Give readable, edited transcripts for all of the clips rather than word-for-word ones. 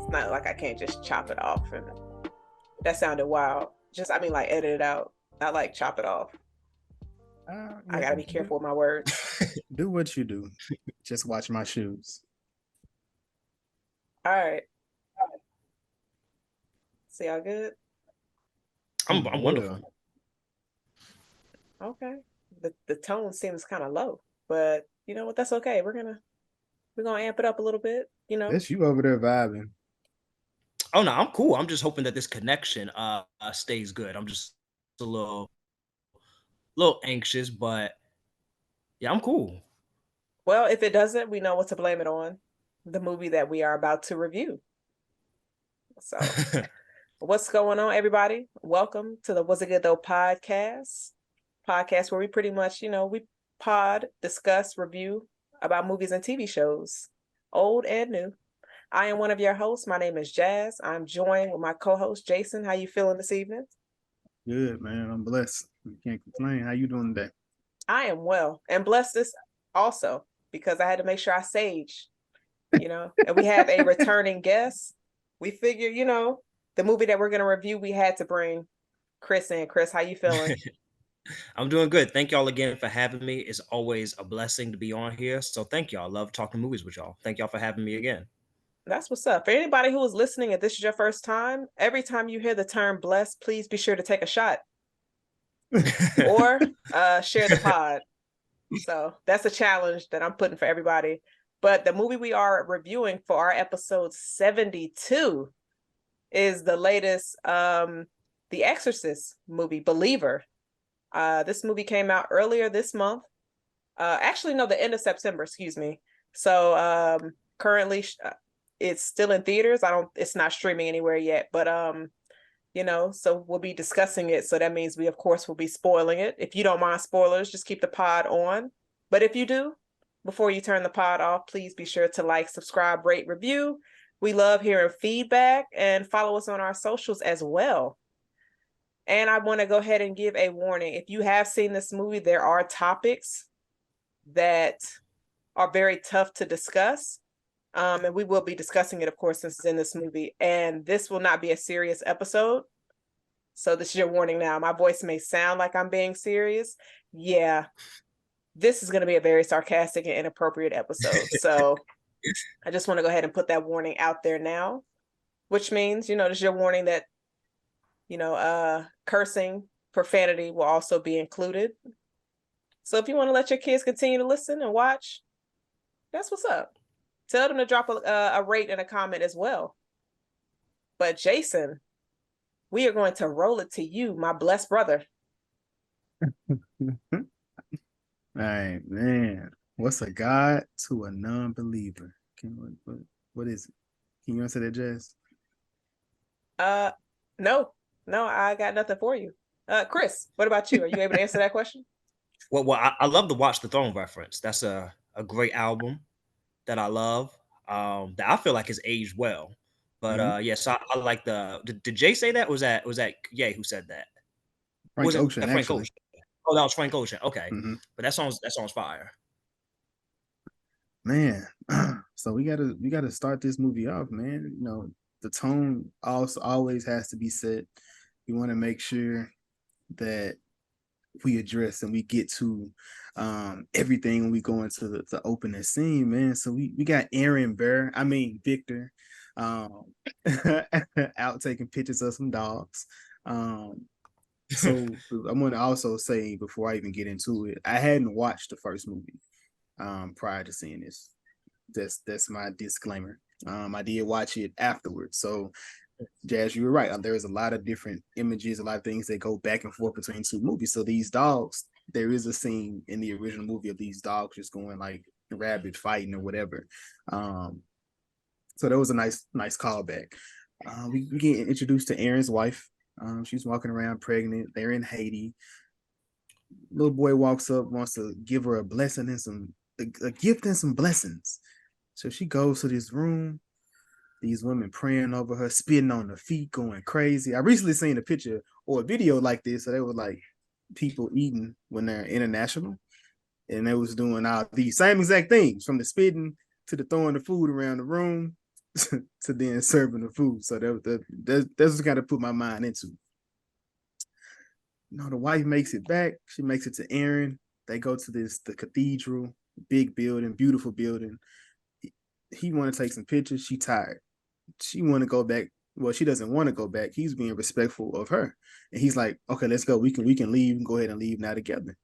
It's not like I can't just chop it off. And that sounded wild. Like edit it out. Not like chop it off. I Yeah, gotta be careful with my words. do what you do. Just watch my shoes. All right. See y'all good? I'm Well, wonderful. Okay. The tone seems kind of low, but you know what? That's okay. We're gonna amp it up a little bit. that's you over there vibing. Oh no, I'm cool. I'm just hoping that this connection stays good. I'm just a little anxious, but yeah, I'm cool. Well, if it doesn't, we know what to blame it on. The movie that we are about to review. So, what's going on, everybody? Welcome to the Was It Good Though podcast where we pretty much, we discuss, review about movies and TV shows, old and new. I am one of your hosts. My name is Jazz. I'm joined with my co-host Jason. How you feeling this evening? Good, man. I'm blessed. Can't complain. How you doing today? I am well and blessed this also because I had to make sure I sage, and we have a returning guest. We figure, the movie that we're going to review, we had to bring Chris in. Chris, how you feeling? I'm doing good. Thank y'all again for having me. It's always a blessing to be on here. So thank y'all. I love talking movies with y'all. Thank y'all for having me again. That's what's up. For anybody who is listening, if this is your first time, every time you hear the term blessed, please be sure to take a shot or share the pod. So that's a challenge that I'm putting for everybody. But the movie we are reviewing for our episode 72 is the latest The Exorcist movie, Believer. This movie came out earlier this month. Actually, no, the end of September, excuse me. So currently it's still in theaters. It's not streaming anywhere yet, but so we'll be discussing it. So that means we, of course, will be spoiling it. If you don't mind spoilers, just keep the pod on. But if you do, before you turn the pod off, please be sure to like, subscribe, rate, review. We love hearing feedback and follow us on our socials as well. And I want to go ahead and give a warning. If you have seen this movie, there are topics that are very tough to discuss. And we will be discussing it, of course, since it's in this movie. And this will not be a serious episode. So this is your warning now. My voice may sound like I'm being serious. Yeah, this is going to be a very sarcastic and inappropriate episode. So I just want to go ahead and put that warning out there now, which means, this is your warning that, cursing, profanity will also be included. So if you want to let your kids continue to listen and watch, that's what's up. Tell them to drop a rate and a comment as well. But Jason, we are going to roll it to you, my blessed brother. All right, man. What's a God to a non-believer? What is it? Can you answer that, Jazz? No, I got nothing for you. Chris, what about you? Are you able to answer that question? Well, I love the Watch the Throne reference. That's a great album that I love. That I feel like has aged well. But yes, I like the. Did Jay say that? Was that Ye who said that? Or Frank was it Ocean, Frank actually. Ocean? Oh, that was Frank Ocean. Okay, Mm-hmm. but that song's fire. Man, so we gotta start this movie off, man. The tone also always has to be set. We want to make sure that we address and we get to everything when we go into the opening scene, man. So we got Victor, um, out taking pictures of some dogs. So I'm gonna also say before I even get into it, I hadn't watched the first movie prior to seeing this. That's my disclaimer. I did watch it afterwards. So Jazz, you were right. There's a lot of different images, a lot of things that go back and forth between two movies. So these dogs, there is a scene in the original movie of these dogs just going like rabid fighting or whatever. So that was a nice callback. We get introduced to Aaron's wife. She's walking around pregnant. They're in Haiti. Little boy walks up, wants to give her a blessing and a gift and some blessings. So she goes to this room. These women praying over her, spitting on her feet, going crazy. I recently seen a picture or a video like this. So they were like people eating when they're international. And they was doing all these same exact things from the spitting to the throwing the food around the room. to then serving the food. So that's kind of put my mind into. You know, the wife makes it back. She makes it to Aaron. They go to the cathedral, big building, beautiful building. He want to take some pictures. She tired. She want to go back. Well, she doesn't want to go back. He's being respectful of her, and he's like, "Okay, let's go. We can leave. Go ahead and leave now together."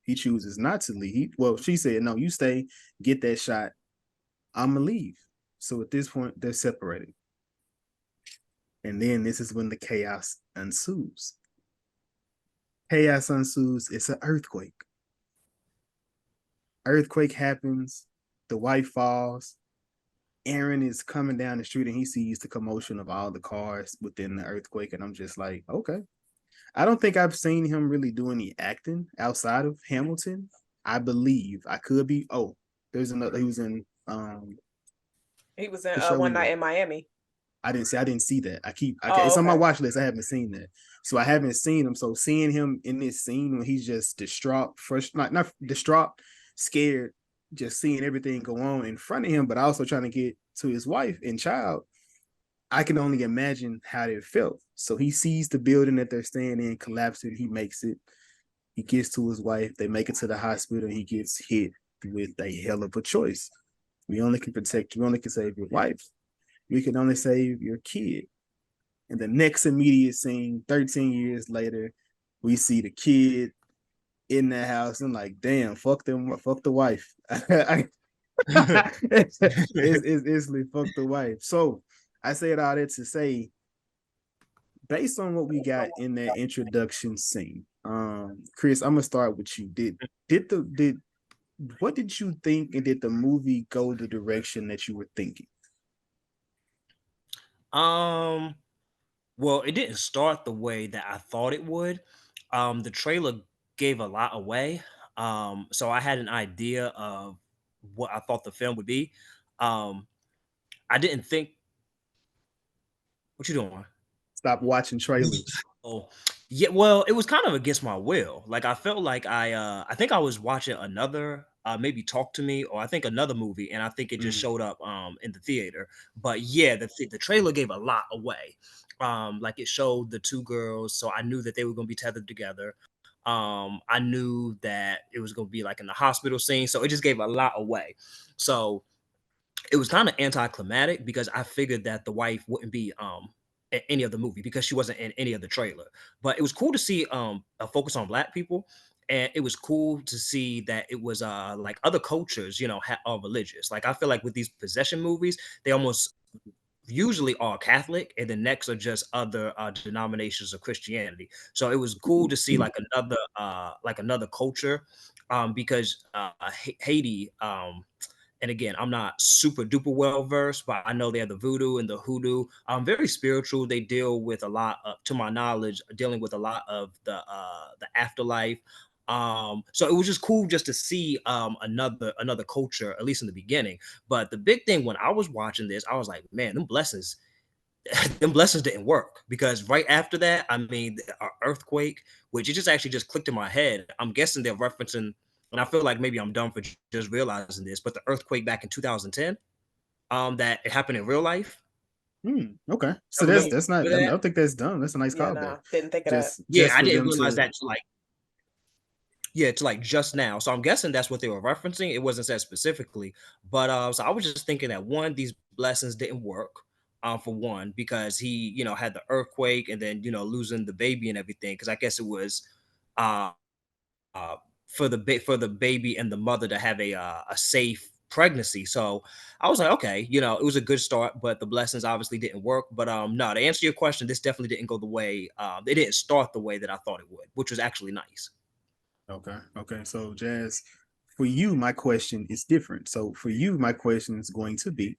He chooses not to leave. Well, she said, "No, you stay. Get that shot. I'm gonna leave." So at this point, they're separated, and then this is when the chaos ensues. Chaos ensues. It's an earthquake. Earthquake happens. The wife falls. Aaron is coming down the street and he sees the commotion of all the cars within the earthquake. And I'm just like, okay. I don't think I've seen him really do any acting outside of Hamilton. I believe I could be. Oh, there's another. He was in He was in the show. One Night in Miami. I didn't see that. Oh, it's on my okay. watch list. I haven't seen that. So I haven't seen him. So seeing him in this scene when he's just distraught, not distraught, scared, just seeing everything go on in front of him, but also trying to get to his wife and child, I can only imagine how it felt. So he sees the building that they're staying in collapsing. He makes it. He gets to his wife. They make it to the hospital. He gets hit with a hell of a choice. We only can protect you. We only can save your wife. We can only save your kid. And the next immediate scene, 13 years later, we see the kid in the house. And like, damn, fuck them, fuck the wife. It's instantly fuck the wife. So I said all that to say, based on what we got in that introduction scene, Chris, I'm gonna start with you. Did what did you think, and did the movie go the direction that you were thinking? Well, it didn't start the way that I thought it would. The trailer gave a lot away. So I had an idea of what I thought the film would be. Um, I didn't think. What you doing? Stop watching trailers. Oh, yeah. Well, it was kind of against my will. Like I felt like I think I was watching another maybe Talk to Me or I think another movie, and I think it just Mm. showed up in the theater. But yeah, the trailer gave a lot away. Like it showed the two girls, so I knew that they were going to be tethered together. I knew that it was going to be like in the hospital scene, so it just gave a lot away. So it was kind of anticlimactic because I figured that the wife wouldn't be in any of the movie because she wasn't in any of the trailer. But it was cool to see a focus on black people. And it was cool to see that it was like other cultures, are religious. Like I feel like with these possession movies, they almost usually are Catholic, and the next are just other denominations of Christianity. So it was cool to see like another culture, because Haiti. And again, I'm not super duper well versed, but I know they have the voodoo and the hoodoo. Very spiritual. They deal with a lot of, to my knowledge, dealing with a lot of the afterlife. So it was just cool just to see another culture, at least in the beginning. But the big thing when I was watching this, I was like, man, them blessings, them blessings didn't work because right after that, I mean, the earthquake, which it just actually just clicked in my head. I'm guessing they're referencing, and I feel like maybe I'm dumb for just realizing this, but the earthquake back in 2010, that it happened in real life. Okay, so I remember that's not. I that. don't think that's dumb. That's a nice Yeah, callback. no, didn't think of that. Yeah, Just I for didn't them realize to. that to like yeah, to like just now. So I'm guessing that's what they were referencing. It wasn't said specifically, but so I was just thinking that one, these blessings didn't work. For one, because he, had the earthquake and then losing the baby and everything. Because I guess it was uh, uh for the baby and the mother to have a safe pregnancy. So I was like, okay, it was a good start, but the blessings obviously didn't work. But no, to answer your question, this definitely didn't go the way it didn't start the way that I thought it would, which was actually nice. Okay. So, Jazz, for you, my question is different. So, for you, my question is going to be: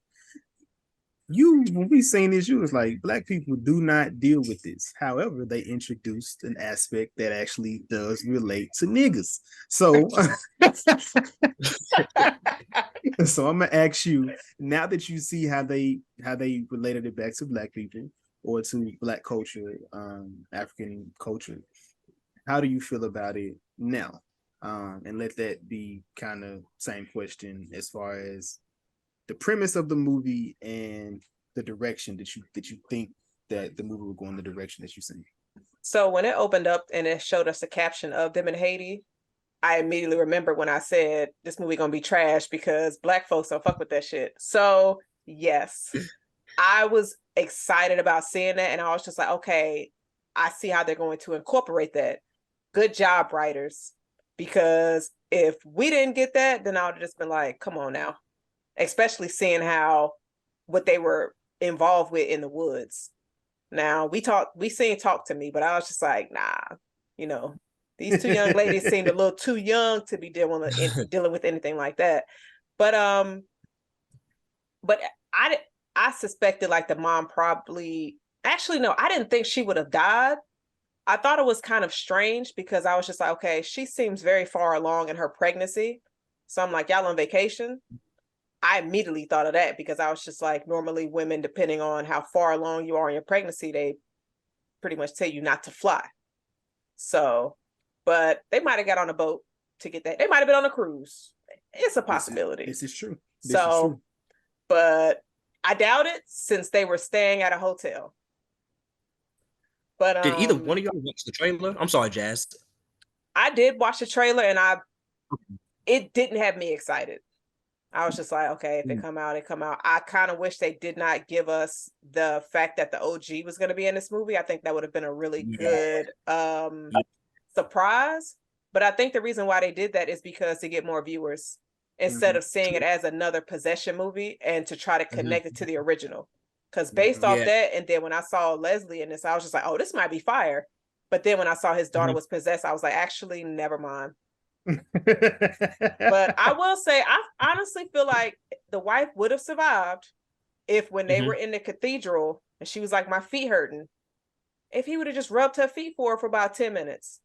you, when we saying this, you was like, black people do not deal with this. However, they introduced an aspect that actually does relate to niggas. So, so I'm gonna ask you now that you see how they related it back to black people or to black culture, African culture. How do you feel about it now? And let that be kind of same question as far as the premise of the movie and the direction that you think that the movie will go in the direction that you see? So when it opened up and it showed us the caption of them in Haiti, I immediately remembered when I said this movie gonna be trash because Black folks don't fuck with that shit. So yes, I was excited about seeing that, and I was just like, okay, I see how they're going to incorporate that. Good job, writers. Because if we didn't get that, then I would have just been like, come on now. Especially seeing how what they were involved with in the woods. Now we seen Talk to Me, but I was just like, nah, you know, these two young ladies seemed a little too young to be dealing with anything like that. But but I suspected like the mom probably actually no, I didn't think she would have died. I thought it was kind of strange because I was just like, okay, she seems very far along in her pregnancy. So I'm like, y'all on vacation? I immediately thought of that because I was just like, normally women, depending on how far along you are in your pregnancy, they pretty much tell you not to fly. So, but they might have got on a boat to get that. They might have been on a cruise. It's a possibility. This is true. But I doubt it since they were staying at a hotel. But did either one of y'all watch the trailer? I'm sorry, Jazz. I did watch the trailer and it didn't have me excited. I was just like, okay, if it come out, it come out. I kind of wish they did not give us the fact that the OG was going to be in this movie. I think that would have been a really good surprise. But I think the reason why they did that is because to get more viewers instead of seeing it as another possession movie and to try to connect it to the original. Because based off that, and then when I saw Leslie in this, I was just like, oh, this might be fire. But then when I saw his daughter was possessed, I was like, actually, never mind. But I will say, I honestly feel like the wife would have survived if when they were in the cathedral and she was like, my feet hurting, if he would have just rubbed her feet for her for about 10 minutes.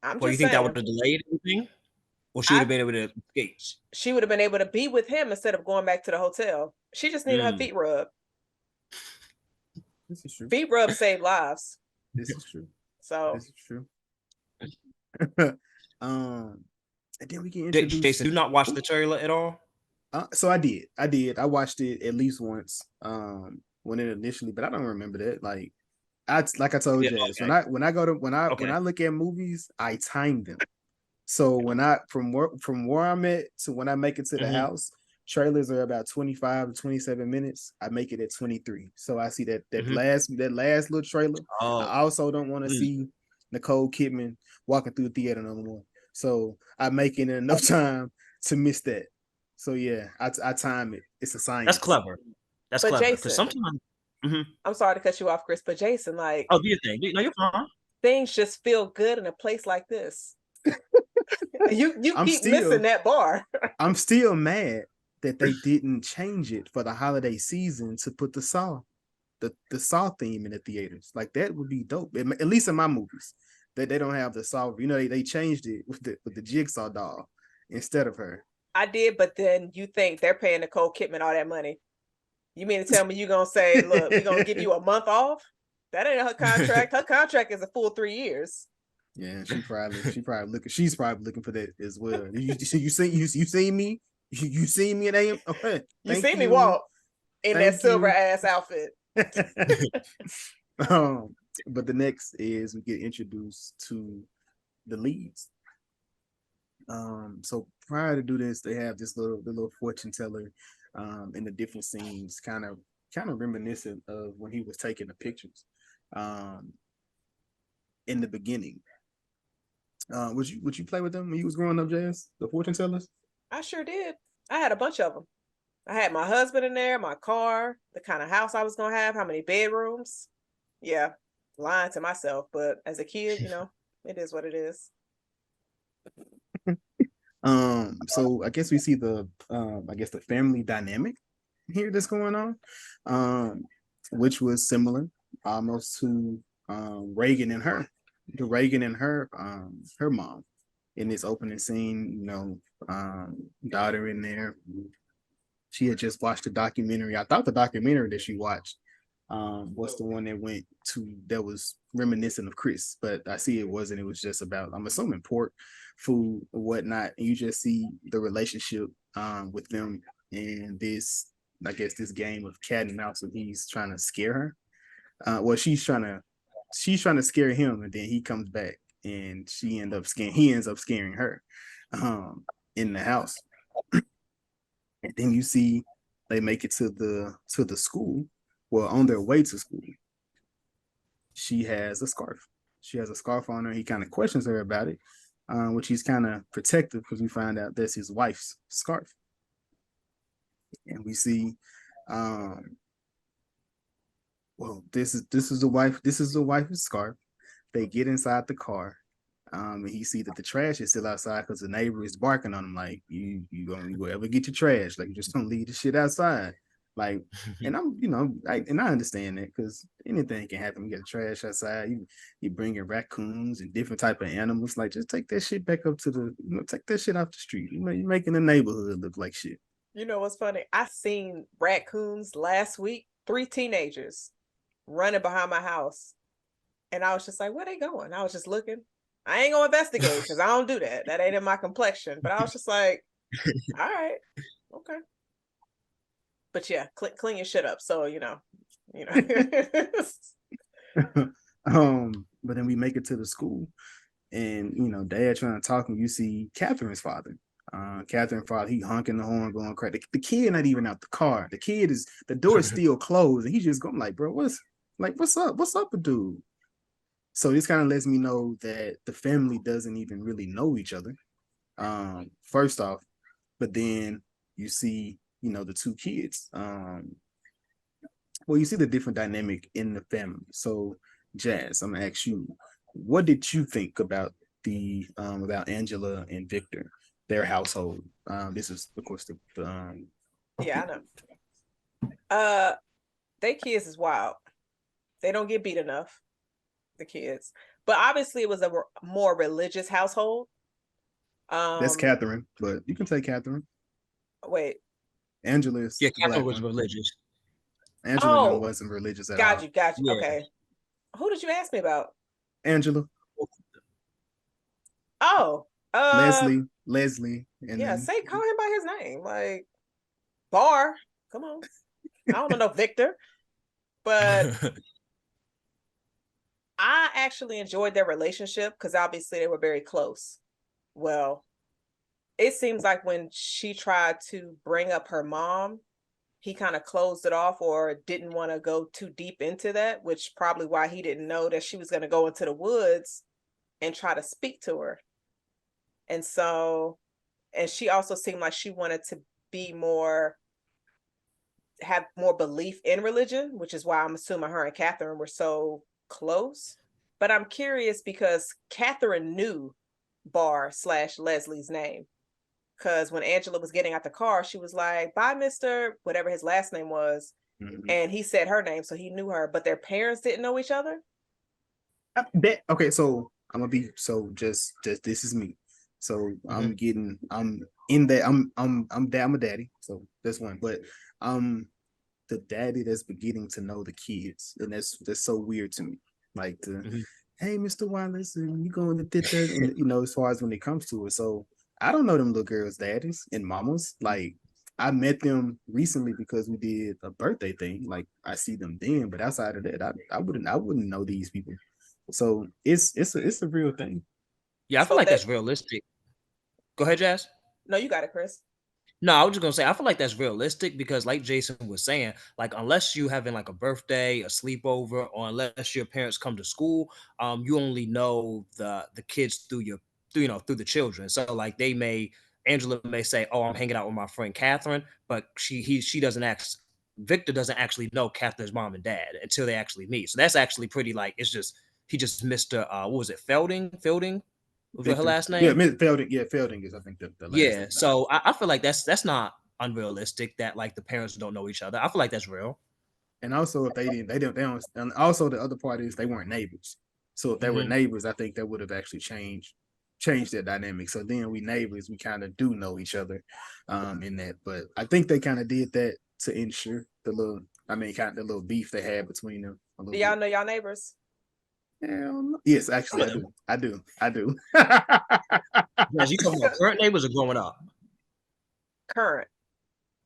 You think that would have delayed anything? Or she would have been able to escape? She would have been able to be with him instead of going back to the hotel. She just needed her feet rubbed. This is true. Feet rub save lives. This is true. So this is true. And then we get introduced. Jason, do not watch the trailer at all? So I did. I watched it at least once. When it initially, but I don't remember that. Like I told you, when I look at movies, I time them. So when from where I'm at to when I make it to the house, trailers are about 25 to 27 minutes. I make it at 23. So I see that last little trailer. I also don't want to see Nicole Kidman walking through the theater no more. So I make it in enough time to miss that. So yeah, I time it. It's a science. That's clever. That's clever. Jason, sometimes I'm sorry to cut you off, Chris, but Jason, like, do your thing. No, you're fine. Things just feel good in a place like this. you keep missing that bar. I'm still mad that they didn't change it for the holiday season to put the Saw theme in the theaters. Like that would be dope. At least in my movies, that they don't have the Saw. You know, they changed it with the Jigsaw doll instead of her. I did, but then you think they're paying Nicole Kidman all that money? You mean to tell me you're gonna say, look, we're gonna give you a month off? That ain't her contract. Her contract is a full 3 years. Yeah, she's probably looking for that as well. You see me? You see me in AM? Okay. You see me walk in that silver ass outfit. But the next is we get introduced to the leads. So prior to do this, they have this little fortune teller in the different scenes, kind of reminiscent of when he was taking the pictures in the beginning. Would you play with them when you was growing up, Jazz? The fortune tellers? I sure did. I had a bunch of them. I had my husband in there, my car, the kind of house I was gonna have, how many bedrooms. Yeah, lying to myself, but as a kid, it is what it is. So I guess we see the family dynamic here that's going on, which was similar almost to Reagan and her mom in this opening scene. Daughter in there. She had just watched a documentary. I thought the documentary that she watched was the one that was reminiscent of Chris, but I see it wasn't. It was just about, I'm assuming, pork, food, or whatnot. And you just see the relationship with them and this I guess, this game of cat and mouse, and he's trying to scare her. Well, she's trying to scare him, and then he comes back, and he ends up scaring her, in the house. And then you see they make it to the school. Well, on their way to school, she has a scarf. She has a scarf on her. He kind of questions her about it, which he's kind of protective because we find out that's his wife's scarf. And we see, well, this is the wife's scarf. They get inside the car, and he see that the trash is still outside because the neighbor is barking on him like, you ever get your trash? Like, you just don't leave the shit outside. Like, and I understand that because anything can happen. You got trash outside. You bring in raccoons and different type of animals. Like, just take that shit back up to take that shit off the street. You're making the neighborhood look like shit. You know what's funny? I seen raccoons last week. 3 teenagers running behind my house, and I was just like, "Where they going?" I was just looking. I ain't gonna investigate because I don't do that. That ain't in my complexion. But I was just like, "All right, okay." But yeah, clean your shit up. So you know. But then we make it to the school, and Dad trying to talk, and you see Catherine's father. Catherine's father, he honking the horn, going crazy. The kid not even out the car. The door is still closed, and he's just going like, bro, what's up? What's up, dude? So this kind of lets me know that the family doesn't even really know each other. First off, but then you see, the 2 kids. Well, you see the different dynamic in the family. So, Jazz, I'm gonna ask you, what did you think about about Angela and Victor, their household? This is, of course, yeah, I know. They kids is wild. They don't get beat enough. The kids, but obviously it was a more religious household. That's Catherine, but you can take Catherine. Wait, Angela is Catherine was religious. Angela wasn't religious at all. Got you. Yeah. Okay, who did you ask me about? Angela. Oh, Leslie, and yeah, call him by his name, like Bar. Come on, I don't know Victor, but I actually enjoyed their relationship because obviously they were very close. Well, it seems like when she tried to bring up her mom, he kind of closed it off or didn't want to go too deep into that, which probably why he didn't know that she was going to go into the woods and try to speak to her. And she also seemed like she wanted to have more belief in religion, which is why I'm assuming her and Catherine were so close. But I'm curious because Catherine knew Bar/Leslie's name. Because when Angela was getting out the car, she was like, "Bye, Mr." whatever his last name was. Mm-hmm. And he said her name, so he knew her, but their parents didn't know each other. Okay, so I'm gonna be just this is me. So I'm in that I'm a daddy, so that's one. But the daddy that's beginning to know the kids, and that's so weird to me. Like hey, Mr. Wallace, and you going to did that, and as far as when it comes to it. So I don't know them little girls' daddies and mamas. Like, I met them recently because we did a birthday thing. Like, I see them then, but outside of that, I wouldn't know these people. So it's a real thing. Yeah, I feel like that's realistic. Go ahead, Jazz. No, you got it, Chris. No, I was just gonna say I feel like that's realistic because, like Jason was saying, like unless you having like a birthday, a sleepover, or unless your parents come to school, you only know the kids through the children. So like Angela may say, "Oh, I'm hanging out with my friend Catherine," but she doesn't ask. Victor doesn't actually know Catherine's mom and dad until they actually meet. So that's actually pretty like it's just he just missed what was it, Fielding? Was her last name? Yeah, Miss Fielding. Yeah, Fielding is I think the last name. So I feel like that's not unrealistic that like the parents don't know each other. I feel like that's real. And also, if they don't, and also the other part is they weren't neighbors. So if they were neighbors, I think that would have actually changed their dynamic. So then we neighbors, we kind of do know each other, in that. But I think they kind of did that to ensure the little beef they had between them. Do y'all know y'all neighbors? Yes, actually, I do. Yes, you talking about current neighbors or growing up? Current.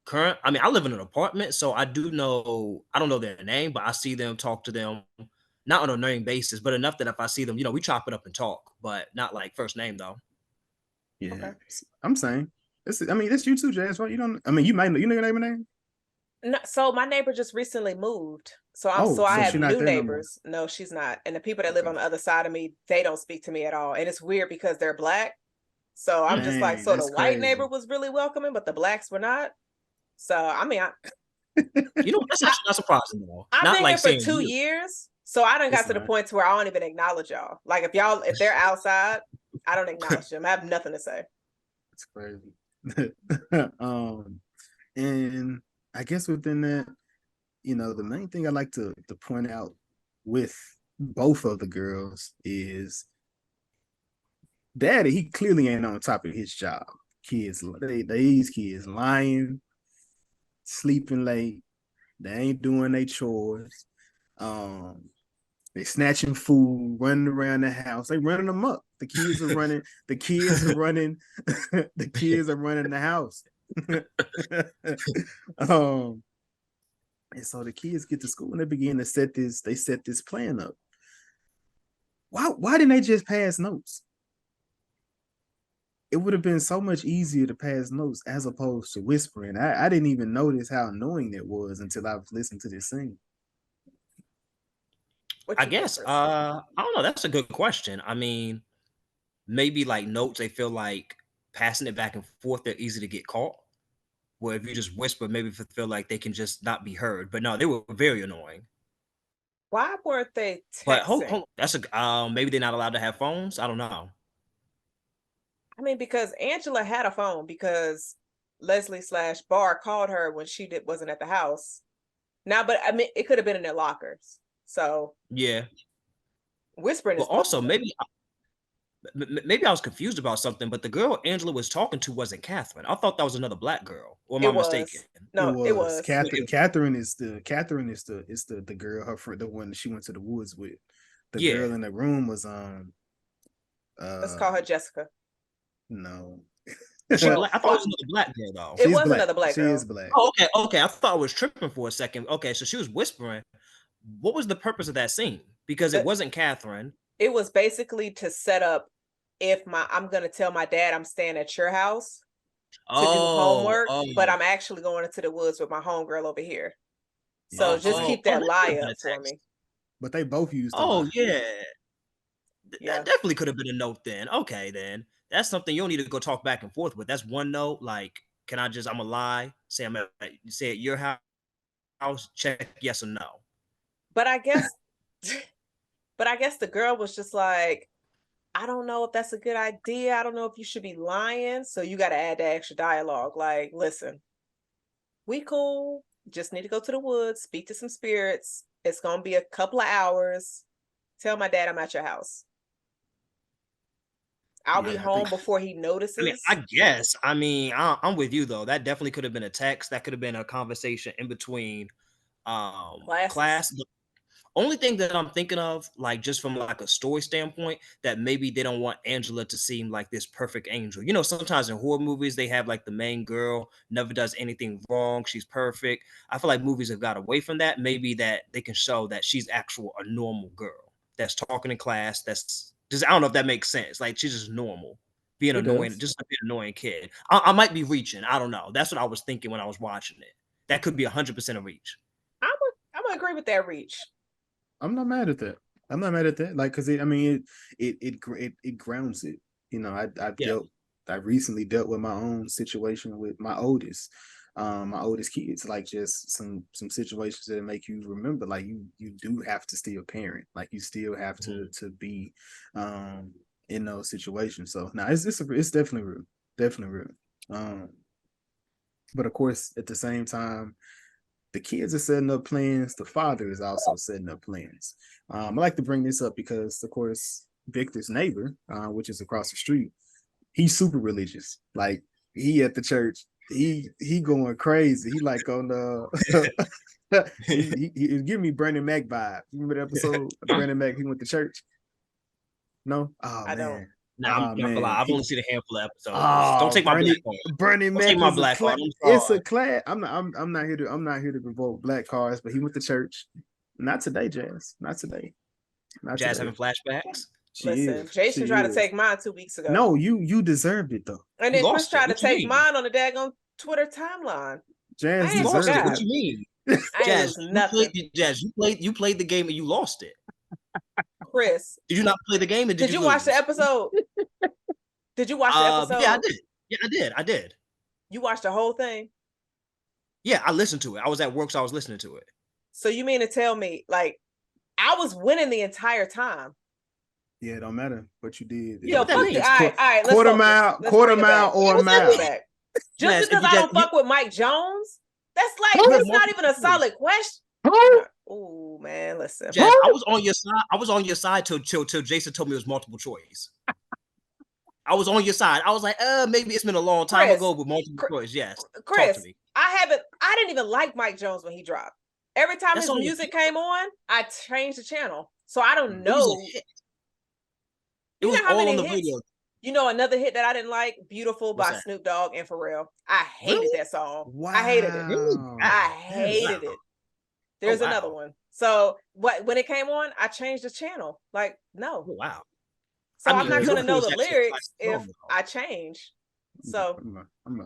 current. I mean, I live in an apartment, so I do know. I don't know their name, but I see them, talk to them, not on a name basis, but enough that if I see them, we chop it up and talk, but not like first name though. Yeah, Okay. I'm saying. I mean, that's you too, Jazz, right? You don't. I mean, you might know. You know your name and name. No, so my neighbor just recently moved. Oh, So I so have she's not new there no more. neighbors. No, she's not. And the people that live Okay. on the other side of me, they don't speak to me at all. And it's weird because they're black. So I'm just like, Dang, so the that's white neighbor crazy. was really welcoming, but the blacks were not. So I mean, That's I actually not surprising though. I've Not been here like for saying 2 years. So I done It's got to the not. point to where I don't even acknowledge y'all. Like if they're outside, I don't acknowledge them. I have nothing to say. It's crazy. um, and I guess within that, the main thing I like to point out with both of the girls is daddy, he clearly ain't on top of his job. These kids lying, sleeping late, they ain't doing their chores. Um, they snatching food, running around the house. They running them up. The kids are running. The kids are running. The kids are running the house. um, and so the kids get to school and they begin to set this. They set this plan up. Why didn't they just pass notes? It would have been so much easier to pass notes as opposed to whispering. I didn't even notice how annoying that was until I was listening to this scene. What I you think, guess Chris? I don't know. That's a good question. I mean, maybe like notes, they feel like passing it back and forth, they're easy to get caught. Where if you just whisper, maybe feel like they can just not be heard. But no, they were very annoying. Why weren't they But texting? that's a maybe they're not allowed to have phones. I don't know. I mean, because Angela had a phone because Leslie slash Barr called her when wasn't at the house. Now, but I mean, it could have been in their lockers. So Yeah, whispering but is also bogus. maybe I was confused about something. But the girl Angela was talking to wasn't Catherine. I thought that was another black girl. Or am I It mistaken? was. It No, it was was. Catherine. Catherine is the girl, her friend, the one that she went to the woods with. The Yeah, girl in the room was Let's call uh her Jessica. no. was she Well, black? I thought it was another black girl though. it She's was black. another black She is girl. black. Oh, okay, okay. I thought I was tripping for a second. Okay, so she was whispering. What was the purpose of that scene? Because it The, wasn't Catherine. it was basically to set up if I'm gonna tell my dad I'm staying at your house to do Oh, homework, but oh, I'm actually going into the woods with my homegirl over here. So Yeah, just same. keep oh, that that could lie have been up a for text. me. But they both used to Oh lie. yeah, that Yeah. definitely could have been a note then. Okay, then that's something you don't need to go talk back and forth with. That's one note. Like, can I just? I'm a lie. Say say at your house. Check yes or no. But I guess but I guess the girl was just like, I don't know if that's a good idea. I don't know if you should be lying. So you gotta add that extra dialogue. Like, listen, we cool. Just need to go to the woods, speak to some spirits. It's gonna be a couple of hours. Tell my dad I'm at your house. I'll be Yeah, I think home before he I mean, notices. I guess. I mean, I'm with you though. That definitely could have been a text. That could have been a conversation in between Classes. class. Only thing that I'm thinking of, like just from like a story standpoint, that maybe they don't want Angela to seem like this perfect angel. Sometimes in horror movies they have like the main girl never does anything wrong, she's perfect. I feel like movies have got away from that. Maybe that they can show that she's actual a normal girl that's talking in class. That's just I don't know if that makes sense. Like she's just normal, being it annoying, does. just a bit annoying kid. I might be reaching. I don't know. That's what I was thinking when I was watching it. That could be 100% a reach. I'm gonna agree with that reach. I'm not mad at that. I'm not mad at that. Like, cause I mean, it grounds it. Yeah. I recently dealt with my own situation with my oldest kids. Like, just some situations that make you remember, like you do have to still parent. Like, you still have Mhm. to be, in those situations. So now it's definitely real, definitely real. Um, but of course, at the same time, the kids are setting up plans. The father is also setting up plans. I like to bring this up because, of course, Victor's neighbor, which is across the street, he's super religious. Like, he at the church, he going crazy. He like on the he giving me Brandon Mack vibe. Remember the episode of Brandon Mack? He went to church. No, oh I don't. man, Nah, I'm Oh not gonna man, lie. I've only seen a handful of episodes. Don't oh take my black card. Bernie Don't Mac take my is a black card. I'm it's sorry. a class. I'm not here to provoke black cards, but he went to church. Not today, Jazz. Not today. Not Jazz today. having flashbacks. Listen, Jason tried to take mine 2 weeks ago. No, you deserved it though. And You then Chris lost it. tried to What you take mean? mine on the daggone Twitter timeline. Jazz I ain't You lost it. deserved What forgot. you mean? I ain't Jazz, lose nothing. you played the game and you lost it. Chris, Did you not play the game and did you lose? watch the episode? Did you watch the episode? Yeah, I did. Yeah, I did. You watched the whole thing? Yeah, I listened to it. I was at work, so I was listening to it. So you mean to tell me, like, I was winning the entire time? Yeah, it don't matter what you did. Yo, what that fuck means. all right, let's Quarter focus. mile, Let's quarter bring it mile back. or a Let's mile. bring it back. Just Yes, because if I you don't fuck with Mike Jones, that's like, You that's have not even a multiple solid question. Oh man, listen. Jazz, I was on your side. I was on your side till Jason told me it was multiple choice. I was on your side. I was like, maybe it's been a long time Chris, ago, but multiple choice. Yes. Chris, Talk to me. I didn't even like Mike Jones when he dropped. Every time That's his on your music came on, I changed the channel. So I don't It was know. a hit. You It was know how all many on the hits? radio. You know another hit that I didn't like? Beautiful What's by that? Snoop Dogg and Pharrell. I hated Really? that song. Wow. I hated it. Really? I Wow. hated it. There's wow. another one. So when it came on, I changed the channel. Like, no. Oh, wow. So I I'm mean, not gonna Beautiful know is the actually a lyrics classic if song, though. I change. So let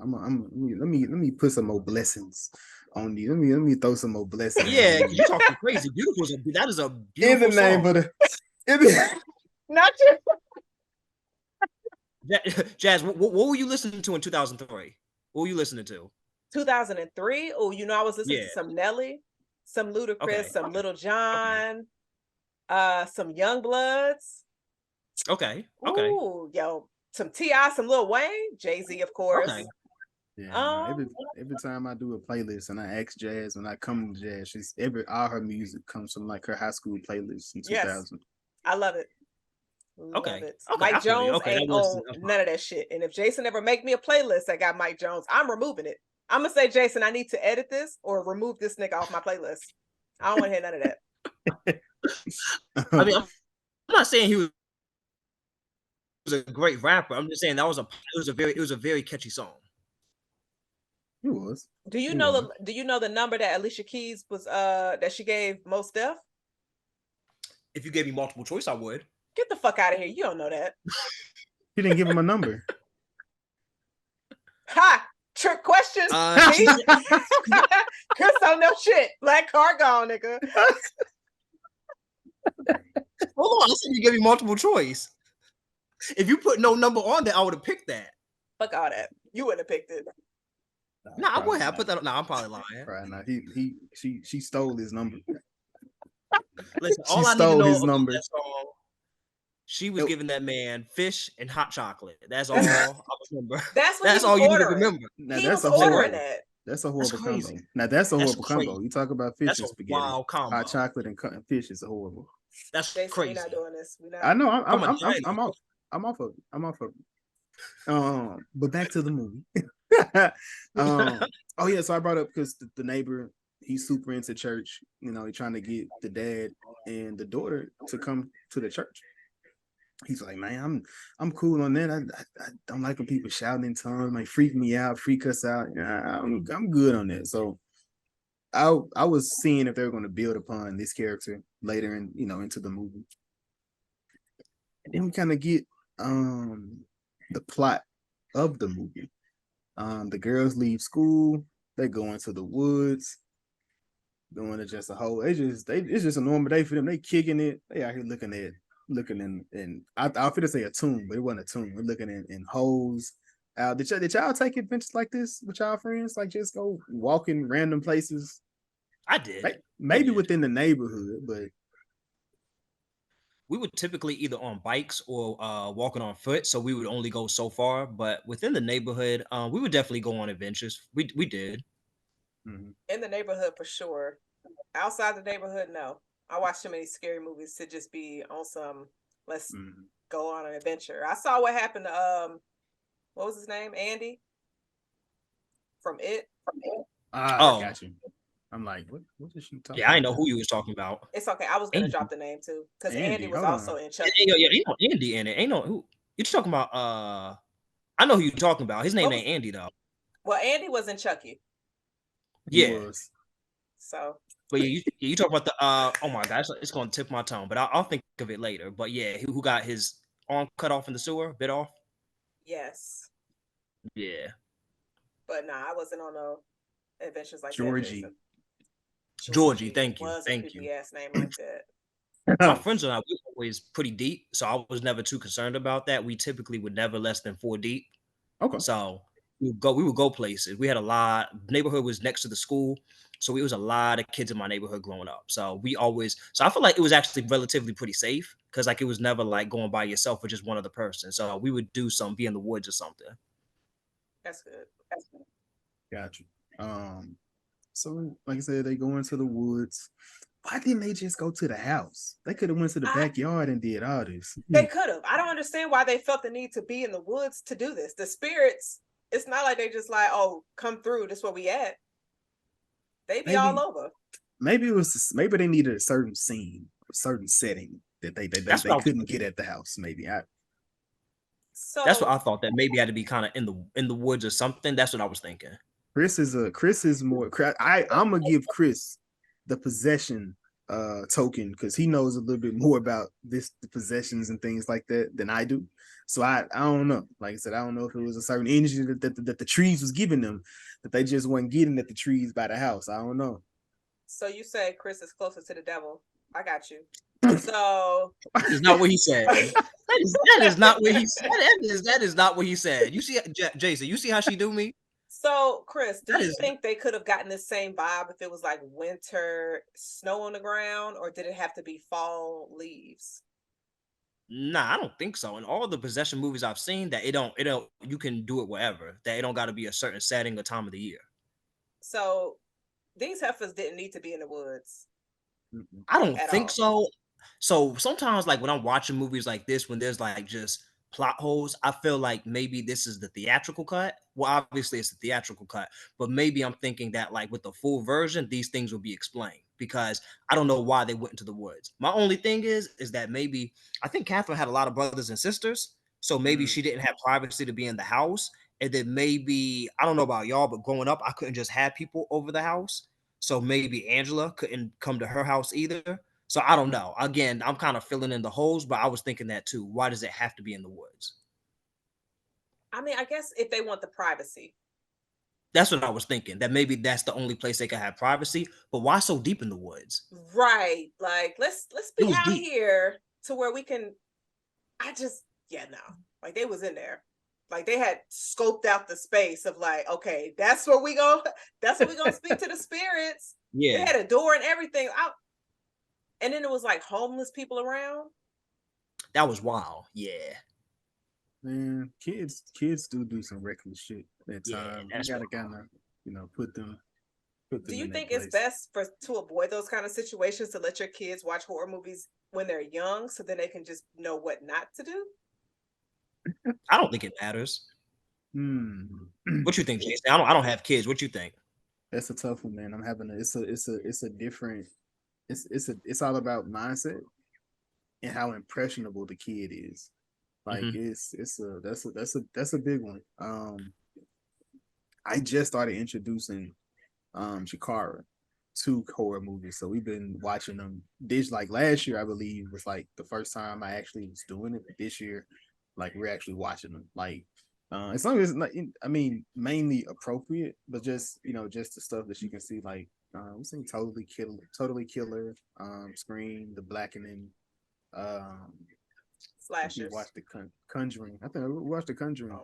me put some more blessings on you. Let me throw some more blessings. Yeah, on you. you talking crazy. That is a In beautiful the name song. of the not you. Jazz, what were you listening to in 2003? What were you listening to? 2003. Oh, you know, I was listening to some Nelly, some Ludacris, Okay. some Little John, some Young Bloods. Okay. Ooh, yo, some T.I., some Lil Wayne, Jay-Z, of course. Okay. Yeah, every time I do a playlist and I ask Jazz, when I come to Jazz, she's all her music comes from like her high school playlist in 2000. Yes, I love it. Okay. It. Okay, Mike Jones okay, ain't on none of that shit. And if Jason ever make me a playlist that got Mike Jones, I'm removing it. I'm gonna say, Jason, I need to edit this or remove this nigga off my playlist. I don't want to hear none of that. I mean, I'm not saying he was a great rapper. I'm just saying it was a very catchy song. He was. Do you know the number that Alicia Keys was that she gave Mos Def? If you gave me multiple choice, I would. Get the fuck out of here. You don't know that. He didn't give him a number. Ha! Trick question. Chris don't know shit. Black car gone, nigga. Hold on, I said you gave me multiple choice. If you put no number on there, I would have picked that. Fuck all that. You wouldn't have picked it. No, I would have put that. No, I'm probably lying. Right now, she stole his number. Listen, She all I need to stole know his about number. that song, she was giving that man fish and hot chocolate. That's all I remember. That's what That's he was all you need to ordering. remember. Now, He that's was a ordering horrible. that. That's a horrible combo. crazy. Now that's a That's horrible combo. crazy. You talk about fish That's and a spaghetti. wild combo. Hot chocolate and fish is horrible. That's Jason, crazy. we're not doing this. We're not. I know. I'm I'm off of it. But back to the movie. Oh yeah. So I brought up because the neighbor, he's super into church. You know, he's trying to get the dad and the daughter to come to the church. He's like, man, I'm cool on that. I don't like when people shouting in tongues, like freak me out, freak us out. Yeah, I'm good on that. So I was seeing if they were going to build upon this character later into the movie. And then we kind of get the plot of the movie. The girls leave school, they go into the woods, going to just a whole. It's just a normal day for them. They kicking it. They out here looking in. I feel say a tomb, but it wasn't a tomb. We're looking in holes. Did y'all take adventures like this with y'all friends? Like just go walk in random places? I did. Maybe within the neighborhood, but we would typically either on bikes or walking on foot, so we would only go so far. But within the neighborhood, we would definitely go on adventures. We did. Mm-hmm. In the neighborhood for sure. Outside the neighborhood, no. I watch too many scary movies to just be on some let's go on an adventure. I saw what happened to what was his name? Andy from It. I got you. I'm like, what is she talking? Yeah, I know who you was talking about. It's okay. I was gonna drop the name too because Andy was also in Chucky. Yeah, ain't no Andy in it. Ain't no who. You talking about? I know who you're talking about. His name What was- ain't Andy though. Well, Andy was in Chucky, He Yeah, was. so but you talk about the oh my gosh, it's gonna tip my tongue, but I'll think of it later. But yeah, who got his arm cut off in the sewer, bit off? yes. Yeah, But nah, I wasn't on no adventures like that, Georgie. Jason. Georgie. Thank you, Was a thank creepy you. ass name like that. My friends and I, we were always pretty deep, so I was never too concerned about that. We typically would never less than 4 deep. Okay. So we would go places. We had a lot. Neighborhood was next to the school, so it was a lot of kids in my neighborhood growing up. So I feel like it was actually relatively pretty safe because like it was never like going by yourself or just one other person. So we would be in the woods or something. That's good. Gotcha. So like I said, they go into the woods. Why didn't they just go to the house? They could have went to the backyard and did all this. They could have. I don't understand why they felt the need to be in the woods to do this. The spirits, it's not like they just like, oh, come through. This is where we at. They be all over. Maybe maybe they needed a certain scene, a certain setting that they couldn't get at the house. Maybe So that's what I thought, that maybe had to be kind of in the woods or something. That's what I was thinking. Chris is more. I'm gonna give Chris the possession token because he knows a little bit more about the possessions and things like that than I do. So I don't know. Like I said, I don't know if it was a certain energy that the trees was giving them that they just weren't getting at the trees by the house. I don't know. So you say Chris is closer to the devil. I got you. So that is not what he said. That is not what he said. That is not what he said. You see, Jason, you see how she do me? So, Chris, do you think they could have gotten the same vibe if it was like winter, snow on the ground, or did it have to be fall leaves? Nah, I don't think so. In all the possession movies I've seen, that it don't, you can do it wherever. That it don't got to be a certain setting or time of the year. So, these heifers didn't need to be in the woods. I don't think so. So sometimes, like when I'm watching movies like this, when there's like just plot holes, I feel like maybe this is the theatrical cut. Well, obviously it's the theatrical cut, but maybe I'm thinking that like with the full version, these things will be explained because I don't know why they went into the woods. My only thing is that maybe I think Catherine had a lot of brothers and sisters, so maybe she didn't have privacy to be in the house. And then maybe I don't know about y'all, but growing up, I couldn't just have people over the house. So maybe Angela couldn't come to her house either. So I don't know. Again, I'm kind of filling in the holes, but I was thinking that too. Why does it have to be in the woods? I mean, I guess if they want the privacy. That's what I was thinking. That maybe that's the only place they could have privacy. But why so deep in the woods? Right. Like let's be out here to where we can. No. Like they was in there. Like they had scoped out the space of like, okay, that's where we gonna speak to the spirits. Yeah. They had a door and everything out. And then it was like homeless people around. That was wild. Yeah. Man, kids do some reckless shit at times. You gotta kind of put them. Do you think it's best to avoid those kind of situations, to let your kids watch horror movies when they're young, so then they can just know what not to do? I don't think it matters. What you think, Jason? I don't have kids. What you think? That's a tough one, man. It's all about mindset and how impressionable the kid is. Like that's a big one. I just started introducing Shakara to horror movies, so we've been watching them. This like last year, I believe, was like the first time I actually was doing it. This year, like we're actually watching them. Like as long as I mean, mainly appropriate, but just just the stuff that you can see. Like we've seen Totally Killer, Scream, The Blackening, Slashers. We watched the Conjuring. I think we watched the Conjuring.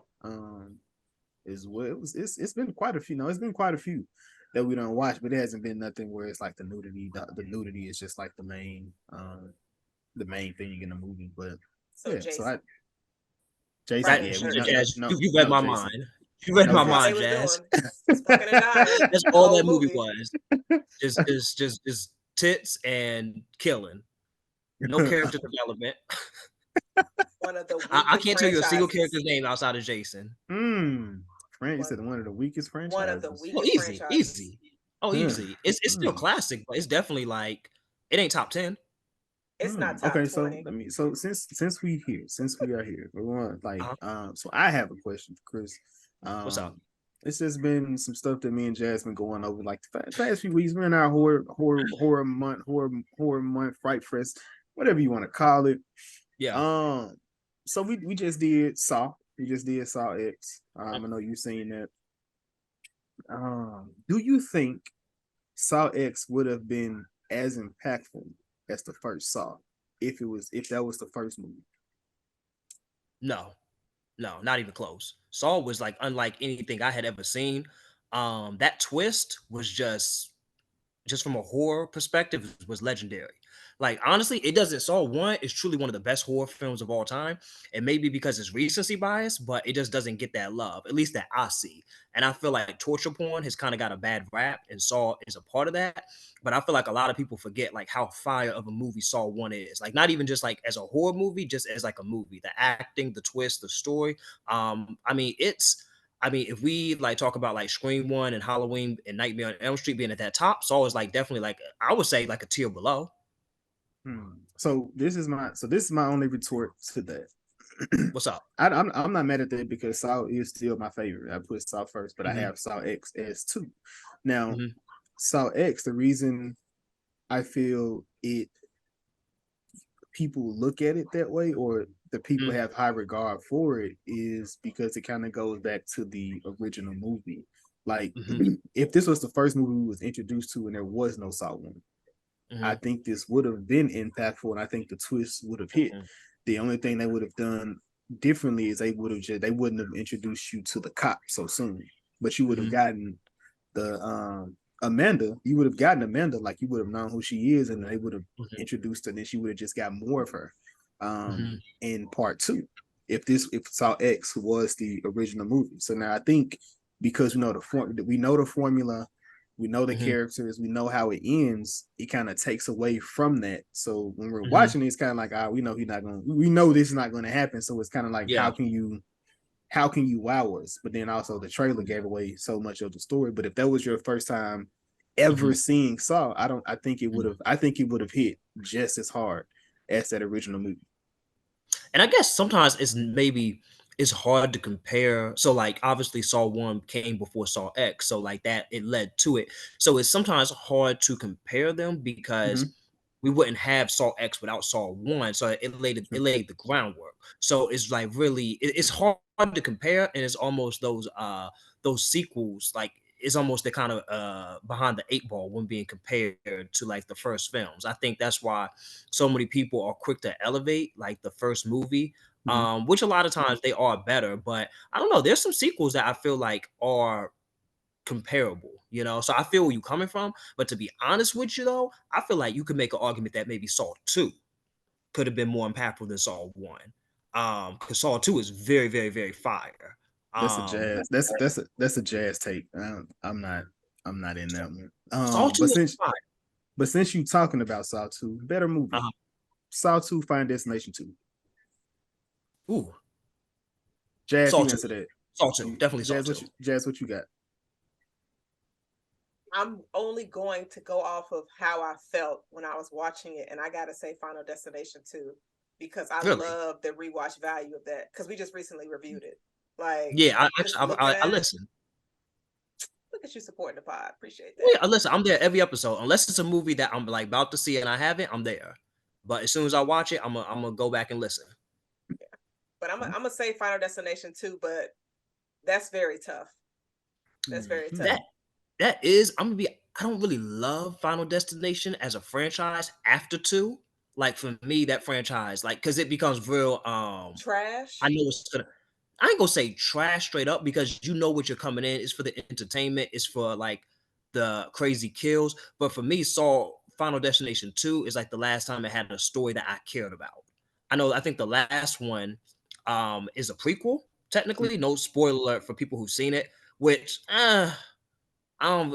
As well, it's been quite a few. No, it's been quite a few that we don't watch, but it hasn't been nothing where it's like the nudity. The nudity is just like the main thing in the movie. But Jason, you read my mind. You read my mind, Jazz. That's all that movie was. Just tits and killing. No character development. One of the I can't tell you a single character's name outside of Jason. You said one of the weakest franchises. One of the weakest easy. Oh, easy. It's still classic, but it's definitely like it ain't top 10. It's not top Okay, so 20. let me. So since we are here, we want like Uh-huh. So I have a question for Chris. What's up? It's just been some stuff that me and Jasmine going over like the past few weeks. We're in our horror month, Fright Fest, whatever you want to call it. Yeah. So we just did Saw. We just did Saw X. I know you've seen that. Do you think Saw X would have been as impactful as the first Saw if that was the first movie? No, no, not even close. Saw was like unlike anything I had ever seen. That twist was just from a horror perspective was legendary. Like honestly, it doesn't Saw 1 is truly one of the best horror films of all time. And maybe because it's recency bias, but it just doesn't get that love, at least that I see. And I feel like torture porn has kind of got a bad rap, and Saw is a part of that. But I feel like a lot of people forget like how fire of a movie Saw 1 is. Like not even just like as a horror movie, just as like a movie. The acting, the twist, the story. If we like talk about like Scream One and Halloween and Nightmare on Elm Street being at that top, Saw is like definitely like I would say like a tier below. So this is my only retort to that. What's up? I'm not mad at that because Saw is still my favorite. I put Saw first, but I Hmm. have Saw X as two. Now, Hmm. Saw X, the reason I feel it people look at it that way or the people Hmm. have high regard for it is because it kind of goes back to the original movie. Like Hmm. if this was the first movie we was introduced to and there was no Saw 1, I Hmm. think this would have been impactful and I think the twist would have hit. Hmm. The only thing they would have done differently is they wouldn't have introduced you to the cop so soon. But you would have Hmm. gotten the Amanda, you would have gotten Amanda, like you would have known who she is, and they would have introduced her, and then she would have just got more of her Hmm. in part two. If Saw X was the original movie. So now I think because we know the formula, we know the Hmm. characters, we know how it ends, it kind of takes away from that. So when we're Hmm. watching it, it's kind of like, we know this is not gonna happen. So it's kind of like, Yeah. how can you wow us? But then also the trailer gave away so much of the story. But if that was your first time ever Hmm. seeing Saw, Hmm. I think it would have hit just as hard as that original movie. And I guess sometimes it's hard to compare. So like obviously Saw 1 came before Saw X. So like that it led to it. So it's sometimes hard to compare them because Mm-hmm. we wouldn't have Saw X without Saw 1. So it laid the groundwork. So it's like really it's hard to compare, and it's almost those sequels like it's almost the kind of behind the eight ball when being compared to like the first films. I think that's why so many people are quick to elevate like the first movie, Mm-hmm. which a lot of times they are better. But I don't know, there's some sequels that I feel like are comparable, so I feel where you coming from. But to be honest with you though, I feel like you could make an argument that maybe Saw 2 could have been more impactful than Saw 1. Because Saw 2 is very, very, very fire. That's a Um jazz. That's a jazz take. I'm not in that one. Saw 2 But is since fire. you talking about Saw 2, better movie. Uh-huh. Saw 2, Final Destination 2. Ooh, Jazz, Saw you 2. answer that. Saw 2. Definitely Saw Jazz, 2. what you got? I'm only going to go off of how I felt when I was watching it, and I gotta say Final Destination 2 because I Really? love the rewatch value of that because we just recently reviewed it. Like Yeah, I just actually looking I at it, listen. look at you supporting the pod. Appreciate Yeah, that. listen, I'm there every episode. Unless it's a movie that I'm like about to see and I haven't, I'm there. But as soon as I watch it, I'm gonna go back and listen. But I'm gonna say Final Destination 2, but that's very tough. That's very Mm-hmm. tough. That that is, I'm gonna be. I don't really love Final Destination as a franchise after two. Like for me, that franchise, like, because it becomes real. I Trash. know it's gonna. I ain't gonna say trash straight up because you know what you're coming in. It's for the entertainment. It's for like the crazy kills. But for me, Saw Final Destination 2 is like the last time it had a story that I cared about. I think the last one is a prequel, technically. No spoiler alert for people who've seen it, which I don't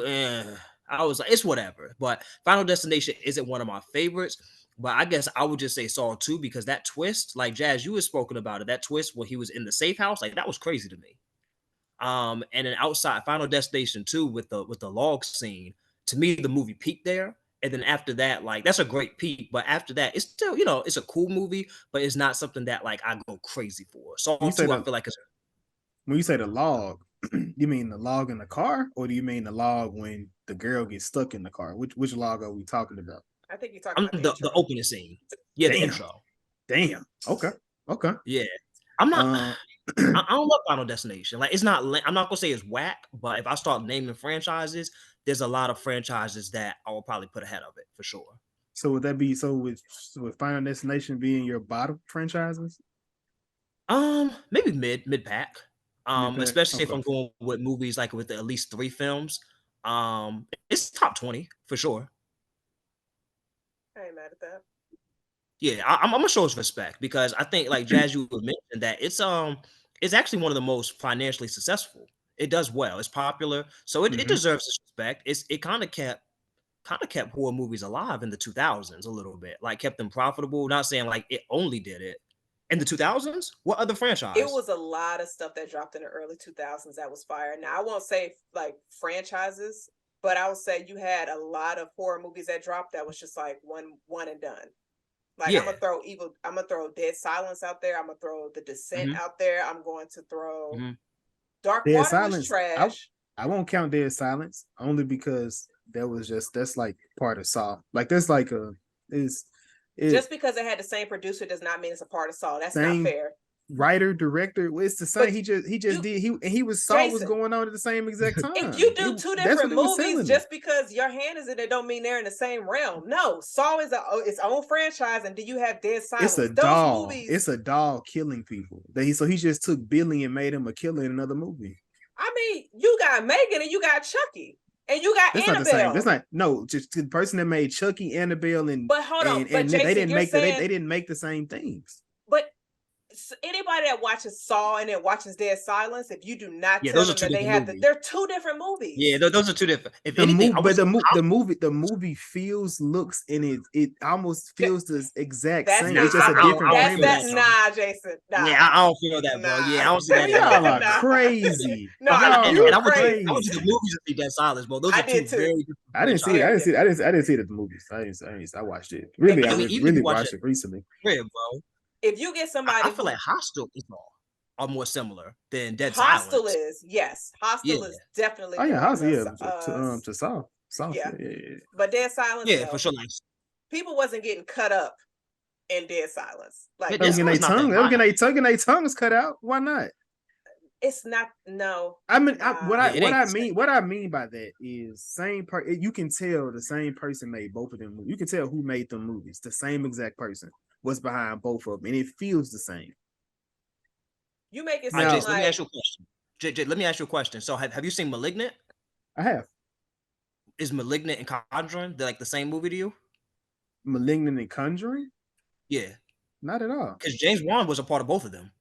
I was like, it's whatever. But Final Destination isn't one of my favorites. But I guess I would just say Saw 2 because that twist, like Jazz, you had spoken about it, that twist when he was in the safe house, like that was crazy to me. And then outside Final Destination 2 with the log scene, to me, the movie peaked there. And then after that, like that's a great peak. But after that, it's still, it's a cool movie, but it's not something that like I go crazy for. Saw When you say 2, I the feel like it's when you say the log, you mean the log in the car, or do you mean the log when the girl gets stuck in the car? Which log are we talking about? I think you're talking about the the intro. opening scene. Yeah, the Damn. intro. Damn. Okay. Okay. Yeah. I'm not Uh, I don't love Final Destination. Like, it's not. I'm not gonna say it's whack, but if I start naming franchises, there's a lot of franchises that I will probably put ahead of it for sure. so would that be with Final Destination being your bottom franchises? Maybe mid pack. Mid-pack? Especially if Okay. I'm going with movies like with at least 3 films. It's top 20 for sure. I ain't mad at that. Yeah, I'm gonna show us respect because I think, like Jazz, you mentioned that it's actually one of the most financially successful. It does well. It's popular, so it Mhm. deserves its respect. It kind of kept horror movies alive in the 2000s a little bit, like kept them profitable. Not saying like it only did it in the 2000s. What other It franchise? was a lot of stuff that dropped in the early 2000s that was fire. Now, I won't say like franchises, but I would say you had a lot of horror movies that dropped that was just like one and done. Like, Yeah. I'm gonna throw Dead Silence out there. I'm gonna throw The Descent Mhm, out there. I'm going to throw mhm. Dark Dead Water was Silence. trash. I won't count Dead Silence only because that's like part of Saw. Like that's like a is it Just because it had the same producer does not mean it's a part of Saw. That's not same fair. writer director. Well, it's the same. But He just you, did he was Saw was Jason, going on at the same exact if time. you do two That's what different it was movies, selling me. just because your hand is in it, don't mean they're in the same realm. No, Saw is its own franchise, and do you have Dead Silence? It's a Those doll. movies. It's a doll killing people. So he just took Billy and made him a killer in another movie. I mean, you got Megan and you got Chucky and you got That's Annabelle. not the same. That's not no. Just the person that made Chucky, Annabelle, and but hold on, but and Jason, they didn't you're make saying, they didn't make the same things. But anybody that watches Saw and then watches Dead Silence, if you do not Yeah, tell those are them 2 that they different have movies. they're 2 different movies. Yeah, those are 2 different. If The anything, movie, I would but say the movie feels, looks, and it almost feels the exact That's same. not It's just a I different don't that's feel premise. that. that, Nah, Jason. Nah. Yeah, I don't feel that, bro. Nah. Yeah, I don't see that. Y'all are Nah. crazy. No, Y'all you are I went to the crazy. movies to see Dead Silence, bro. Those I are 2 did too. very different I didn't see it. I franchises. didn't see it at the movies. I watched it. Really, If I you- just Even if really you watch watched it it recently. crib, bro. If you get somebody I feel like Hostel is are more similar than Dead Hostel Silence. is, yes. Hostel Yeah. is definitely Oh yeah, more how's on yeah us. to Saw. Yeah. Yeah. But Dead Silence, Yeah, no. for sure. Like, People wasn't getting cut up in Dead Silence. Like, Dead They were getting their Silence not that tongue. They were getting violent. their tongues cut out. Why not? it's not, no. I mean, Yeah, it ain't the same. what I mean by that is same you can tell the same person made both of them movies. You can tell who made them movies. The same exact person was behind both of them, and it feels the same. You make it All right, seem Jason, let me like ask you a question. Let me ask you a question. So, have you seen Malignant? I have Is Malignant and Conjuring like the same movie to you? Malignant and Conjuring. Yeah, Not at all. because James Wan was a part of both of them.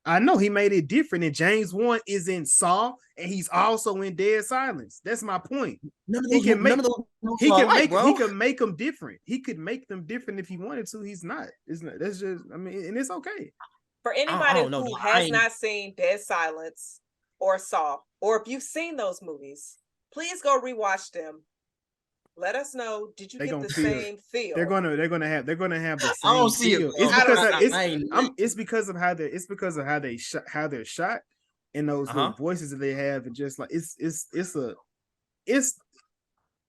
I know he made it different, and James Wan is in Saw, and he's also in Dead Silence. That's my point. None of He those, can make none of those movies he are can alike, make bro. he can make them different. He could make them different if he wanted to. He's not. It's not. That's just. I mean, and it's okay. for I anybody don't know, who dog. has not seen Dead Silence or Saw, or if you've seen those movies, please go rewatch them. Let us know. Did you They get gonna the feel. same feel? They're gonna have the I don't same see it, feel. bro. It's because I it's because of how how they're shot and those little voices that they have, and just like it's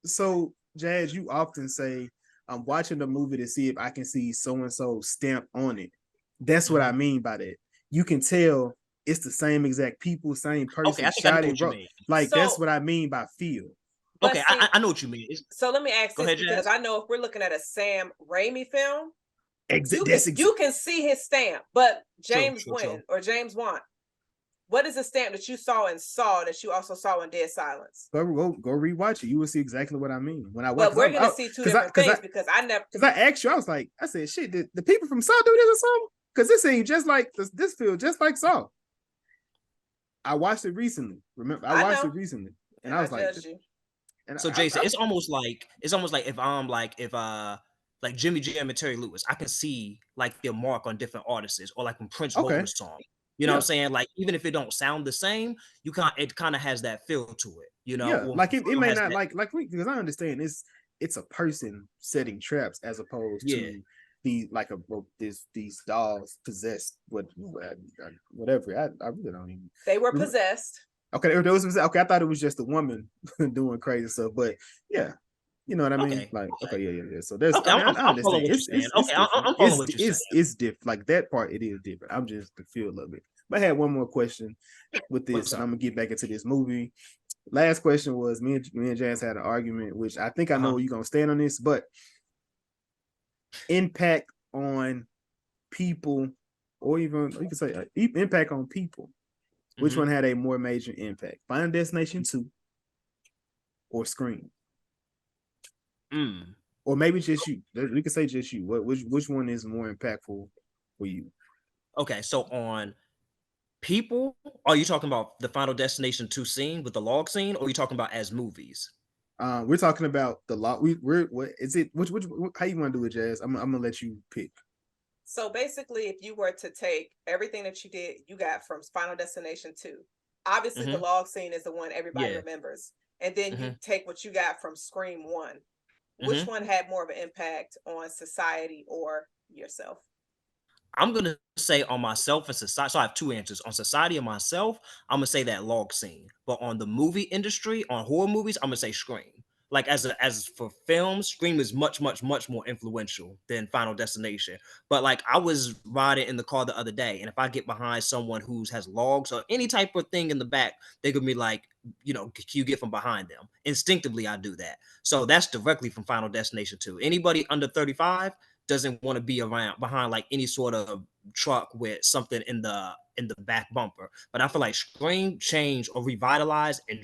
so Jazz. You often say I'm watching the movie to see if I can see so and so stamp on it. That's what I mean by that. You can tell it's the same exact people, same person. Okay, I think I know what you mean. Like So- that's what I mean by feel. But Okay, see, I know what you mean. so let me ask Go this, ahead, because Jazz. I know if we're looking at a Sam Raimi film, Exactly. you can see his stamp. But James True. James Wan, what is the stamp that you saw in Saw that you also saw in Dead Silence? Go rewatch it. You will see exactly what I mean when I watch. But we're gonna see 2 different things because I never. Because I asked you, I said, shit, did the people from Saw do this or something? Because this ain't just like this feels just like Saw. I watched it recently. Remember, I watched it recently, and I was like, so Jason, it's almost like if Jimmy Jam and Terry Lewis, I can see like their mark on different artists, or like when Prince wrote a song. You know what I'm saying? Like, even if it don't sound the same, it kind of has that feel to it. You know, like it may not like because I understand it's a person setting traps as opposed to these dolls possessed with whatever. I really don't even. They were possessed. Okay, there was okay. I thought it was just a woman doing crazy stuff, but yeah, you know what I mean. Like, okay, yeah. So there's, okay. I mean, I I'm following understand. what you're saying. Okay, I'm following what you're saying. It's different. Like that part, it is different. I'm just confused a little bit. But I had one more question with this, and I'm gonna get back into this movie. Last question was me and Jazz had an argument, which I think I know where you're gonna stand on this, but impact on people, or even you can say impact on people. Which one had a more major impact? Final Destination 2 or Scream? Or maybe just you. We could say just you. Which one is more impactful for you? Okay, so on people, are you talking about the Final Destination 2 scene with the log scene, or are you talking about as movies? We're talking about the log. What is it? Which how you want to do it, Jazz? I'm gonna let you pick. So basically, if you were to take everything that you got from Final Destination 2, obviously the log scene is the one everybody remembers. And then you take what you got from Scream 1. Which one had more of an impact on society or yourself? I'm going to say on myself and society. So I have two answers. On society and myself, I'm going to say that log scene. But on the movie industry, on horror movies, I'm going to say Scream. Like as for films, Scream is much more influential than Final Destination. But like I was riding in the car the other day, and if I get behind someone who has logs or any type of thing in the back, they could be like, can you get from behind them? Instinctively, I do that. So that's directly from Final Destination 2. Anybody under 35 doesn't want to be around behind like any sort of truck with something in the back bumper. But I feel like Scream changed or revitalized and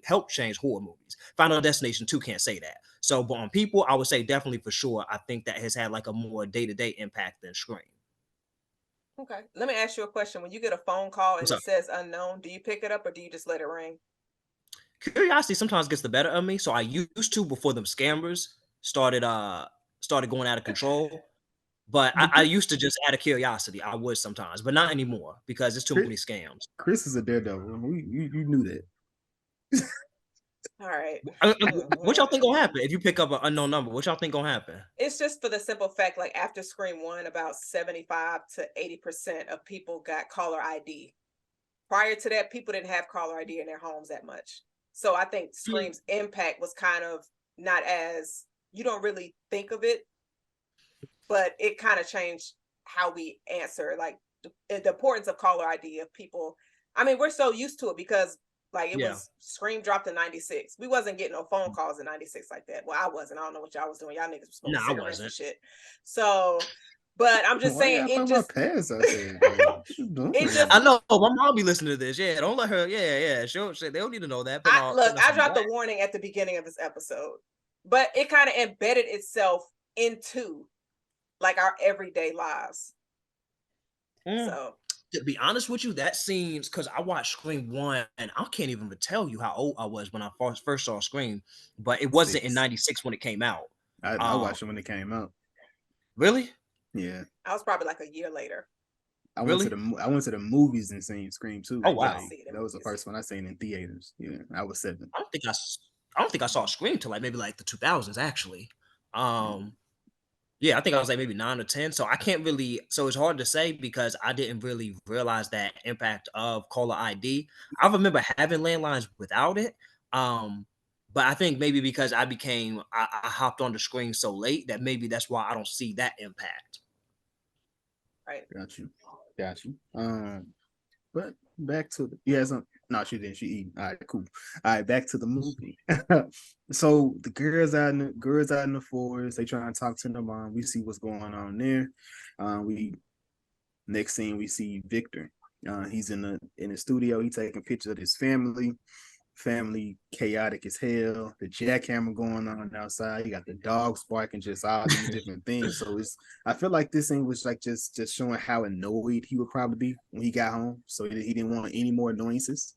helped change horror movies. Final Destination 2 can't say that. So, but on people, I would say definitely for sure, I think that has had like a more day-to-day impact than Scream. Okay. Let me ask you a question. When you get a phone call and What's it up? says unknown, do you pick it up or do you just let it ring? Curiosity sometimes gets the better of me. So I used to before them scammers started going out of control. But I used to just out of curiosity, I would sometimes, but not anymore because it's too many scams. Chris is a daredevil. You knew that. All right. What y'all think gonna happen if you pick up an unknown number? What y'all think gonna happen? It's just for the simple fact, like after Scream 1, about 75 to 80% of people got caller ID. Prior to that, people didn't have caller ID in their homes that much. So I think Scream's impact was kind of not as, you don't really think of it, but it kind of changed how we answer, like the importance of caller ID of people. I mean, we're so used to it because like it was Scream dropped in 96. We wasn't getting no phone calls in 96 like that. Well, I wasn't. I don't know what y'all was doing. Y'all niggas was smoking cigarettes and shit. So, but I'm just saying it just pass out there. it just I know my mom be listening to this. Yeah, don't let her. Yeah. Sure. They don't need to know that. I dropped a warning at the beginning of this episode, but it kind of embedded itself into like our everyday lives. So to be honest with you, that scene's because I watched Scream 1 and I can't even tell you how old I was when I first saw Scream, but it wasn't in 96 when it came out. I watched it when it came out. Really? Yeah. I was probably like a year later. I went to the movies and seen Scream 2. Oh wow. That was the first one I seen in theaters. Yeah, I was 7. I don't think I saw Scream till like maybe like the 2000s actually. Yeah, I think I was like maybe 9 or 10. So I can't really. So it's hard to say because I didn't really realize that impact of caller ID. I remember having landlines without it. But I think maybe because I hopped on the screen so late that maybe that's why I don't see that impact. Right. Got you. But back to no, she didn't. She eating. All right, cool. All right, back to the movie. So the girls out in the forest. They try to talk to their mom. We see what's going on there. Next scene we see Victor. He's in the studio. He taking pictures of his family. Family chaotic as hell. The jackhammer going on outside. You got the dogs barking, just all these different things. So I feel like this thing was like just showing how annoyed he would probably be when he got home. So he didn't want any more annoyances.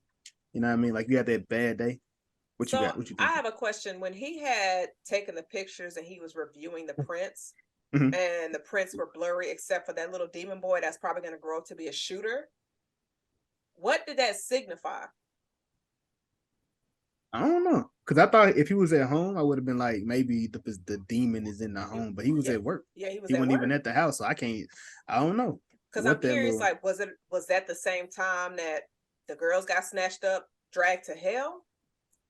You know what I mean? Like you had that bad day. What you got? What you think? I have a question. When he had taken the pictures and he was reviewing the prints, and the prints were blurry except for that little demon boy that's probably going to grow up to be a shooter. What did that signify? I don't know, Because I thought if he was at home, I would have been like, maybe the demon is in the home, but he was at work. Yeah, he was He at wasn't work. even at the house, so I don't know. Because I'm What that curious, little like, was that the same time that the girls got snatched up, dragged to hell?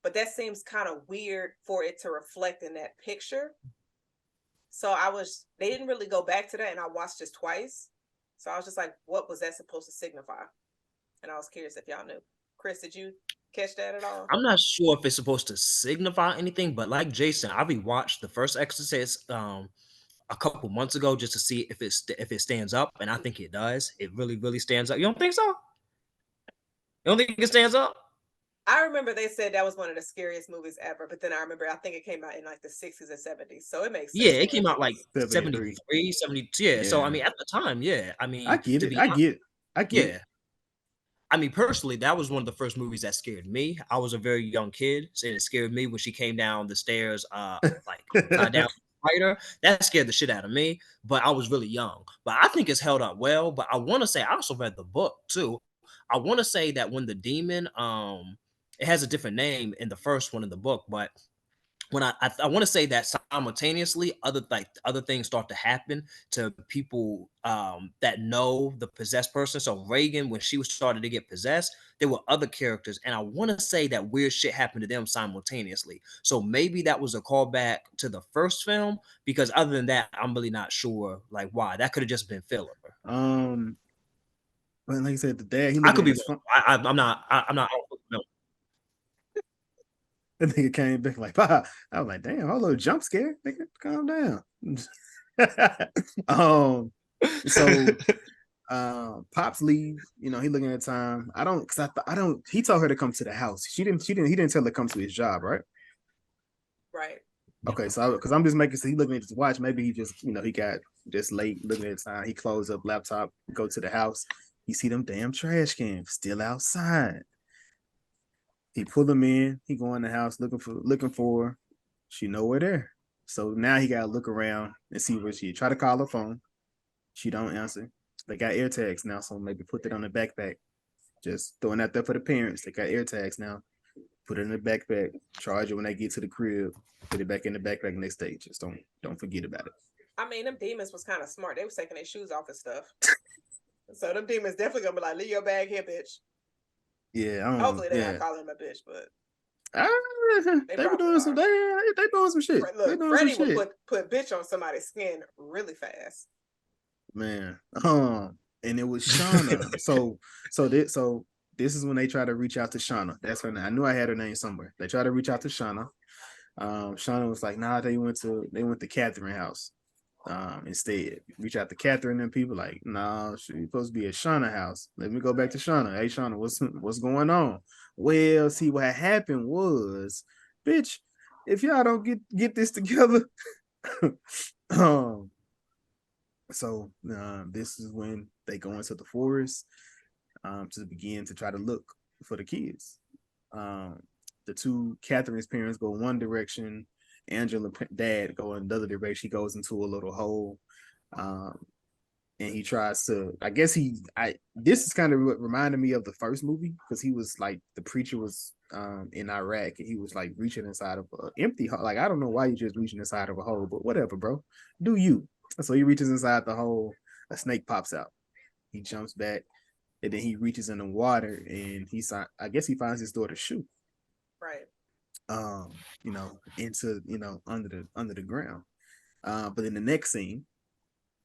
But that seems kind of weird for it to reflect in that picture. So they didn't really go back to that, and I watched this twice. So I was just like, what was that supposed to signify? And I was curious if y'all knew. Chris, did you catch that at all? I'm not sure if it's supposed to signify anything, but like Jason, I rewatched the first Exorcist a couple months ago just to see if it stands up, and I think it does. It really, really stands up. You don't think so? You don't think it stands up? I remember they said that was one of the scariest movies ever, but then I think it came out in like the 60s and 70s, so it makes Yeah, sense. it came out like 73. 73, 72. Yeah. So I Yeah, mean, at the time, yeah. I I mean, get to it. be honest, I get it. yeah. I mean, personally, that was one of the first movies that scared me. I was a very young kid, and it scared me when she came down the stairs, like upside down spider. That scared the shit out of me. But I was really young. But I think it's held up well. But I want to say I also read the book too. I want to say that when the demon, it has a different name in the first one in the book, but when I want to say that simultaneously other things start to happen to people that know the possessed person. So Reagan, when she was started to get possessed, there were other characters, and I want to say that weird shit happened to them simultaneously. So maybe that was a callback to the first film, because other than that, I'm really not sure like why. That could have just been filler. um, but like I said, the dad, he I looking could at be his wrong. phone. I'm not. I'm not. I don't know. The nigga came back like, "Bah." I was like, damn, hold on, jump scare, nigga, calm down. um, so Pops leave. You know, he looking at time. I don't, cause I don't. He told her to come to the house. She didn't. He didn't tell her to come to his job, right? Right. Okay, so because I'm just making, so he looking at his watch. Maybe he just, he got just late looking at the time. He closed up laptop, go to the house. He see them damn trash cans still outside. He pull them in. He go in the house looking for her. She nowhere there. So now he gotta look around and see where she. Try to call her phone. She don't answer. They got air tags now, so maybe put that on the backpack. Just throwing that there for the parents. They got air tags now. Put it in the backpack. Charge it when they get to the crib. Put it back in the backpack next day. Just don't forget about it. I mean, them demons was kind of smart. They was taking their shoes off and stuff. So them demons definitely gonna be like, leave your bag here, bitch. Yeah, Hopefully they're yeah. not calling him a bitch, but They were doing some. They doing some shit. They look, doing Freddie some shit. would put bitch on somebody's skin really fast. Man, and it was Shauna. so this is when they try to reach out to Shauna. That's her name. I knew I had her name somewhere. They try to reach out to Shauna. Shauna was like, nah, they went to Catherine house. Instead, reach out to Catherine and people like, nah, she's supposed to be at Shauna house. Let me go back to Shauna. Hey, Shauna, what's going on? Well, see, what happened was, bitch, if y'all don't get this together, um, so this is when they go into the forest to begin to try to look for the kids. The two Catherine's parents go one direction. Angela dad go another direction. He goes into a little hole, and he tries to. I guess this is kind of what reminded me of the first movie, because he was like, the preacher was in Iraq, and he was like reaching inside of an empty hole. Like, I don't know why you're just reaching inside of a hole, but whatever, bro. Do you? So he reaches inside the hole. A snake pops out. He jumps back, and then he reaches in the water, and I guess he finds his daughter's shoe. Right. Into under the ground. But in the next scene,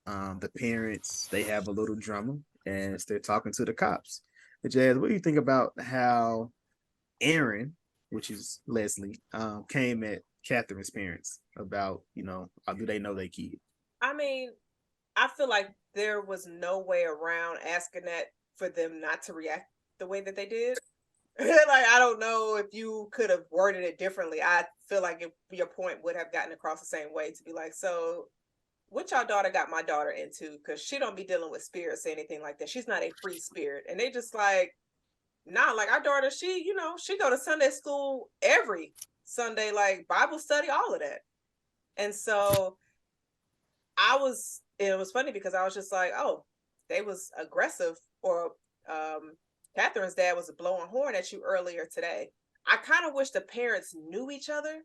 the parents, they have a little drama and they're talking to the cops. But Jazz, what do you think about how Aaron, which is Leslie, came at Catherine's parents about, do they know they kid? I mean, I feel like there was no way around asking that for them not to react the way that they did. Like, I don't know if you could have worded it differently. I feel like your point would have gotten across the same way, to be like, so what y'all daughter got my daughter into? Because she don't be dealing with spirits or anything like that. She's not a free spirit. And they just like, nah, like our daughter, she go to Sunday school every Sunday, like Bible study, all of that. And so it was funny because I was just like, oh, they was aggressive, or Catherine's dad was blowing horn at you earlier today. I kind of wish the parents knew each other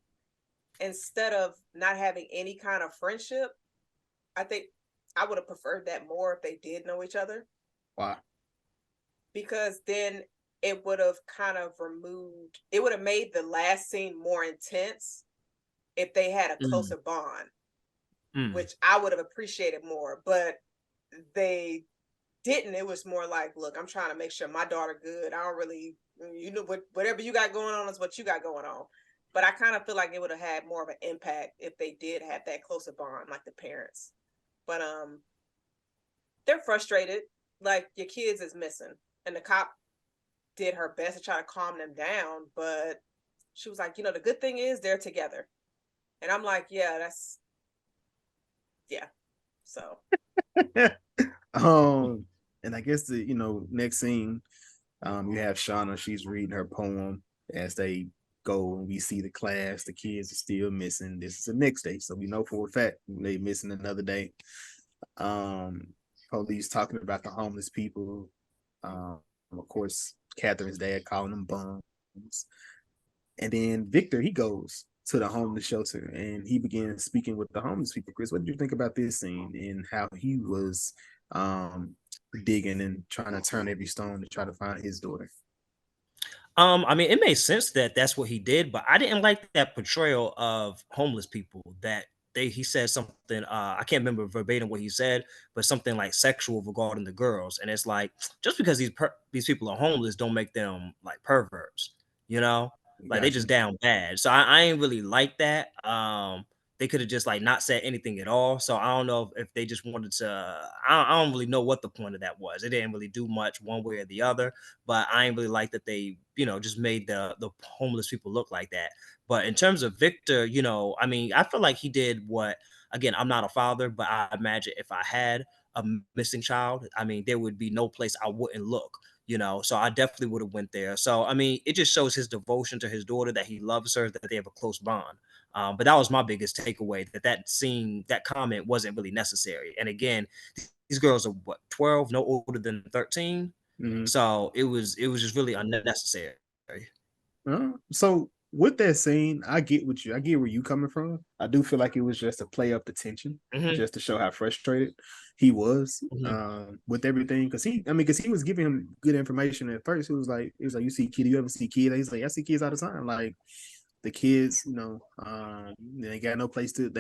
instead of not having any kind of friendship. I think I would have preferred that more if they did know each other. Why? Because then it would have kind of it would have made the last scene more intense if they had a closer bond, which I would have appreciated more. But they didn't. It was more like, look, I'm trying to make sure my daughter good. I don't really, whatever you got going on is what you got going on. But I kind of feel like it would have had more of an impact if they did have that closer bond, like the parents. But they're frustrated, like your kids is missing, and the cop did her best to try to calm them down, but she was like, the good thing is they're together, and I'm like, yeah. So, and I guess the next scene, you have Shauna. She's reading her poem as they go, and we see the class. The kids are still missing. This is the next day, so we know for a fact they're missing another day. Police talking about the homeless people. Of course, Catherine's dad calling them bums. And then Victor, he goes to the homeless shelter and he begins speaking with the homeless people. Chris, what did you think about this scene and how he was digging and trying to turn every stone to try to find his daughter? I mean, it made sense that that's what he did, but I didn't like that portrayal of homeless people. That he said something. I can't remember verbatim what he said, but something like sexual regarding the girls. And it's like, just because these people are homeless, don't make them like perverts. You know, like they Gotcha. just down bad. So I ain't really like that. They could have just like not said anything at all. So I don't know if they just wanted to. I don't really know what the point of that was. It didn't really do much one way or the other. But I ain't really like that they, just made the homeless people look like that. But in terms of Victor, I mean, I feel like he did what. Again, I'm not a father, but I imagine if I had a missing child, I mean, there would be no place I wouldn't look. So I definitely would have went there. So I mean, it just shows his devotion to his daughter, that he loves her, that they have a close bond. But that was my biggest takeaway, that scene, that comment wasn't really necessary. And again, these girls are what, 12, no older than 13. Mm-hmm. So it was just really unnecessary. So with that scene, I get where you coming from. I do feel like it was just to play up the tension, just to show how frustrated he was with everything. Because he was giving him good information at first. He was like, you see kid, you ever see kid? He's like, I see kids all the time. Like the kids, they ain't got no place to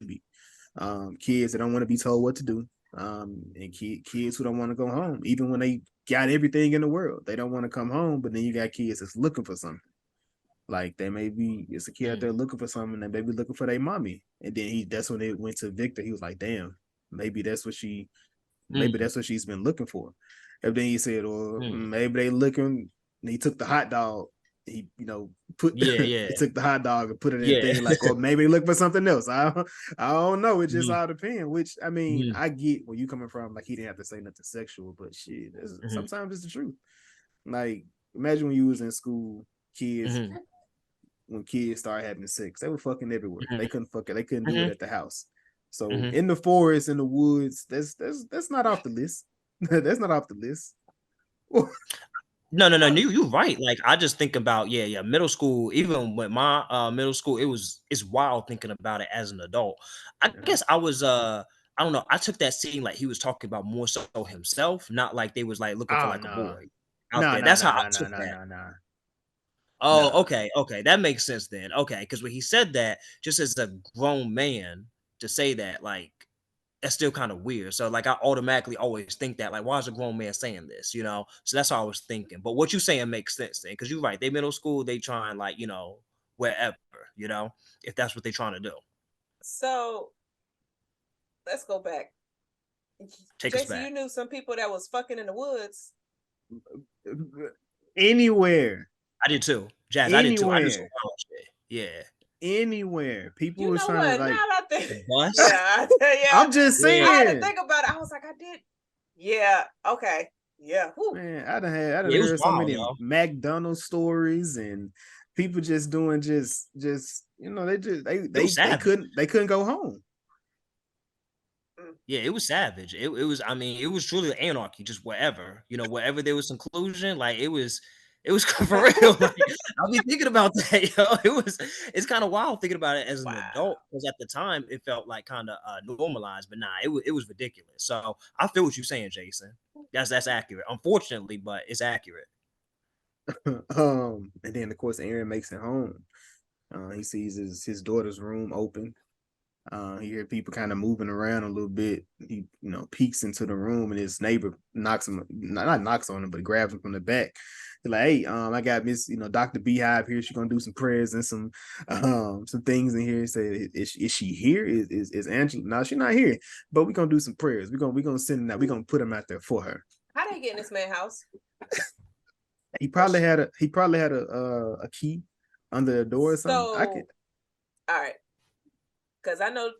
be. Kids that don't want to be told what to do. And kids who don't want to go home, even when they got everything in the world, they don't want to come home. But then you got kids that's looking for something. Like it's a kid out there looking for something, and they be looking for their mommy. And then that's when it went to Victor. He was like, damn, maybe that's what she's been looking for. And then he said, or maybe they looking. And he took the hot dog. He he took the hot dog and put it in a thing, like, or maybe look for something else. I don't know. It just all depends. Which I mean, I get where you coming from. Like he didn't have to say nothing sexual, but shit, sometimes it's the truth. Like imagine when you was in school, kids. When kids started having sex, they were fucking everywhere. They couldn't fuck it. They couldn't do it at the house. So in the forest, in the woods, that's not off the list. That's not off the list. No, you're right. Like I just think about middle school. Even with my middle school, it's wild thinking about it as an adult. I guess I was I don't know. I took that scene like he was talking about more so himself, not like they was like looking for like a boy out there. That's how I took that. Oh, okay, that makes sense then. Okay, because when he said that, just as a grown man to say that, like that's still kind of weird. So like I automatically always think that, like, why is a grown man saying this? So that's how I was thinking. But what you saying makes sense then, because you're right. They middle school, they trying like wherever, if that's what they're trying to do. So let's go back. Take us Jason, back. you knew some people that was fucking in the woods. Anywhere. I did too, Jazz. I did too. I just yeah. Anywhere. People was trying to like yeah. I'm just saying. I had to think about it. I was like, I did. Yeah. Okay. Yeah. Whew. Man, I done heard so many McDonald's stories and people just doing just they couldn't go home. Yeah, it was savage. It was, I mean, it was truly anarchy, just wherever, wherever there was conclusion, like it was It was for real. Like, I'll be thinking about that, yo. It's kind of wild thinking about it as an Wow. adult because at the time it felt like kind of normalized, but nah, it was ridiculous. So I feel what you're saying, Jason. That's accurate. Unfortunately, but it's accurate. And then of course Aaron makes it home. He sees his daughter's room open. He hear people kind of moving around a little bit. He, peeks into the room, and his neighbor knocks him, not knocks on him, but grabs him from the back. He's like, "Hey, I got Miss, Dr. Beehive here. She's gonna do some prayers and some things in here." He said, "Is she here? Is Angela? No, she's not here. But we're gonna do some prayers. We're gonna send him out. We're gonna put him out there for her." How they get in this man's house? He probably had a key under the door or something. All right. Because I know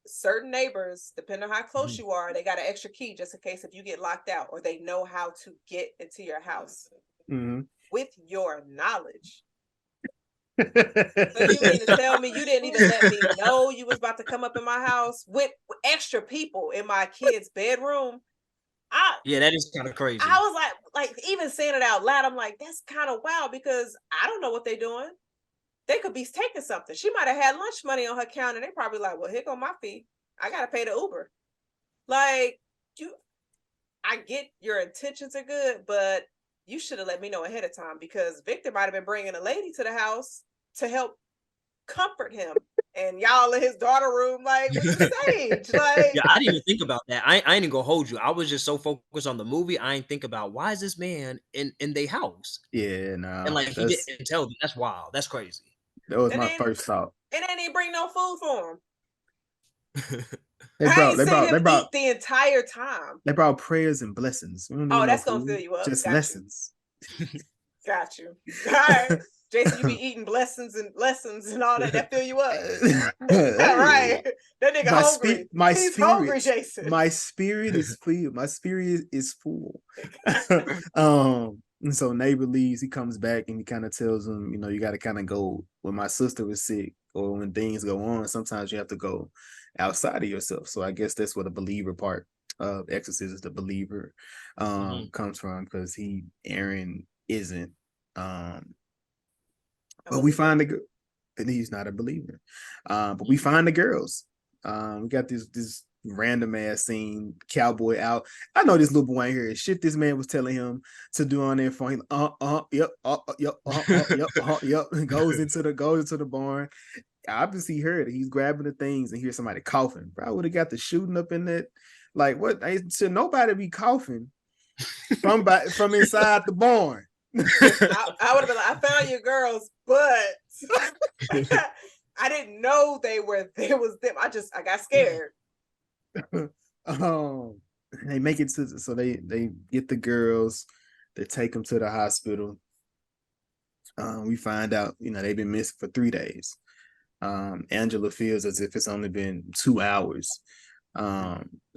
certain neighbors, depending on how close you are, they got an extra key just in case if you get locked out, or they know how to get into your house. With your knowledge. So you mean to tell me you didn't even let me know you was about to come up in my house with extra people in my kid's bedroom? Yeah, that is kind of crazy. I was like even saying it out loud, I'm like, that's kind of wild because I don't know what they're doing. They could be taking something. She might have had lunch money on her counter. They probably like, well, here go my fee. I gotta pay the Uber. Like, I get your intentions are good, but you should have let me know ahead of time because Victor might have been bringing a lady to the house to help comfort him. And y'all in his daughter room, like, with the sage. Like, yeah, I didn't even think about that. I ain't even gonna hold you. I was just so focused on the movie. I ain't think about why is this man in their house? Yeah, no. And like he didn't tell them. That's wild. That's crazy. That was my first thought. And they didn't bring no food for him. They brought eat the entire time. They brought prayers and blessings. Oh, that's gonna fill you up. Just lessons. Got you. All right. Jason, you be eating blessings and all that. That fill you up. All right. That nigga hungry. He's hungry, Jason. My spirit is filled. My spirit is full. And so neighbor leaves. He comes back and he kind of tells him, you got to kind of go. When my sister was sick or when things go on, sometimes you have to go outside of yourself. So I guess that's what the believer part of Exorcist is. The believer comes from, because Aaron isn't. But we find and he's not a believer. But we find the girls. We got this random ass scene, cowboy out. I know this little boy ain't here. Shit, this man was telling him to do on their phone. Yep. Goes into the barn. Obviously heard it. He's grabbing the things and hear somebody coughing. Bro, would have got the shooting up in that. Like, what? Should nobody be coughing from inside the barn? I would have been like, I found your girls, but I didn't know they was them. I got scared. They make it so they get the girls, they take them to the hospital. We find out, they've been missing for 3 days. Angela feels as if it's only been 2 hours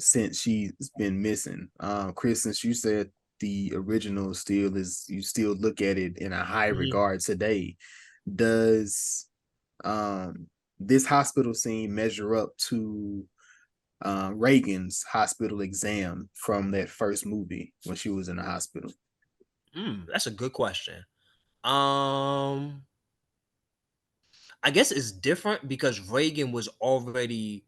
since she's been missing. Chris, since you said the original you still look at it in a high regard today, does this hospital scene measure up to Reagan's hospital exam from that first movie when she was in the hospital? That's a good question. I guess it's different because Reagan was already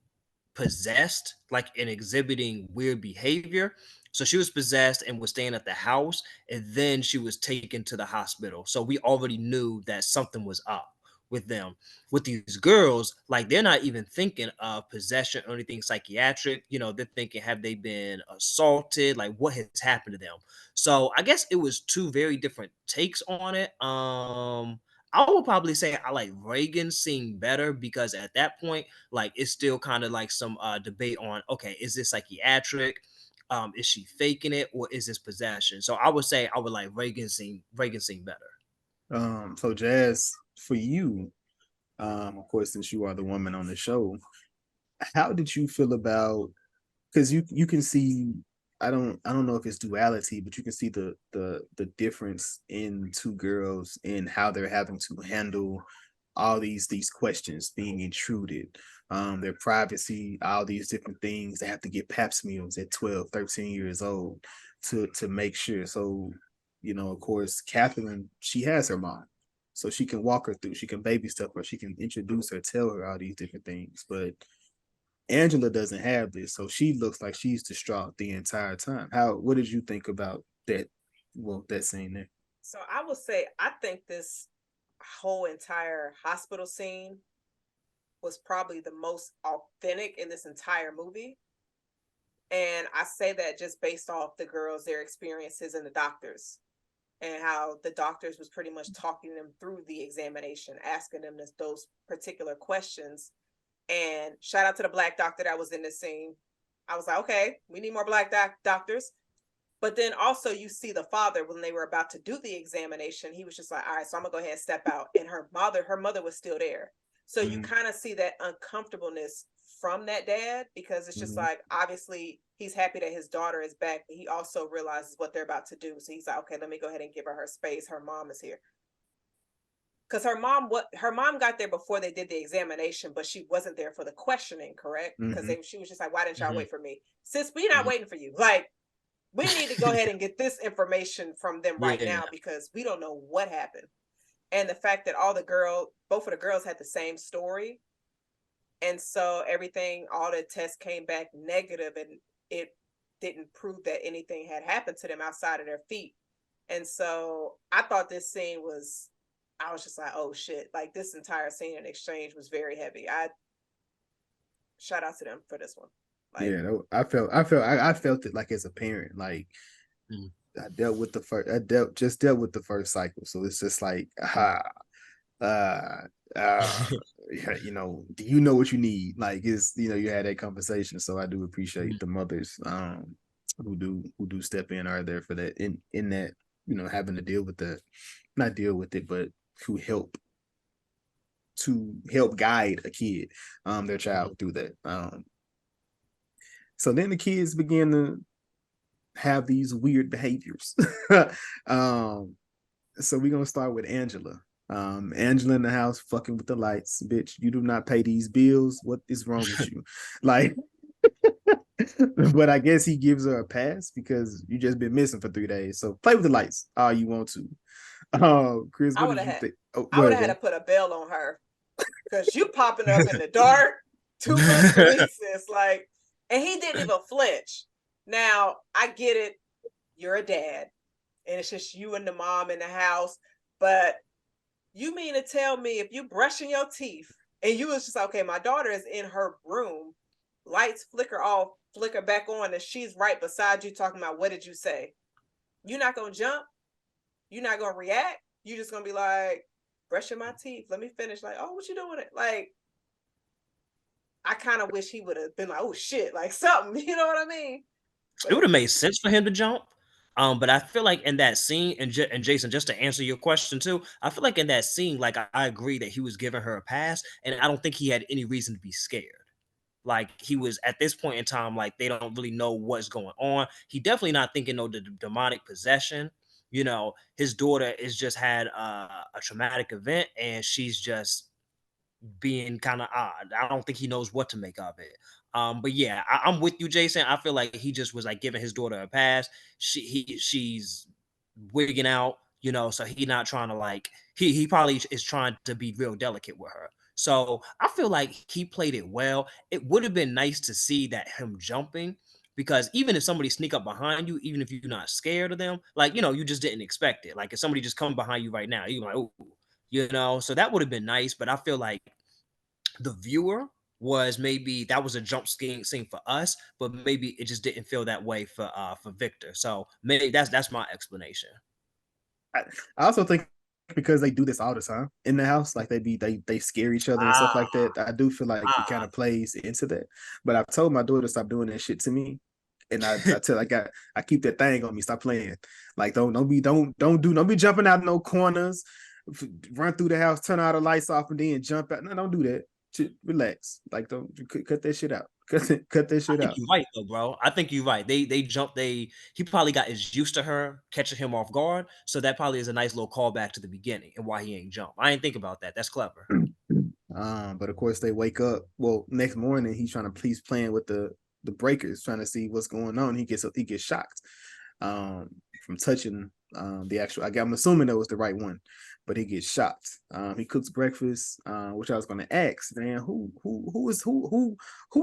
possessed, like, and exhibiting weird behavior. So she was possessed and was staying at the house, and then she was taken to the hospital. So we already knew that something was up with them. With these girls, like, they're not even thinking of possession or anything psychiatric. They're thinking, have they been assaulted? Like, what has happened to them? So I guess it was 2 very different takes on it. I would probably say I like Reagan seeing better because at that point, like, it's still kind of like some debate on, okay, is this psychiatric? Is she faking it, or is this possession? So I would say I would like Reagan seeing better. So Jazz, for you, of course, since you are the woman on the show, how did you feel about, because you can see, I don't know if it's duality, but you can see the difference in 2 girls and how they're having to handle all these questions being intruded, their privacy, all these different things. They have to get pap smears at 12, 13 years old to make sure. So of course, Catherine, she has her mom. So she can walk her through, she can baby step her, she can introduce her, tell her all these different things. But Angela doesn't have this, so she looks like she's distraught the entire time. What did you think about that? Well, that scene there. So I will say, I think this whole entire hospital scene was probably the most authentic in this entire movie. And I say that just based off the girls, their experiences, and the doctors, and how the doctors was pretty much talking them through the examination, asking them those particular questions. And shout out to the Black doctor that was in this scene. I was like, okay, we need more Black doctors. But then also you see the father when they were about to do the examination, he was just like, all right, so I'm gonna go ahead and step out. And her mother was still there. So you kind of see that uncomfortableness from that dad, because it's just like, obviously he's happy that his daughter is back, but he also realizes what they're about to do. So he's like, okay, let me go ahead and give her space. Her mom is here. Because her mom got there before they did the examination, but she wasn't there for the questioning, correct? Because she was just like, why didn't y'all wait for me? Sis, we're not waiting for you. Like, we need to go ahead and get this information from them right now, because we don't know what happened. And the fact that both of the girls had the same story. And so all the tests came back negative, and it didn't prove that anything had happened to them outside of their feet. And so I thought this scene I was just like, oh shit, like this entire scene and exchange was very heavy. I shout out to them for this one. Like, yeah, I felt it like as a parent, like I dealt with the first cycle. So it's just like, do you know what you need? Like, you had that conversation. So I do appreciate the mothers who do step in, are there for that in that, having to deal with not deal with it, but who help guide a kid, their child through that. So then the kids begin to have these weird behaviors. So we're gonna start with Angela. Angela in the house fucking with the lights. Bitch, you do not pay these bills. What is wrong with you? Like, but I guess he gives her a pass because you just been missing for 3 days. So play with the lights all you want to. Chris, what did you think? I would have had to put a bell on her, because you popping up in the dark, too much releases, like, and he didn't even flinch. Now, I get it. You're a dad, and it's just you and the mom in the house. But you mean to tell me if you brushing your teeth and you was just, okay, my daughter is in her room, lights flicker off, flicker back on, and she's right beside you talking about, what did you say? You're not going to jump? You're not going to react? You're just going to be like, brushing my teeth. Let me finish. Like, oh, what you doing? Like, I kind of wish he would have been like, oh shit, like something, you know what I mean? It would have made sense for him to jump. But I feel like in that scene, and Jason, just to answer your question too, I feel like in that scene, like I agree that he was giving her a pass, and I don't think he had any reason to be scared. Like, he was at this point in time, like, they don't really know what's going on. He definitely not thinking the demonic possession. His daughter is just had a traumatic event, and she's just being kind of odd. I don't think he knows what to make of it. But yeah, I'm with you, Jason. I feel like he just was like giving his daughter a pass. She's wigging out, so he not trying to, like, he probably is trying to be real delicate with her. So I feel like he played it well. It would have been nice to see that him jumping, because even if somebody sneak up behind you, even if you're not scared of them, like, you just didn't expect it. Like, if somebody just come behind you right now, you're like, oh, so that would have been nice. But I feel like the viewer was, maybe that was a jump scene for us, but maybe it just didn't feel that way for Victor. So maybe that's my explanation. I also think because they do this all the time in the house, like they scare each other and stuff like that. I do feel like it kind of plays into that. But I've told my daughter to stop doing that shit to me. And I keep that thing on me. Stop playing. Like, don't be jumping out of no corners, run through the house, turn all the lights off, and then jump out. No, don't do that. Relax. Like, don't cut that shit out. Cut that shit out. You're right though, bro. I think you're right. They jumped. He probably got as used to her catching him off guard. So that probably is a nice little callback to the beginning and why he ain't jump. I ain't think about that. That's clever. But of course they wake up. Well, next morning he's playing with the breakers, trying to see what's going on. He gets shocked from touching The actual, I'm assuming that was the right one, but he gets shot. He cooks breakfast, which I was gonna ask, man, who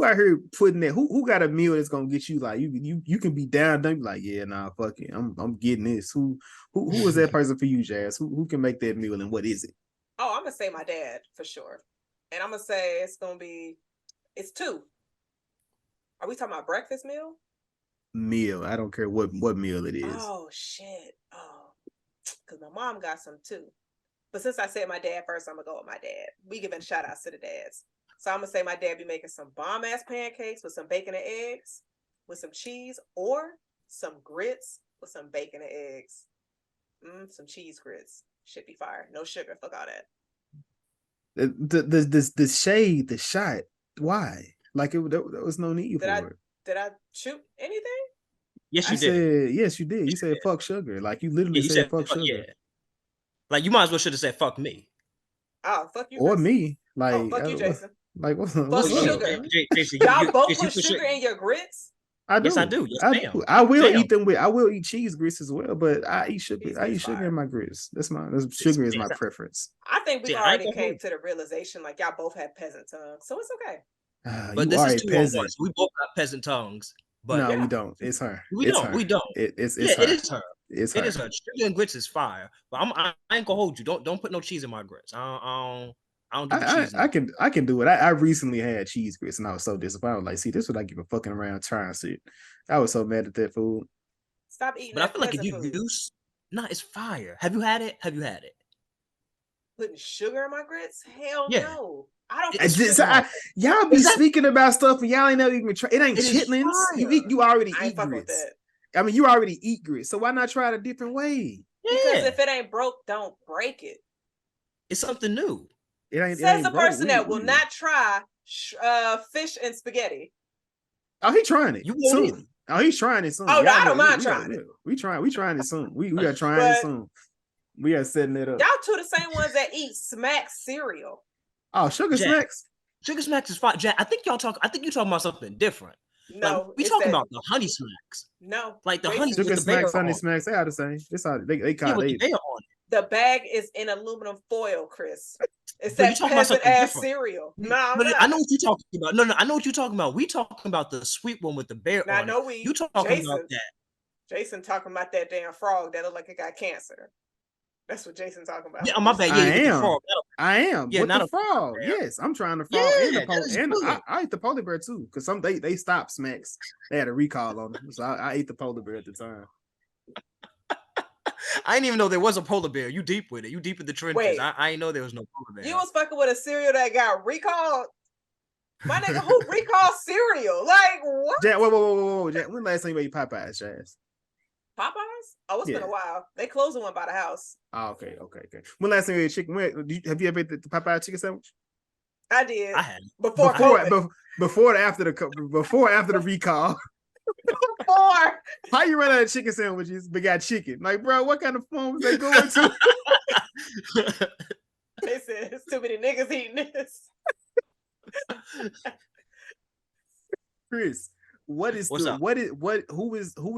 out here putting that? Who got a meal that's gonna get you like you can be down, don't be like, yeah, nah, fuck it, I'm getting this. Who is that person for you, Jazz? Who can make that meal and what is it? Oh, I'm gonna say my dad for sure, and I'm gonna say it's two. Are we talking about breakfast meal? Meal. I don't care what meal it is. Oh shit. Oh, because my mom got some too. But since I said my dad first, I'm gonna go with my dad. We giving shout outs to the dads. So I'm gonna say my dad be making some bomb ass pancakes with some bacon and eggs, with some cheese, or some grits with some bacon and eggs. Some cheese grits. Should be fire. No sugar. Fuck all that. The shade, the shot. Why? Like there was no need for it. Did I shoot anything? Yes, you did. Yes, you did. You said fuck sugar. Like you literally said fuck sugar. Yeah. Like you might as well should have said fuck me. Oh, fuck you. Or me. Like fuck you, Jason. Like what's sugar? Jason, y'all both put sugar in your grits? I do. Yes, I do. Yes, I will eat them I will eat cheese grits as well, but I eat sugar. I eat sugar in my grits. Sugar is my preference. I think we already came to the realization like y'all both have peasant tongues, so it's okay. But this is 2 on 1. So we both got peasant tongues. But no, we don't. It's her. We don't. It's her. It is her. It's her. It is her. Sugar and grits is fire. But I ain't gonna hold you. Don't put no cheese in my grits. I don't do the cheese. I can do it. I recently had cheese grits and I was so disappointed. I was like, see, this is what I give a fucking around trying shit. I was so mad at that food. Stop eating. But I feel like if you use, it's fire. Have you had it? Putting sugar in my grits? Hell no. I don't. Y'all be speaking about stuff and y'all ain't never even try. It ain't chitlins. You already eat grits. I mean, you already eat grits, so why not try it a different way? Because if it ain't broke, don't break it. It's something new. Says the person that will not try fish and spaghetti. Oh, he's trying it soon. Oh, he's trying it soon. Oh, no, I don't mind trying it. We trying it soon. We are trying it soon. We are setting it up. Y'all two the same ones that eat Smack cereal. Oh, Sugar Smacks. Sugar Smacks is fine. Jack, I think you're talking about something different. No, like, we talking about the Honey Smacks. No, like the Honey Sugar Smacks, Honey Smacks. They are the same. It's how they call it. The bag is in aluminum foil, Chris. It's that peasant ass cereal. No, but I know what you're talking about. No, I know what you're talking about. We talking about the sweet one with the bear on it. You talking about that? Jason talking about that damn frog that looked like it got cancer. That's what Jason's talking about. Yeah, my bad. Yeah, I am. Yeah, not the frog. Yes, I'm trying the frog and the polar. And I ate the polar bear too, because they stopped Smacks. They had a recall on them, so I ate the polar bear at the time. I didn't even know there was a polar bear. You deep with it. You deep in the trenches. Wait, I didn't know there was no polar bear. You was fucking with a cereal that got recalled? My nigga, who recalled cereal? Like, what? Jack, whoa. Jack, when last time you ate Popeyes, Jazz? Popeyes? Oh, it's been a while. They closed the one by the house. Oh, okay. When last time you ate chicken? Have you ever ate the Popeye chicken sandwich? I did. I had before after the recall. Before. How you run out of chicken sandwiches but got chicken? Like, bro, what kind of form was they going to? They said it's too many niggas eating this. Chris, who is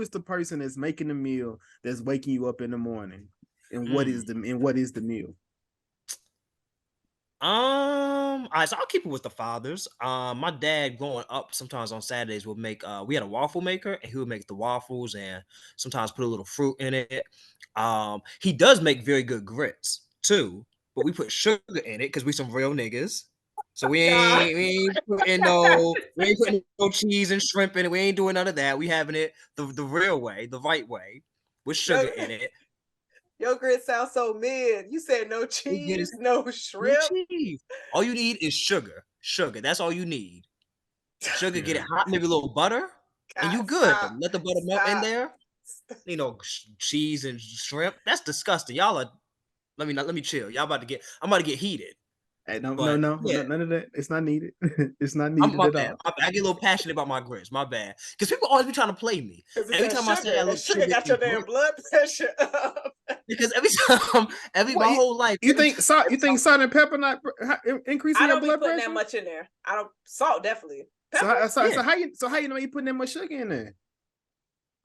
the person that's making the meal that's waking you up in the morning? And what is the meal? All right, so I'll keep it with the fathers. My dad growing up sometimes on Saturdays would make we had a waffle maker and he would make the waffles and sometimes put a little fruit in it. He does make very good grits too, but we put sugar in it because we some real niggas. So we ain't putting no cheese and shrimp in it. We ain't doing none of that. We having it the real way, the right way, with sugar in it. Your grits sound so mid. You said no cheese, no shrimp. No cheese. All you need is sugar. Sugar. That's all you need. Sugar, get it hot, maybe a little butter, and you good. Let the butter melt in there. You know, cheese and shrimp. That's disgusting. Y'all are. Let me chill. I'm about to get heated. Hey, no, none of that. It's not needed. It's not needed at all. I get a little passionate about my grits. My bad. Because people always be trying to play me. Every time I say I look sugar got your damn blood pressure up. Because my whole life. You think salt and pepper not increasing your blood pressure? I don't put that much in there. Salt definitely. So how you know you putting that much sugar in there?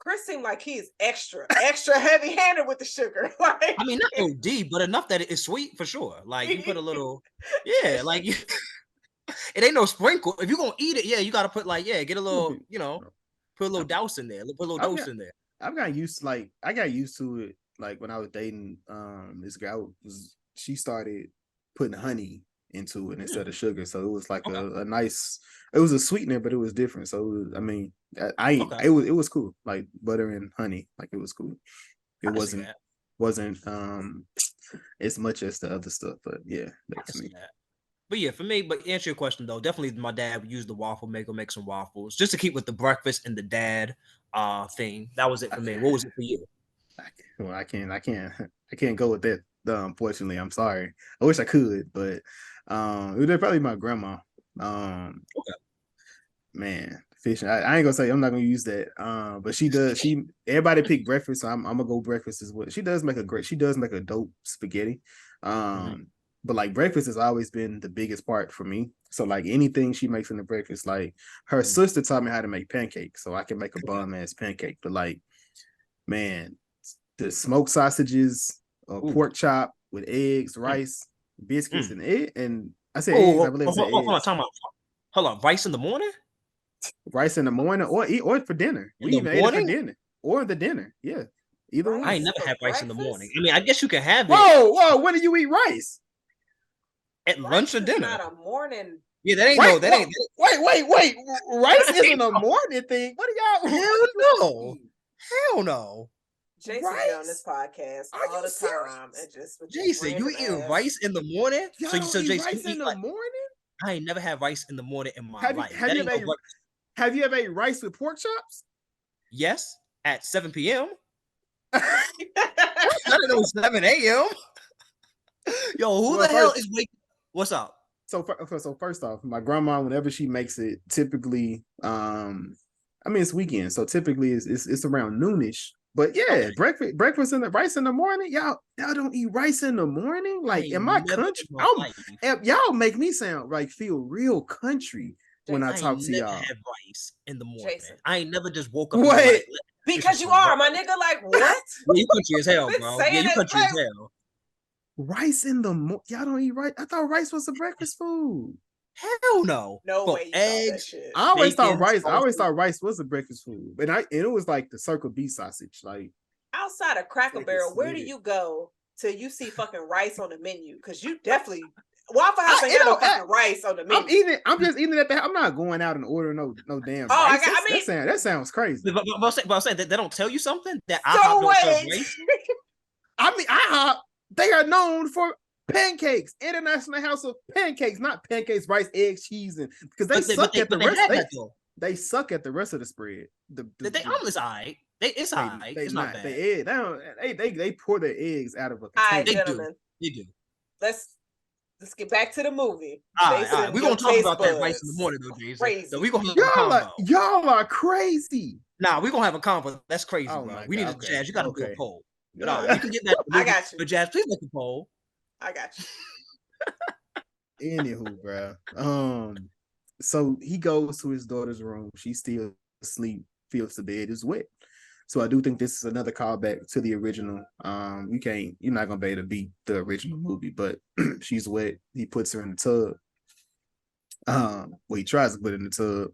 Chris seemed like he's extra heavy-handed with the sugar. Like, I mean, not OD, but enough that it's sweet for sure. Like you put a little, yeah, like it ain't no sprinkle. If you're gonna eat it, yeah, you gotta put like, yeah, get a little, put a little douse in there, put a little dose in there. I've got used I got used to it like when I was dating this girl. She started putting honey into it instead of sugar, so it was like a nice. It was a sweetener, but it was different. So it was, I mean, it was cool, like butter and honey, like it was cool. It wasn't as much as the other stuff, but yeah, that's me. That. But yeah, for me, but answer your question though, definitely my dad would use the waffle maker, make some waffles just to keep with the breakfast and the dad thing. That was it for me. What was it for you? I can't go with that. Unfortunately, I'm sorry. I wish I could, but it was probably my grandma. Man, fishing. I ain't gonna say I'm not gonna use that. But she does. Everybody pick breakfast, so I'm gonna go breakfast as well. She does make a dope spaghetti. But like breakfast has always been the biggest part for me. So like anything she makes in the breakfast, like her sister taught me how to make pancakes, so I can make a bomb ass pancake. But like, man, the smoked sausages, pork chop with eggs, rice, biscuits, and egg. And I said eggs. I believe I said eggs. Hold on, rice in the morning. Rice in the morning, or for dinner. We even ate it for dinner, or the dinner. Yeah, either one. I ain't never had rice in the morning. I mean, I guess you can have it. Whoa! When do you eat rice? At lunch or dinner? Not a morning. Yeah, that ain't ain't. Wait! Rice isn't a morning thing. What are y'all? Hell no. Jason be on this podcast all the time, and just Jason, you eating rice in the morning? So Jason, rice in the morning? I ain't never had rice in the morning in my life. Have you ever ate rice with pork chops? Yes, at 7 p.m. I didn't know 7 a.m. Yo, who the hell is waking? What's up? So first off, my grandma, whenever she makes it, typically, I mean it's weekend, so typically it's around noonish. But yeah, breakfast in the rice in the morning. Y'all don't eat rice in the morning. Like in my country, y'all make me sound like feel real country when I talk to y'all. Had rice in the morning. Jason. I ain't never just woke up. What? Because you are, my nigga. Like what? You country as hell, bro. Yeah, you country as hell. Rice in the morning. Y'all don't eat rice. I thought rice was a breakfast food. Hell no. No way. Eggs. I always thought rice was a breakfast food, and it was like the Circle B sausage. Like outside of Cracker Barrel, where do you go till you see fucking rice on the menu? Because you definitely Waffle House ain't got no fucking rice on the menu. I'm just eating at the house. I'm not going out and ordering no damn rice. That sounds crazy. But I'm saying that they don't tell you something that IHOP don't serve rice. I mean, IHOP, they are known for pancakes, International House of Pancakes, not pancakes, rice, eggs, cheese, and because they suck at the rest. They suck at the rest of the spread. The omelet's alright. It's alright. It's not bad. They pour their eggs out of a container. They do. Let's get back to the movie. All right. We're gonna talk about that rice in the morning, though, Jason. Crazy. So we gonna have a combo. Y'all are crazy. Nah, we're gonna have a combo. That's crazy, bro. We need a Jazz. You gotta do a poll. But you can get that. I got you. But Jazz, please make a poll. I got you. Anywho, bro. So he goes to his daughter's room. She's still asleep. Feels the bed is wet. So I do think this is another callback to the original. You're not gonna be able to beat the original movie, but she's wet. He puts her in the tub. He tries to put it in the tub.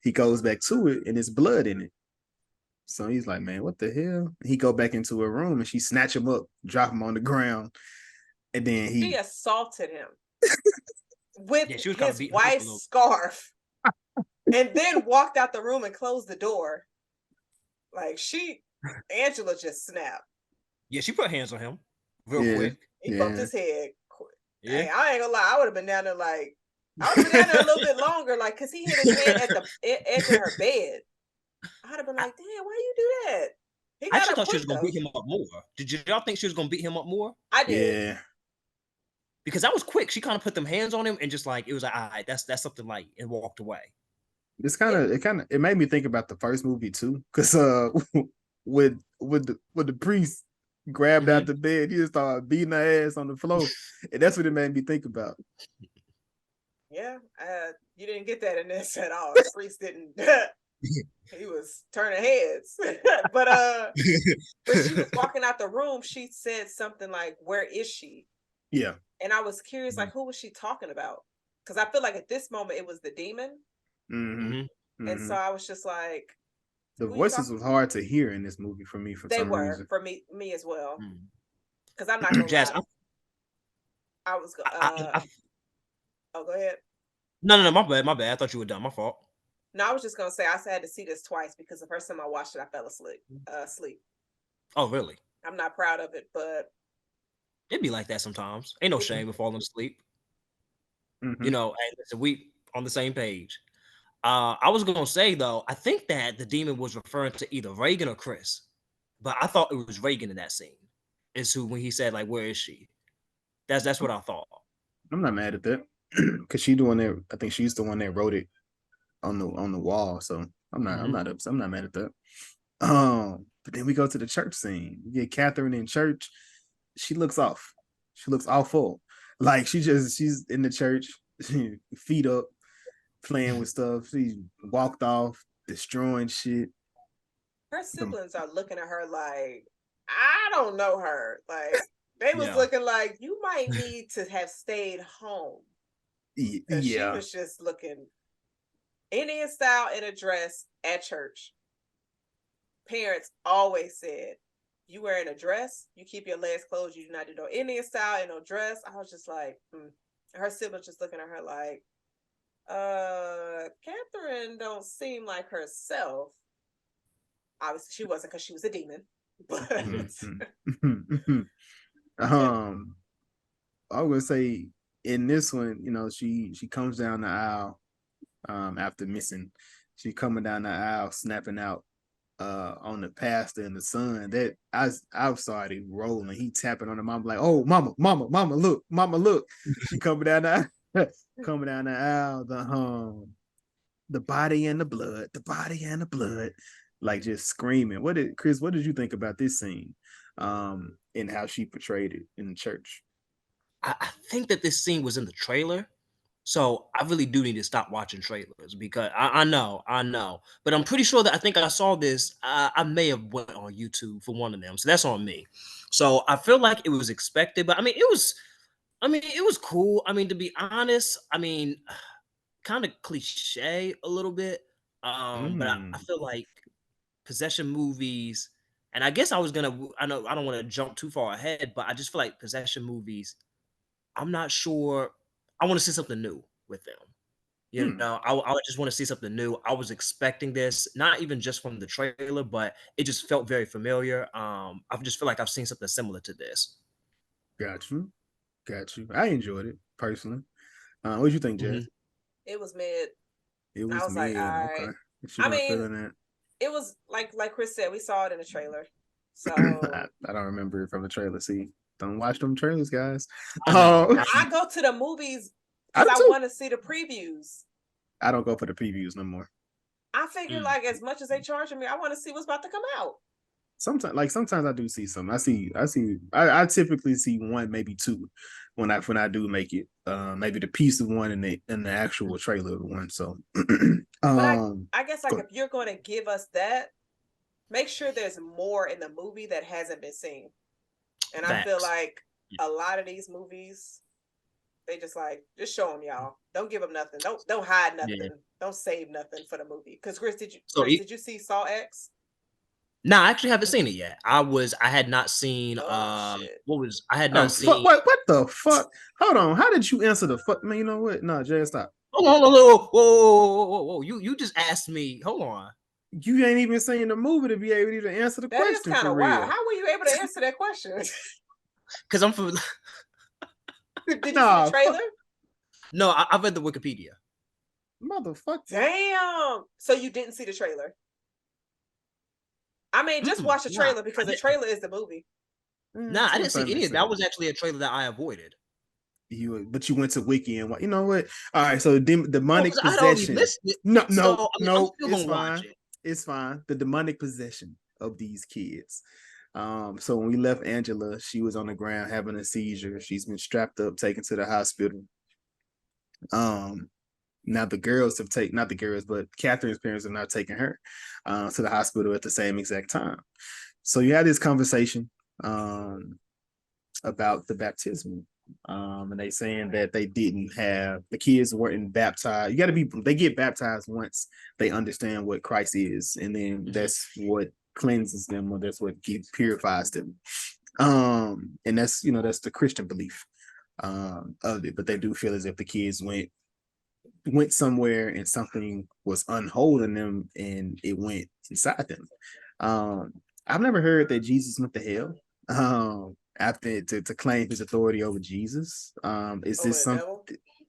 He goes back to it, and there's blood in it. So he's like, man, what the hell? He go back into her room, and she snatch him up, drop him on the ground, and then she assaulted him with his wife's scarf, and then walked out the room and closed the door. Like Angela just snapped. Yeah, she put hands on him real quick. He bumped his head. Yeah, hey, I ain't gonna lie. I would have been down there a little bit longer, like, cause he hit his head at the edge of her bed. I'd have been like, damn, why you do that? I actually thought she was gonna beat him up more. Did y'all think she was gonna beat him up more? I did. Yeah. Because that was quick. She kind of put them hands on him and just like it was like, all right, that's something light, and walked away. It made me think about the first movie too, because with the priest grabbed out the bed, he just started beating her ass on the floor, and that's what it made me think about. Yeah, you didn't get that in this at all. The priest didn't. he was turning heads. but when she was walking out the room, she said something like, "Where is she?" Yeah. And I was curious, like, who was she talking about? Because I feel like at this moment it was the demon. Mm-hmm. And so I was just like, the who you voices talking was to? hard to hear in this movie for me for They some were reason. for me as well. Mm. Because I'm not gonna Jazz, lie, I was oh, go ahead. no, my bad. I thought you were done. My fault. No, I was just gonna say I had to see this twice because the first time I watched it, I fell asleep. Sleep. Oh, really? I'm not proud of it, but It'd be like that sometimes. Ain't no it, shame in falling asleep. Mm-hmm. You know, hey, listen, we on the same page. I was gonna say though, I think that the demon was referring to either Reagan or Chris, but I thought it was Reagan in that scene. Is who when he said like, "Where is she?" That's what I thought. I'm not mad at that because she the one that I think she's the one that wrote it on the wall. So I'm not upset. I'm not mad at that. But then we go to the church scene. We get Catherine in church. She looks off. She looks awful. Like she's in the church, feet up, playing with stuff. She walked off, destroying shit. her siblings are looking at her like, I don't know her. Like they was Yeah. looking like you might need to have stayed home because she Yeah. was just looking Indian style in a dress at church. Parents always said, you wearing a dress, you keep your legs closed, you do not do no Indian style and no dress. I was just like, her siblings just looking at her like, Catherine don't seem like herself. Obviously she wasn't because she was a demon. But I would say in this one, you know, she comes down the aisle after missing. She coming down the aisle, snapping out on the pastor and the son. That I started rolling. He tapping on the mom like, "Oh, mama, look, mama, look." She coming down the coming down the aisle. The body and the blood, the body and the blood, like just screaming. What did you think about this scene? And how she portrayed it in the church. I think that this scene was in the trailer. So I really do need to stop watching trailers because I know, but I'm pretty sure that I think I saw this. I may have went on YouTube for one of them, so that's on me. So I feel like it was expected, but I mean, it was cool. I mean, to be honest, I mean, kind of cliche a little bit. But I feel like possession movies, and I guess I know I don't want to jump too far ahead, but I just feel like possession movies. I'm not sure. I want to see something new with them. You Hmm. know, I just want to see something new. I was expecting this, not even just from the trailer, but it just felt very familiar. I just feel like I've seen something similar to this. Got you. Got you. I enjoyed it personally. What do you think, Hmm. Jess? it was mid. It I was was like, all mid. right. Okay. She I wasn't mean, feeling that. it was like Chris said, we saw it in the trailer. I So don't remember it from the trailer. See, don't watch them trailers, guys. I know. Oh, I go to the movies I because do I too. want to see the previews. I don't go for the previews no more. I figure Mm. like as much as they charging me, I want to see what's about to come out. Sometimes I do see some. I typically see one, maybe two when I do make it. Maybe the piece of one and the actual trailer of one. So But um I guess like go if you're going to give us that, make sure there's more in the movie that hasn't been seen. And I feel Facts. like a lot of these movies, they just show them y'all. Don't give them nothing. Don't hide Yeah. nothing. Don't save nothing for the movie. Because Chris, So did you see Saw X? no, I actually haven't seen it yet. I had not seen Oh shit. what was I had Oh not fuck! seen. What the fuck? Hold on. How did you answer the fuck? Man, you know what? No, Jay, stop. Hold on, whoa. You just asked me. Hold on. You ain't even seen the movie to be able to even answer the That is question kind for of wild. real. How were you able to answer that question? Because I'm from Did you see the Nah, trailer? fuck, no, I've read the Wikipedia. motherfucker. Damn. So you didn't see the trailer? I mean, just watch the Nah, trailer I because the didn't. trailer is the movie. Nah, I didn't see Sometimes any it's of that. so. Was actually a trailer that I avoided. But you went to Wiki and what? You know what? All right. So Well, demonic because I'd already possession. listed it, No, so no, I mean, I'm no. still It's gonna watch fine. it. It's fine. The demonic possession of these kids. So when we left Angela, she was on the ground having a seizure. She's been strapped up, taken to the hospital. Um, Now the girls have taken, not the girls, but Catherine's parents have now taken her to the hospital at the same exact time. So you had this conversation about the baptism. And they saying that they didn't have, the kids weren't baptized. You got to be, they get baptized once they understand what Christ is, and then that's what cleanses them, or that's what purifies them. And that's, you know, that's the Christian belief of it. But they do feel as if the kids went somewhere and something was unholding them and it went inside them. I've never heard that Jesus went to hell. After to claim his authority over Jesus. Is Over this the something devil?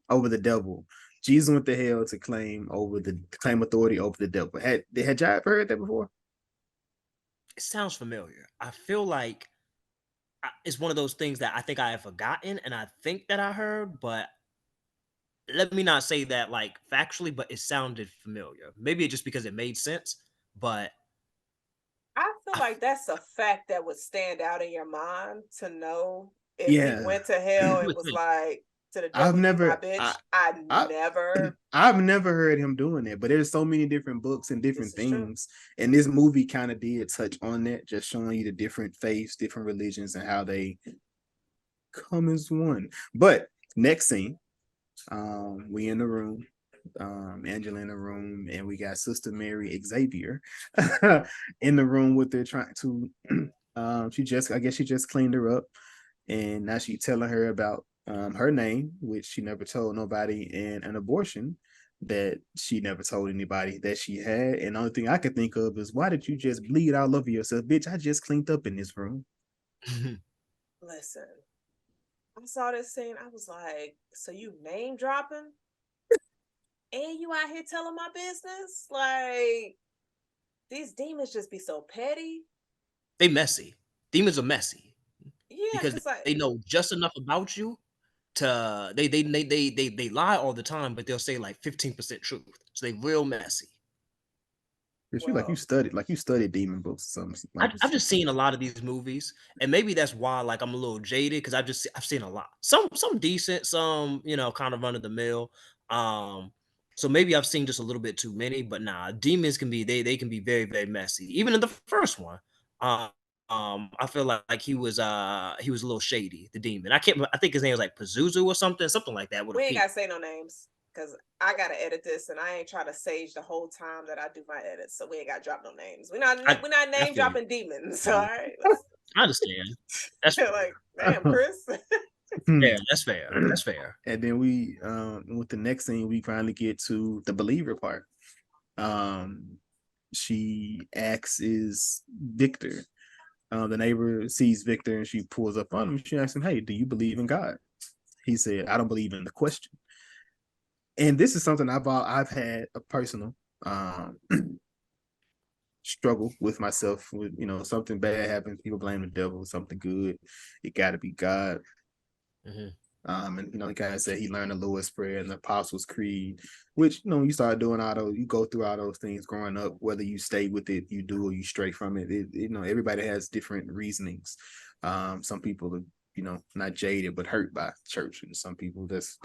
over the devil? Jesus went to hell to claim authority over the devil. Had y'all ever heard that before? It sounds familiar. I feel like it's one of those things that I think I have forgotten, and I think that I heard, but let me not say that like factually, but it sounded familiar. Maybe it's just because it made sense, but I feel I, like that's a fact that would stand out in your mind to know if he Yeah. went to hell you and would was think. like, to the I've devil, you my never bitch. I I've never heard him doing that, but there's so many different books and This different is true. things. And this movie kind of did touch on that, just showing you the different faiths, different religions, and how they come as one. But next scene, we in the room, Angela in the room, and we got Sister Mary Xavier in the room with her trying to she just, I guess she just cleaned her up, and now she telling her about her name, which she never told nobody, and an abortion that she never told anybody that she had. And the only thing I could think of is, why did you just bleed all over yourself? Bitch, I just cleaned up in this room. Listen, I saw this scene. I was like, so you name dropping? And you out here telling my business? Like, these demons just be so petty. They messy. Demons are messy Yeah, because because like, they know just enough about you to they lie all the time, but they'll say like 15% truth. So they real messy. Cause you well, like you studied demon books or something like I've this. just seen a lot of these movies, and maybe that's why like I'm a little jaded because I've seen a lot. Some decent, some kind of run of the mill. So maybe I've seen just a little bit too many, but nah, demons can be they can be very very messy. Even in the first one, um, I feel like he was a little shady. The demon, I think his name was like Pazuzu or something like that with a we ain't P. gotta say no names because I gotta edit this, and I ain't trying to sage the whole time that I do my edits, so we ain't gotta drop no names. We're not I name feel you. dropping demons. All right, let's, I understand. That's like, damn, Chris. fair. That's fair. That's fair. And then we with the next scene, we finally get to the believer part. She asks, is Victor, the neighbor sees Victor and she pulls up on him. She asks him, hey, do you believe in God? He said, I don't believe in the question. And this is something I've had a personal struggle with myself with, something bad happens, people blame the devil. Something good, it got to be God. Mhm. And he kind of said he learned the Lord's Prayer and the Apostles' Creed, which you start doing all those, you go through all those things growing up, whether you stay with it, you do, or you stray from it. Everybody has different reasonings. Some people are, not jaded but hurt by church, and some people that's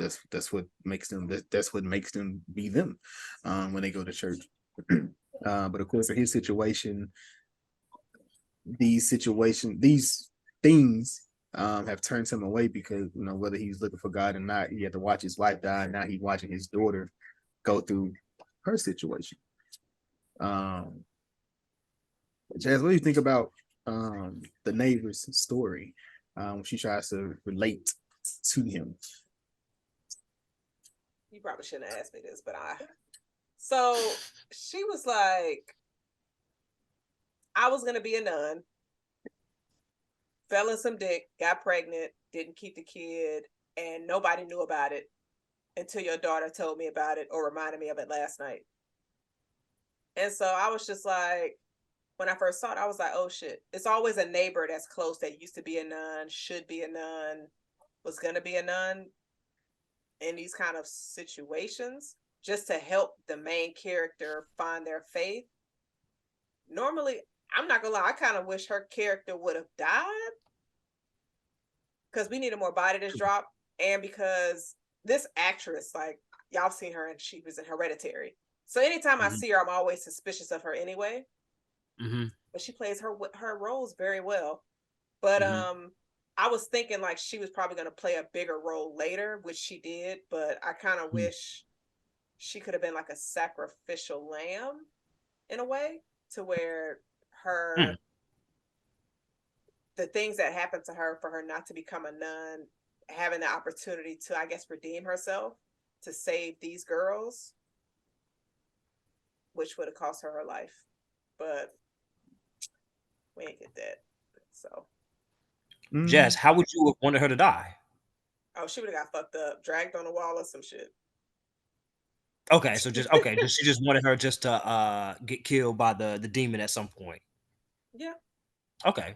what makes them that's what makes them be them when they go to church. But of course, in his situation, these things have turned him away because whether he's looking for God or not, he had to watch his wife die. Now he's watching his daughter go through her situation. Jazz, what do you think about the neighbor's story? She tries to relate to him. You probably shouldn't have asked me this, but so she was like, I was gonna be a nun, fell in some dick, got pregnant, didn't keep the kid, and nobody knew about it until your daughter told me about it or reminded me of it last night. And so I was just like, when I first saw it, I was like, oh shit. It's always a neighbor that's close that used to be a nun, should be a nun, was gonna be a nun in these kind of situations just to help the main character find their faith. Normally, I'm not gonna lie, I kind of wish her character would have died because we needed more body to drop, and because this actress, like, y'all seen her and she was in Hereditary. So anytime I see her, I'm always suspicious of her anyway. But she plays her roles very well. But I was thinking like she was probably going to play a bigger role later, which she did. But I kind of wish she could have been like a sacrificial lamb in a way, to where the things that happened to her, for her not to become a nun, having the opportunity to, I guess, redeem herself to save these girls, which would have cost her life. But we ain't get that. So Jazz, how would you have wanted her to die? oh, she would have got fucked up, dragged on the wall or some shit. Okay, so she just wanted her just to get killed by the demon at some point. Yeah. Okay.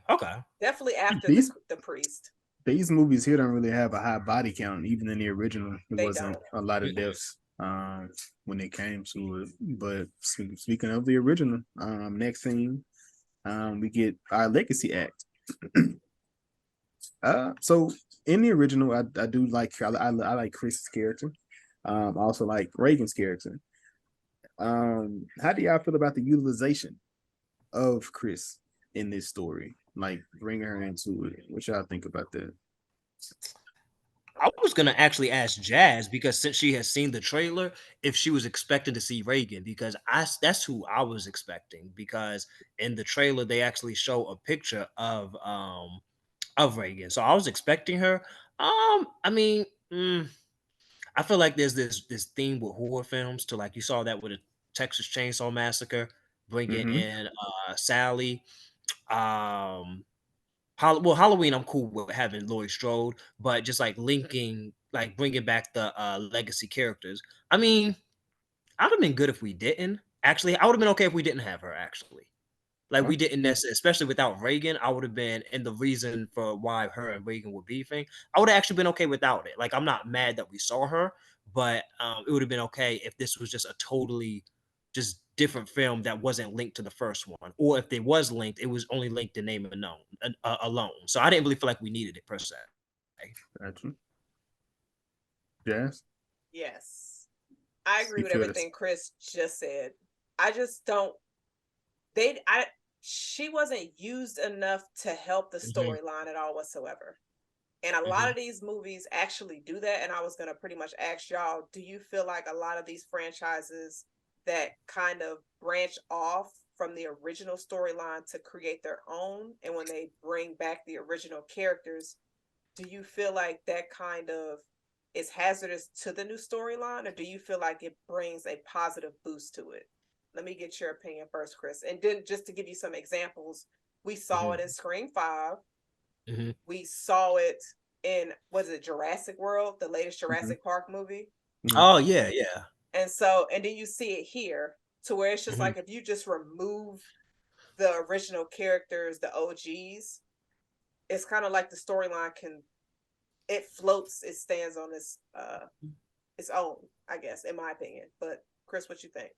Definitely after the priest. These movies here don't really have a high body count. Even in the original, it wasn't a lot of deaths when it came to it. But speaking of the original, next scene, we get our legacy act. So in the original, I do like I like Chris's character. I also like Reagan's character. How do y'all feel about the utilization of Chris in this story? Like bringing her into it. What y'all think about that? I was gonna actually ask Jazz, because since she has seen the trailer, if she was expecting to see Reagan, because that's who I was expecting, because in the trailer they actually show a picture of Reagan. So I was expecting her. I mean, I feel like there's this theme with horror films, to like you saw that with a Texas Chainsaw Massacre, bringing in Sally. Halloween, I'm cool with having Laurie Strode, but just like linking, like bringing back the legacy characters. I mean, I'd have been good if we didn't. Actually, I would have been okay if we didn't have her. Actually, like we didn't necessarily, especially without Reagan. I would have been, and the reason for why her and Reagan were beefing, I would have actually been okay without it. Like I'm not mad that we saw her, but it would have been okay if this was just a totally just different film that wasn't linked to the first one, or if it was linked, it was only linked to name alone. So I didn't really feel like we needed it per se. Gotcha. Yes. Yes, I agree with everything Chris just said. I just don't. She wasn't used enough to help the storyline at all whatsoever. And a lot of these movies actually do that. And I was going to pretty much ask y'all, do you feel like a lot of these franchises that kind of branch off from the original storyline to create their own, and when they bring back the original characters, do you feel like that kind of is hazardous to the new storyline, or do you feel like it brings a positive boost to it? Let me get your opinion first, Chris. And then just to give you some examples, we saw it in Scream 5. We saw it in, was it Jurassic World, the latest Jurassic Park movie? Oh yeah. And then you see it here, to where it's just like, if you just remove the original characters, the OGs, it's kind of like the storyline it floats, it stands on its own, I guess, in my opinion. But Chris, what you think?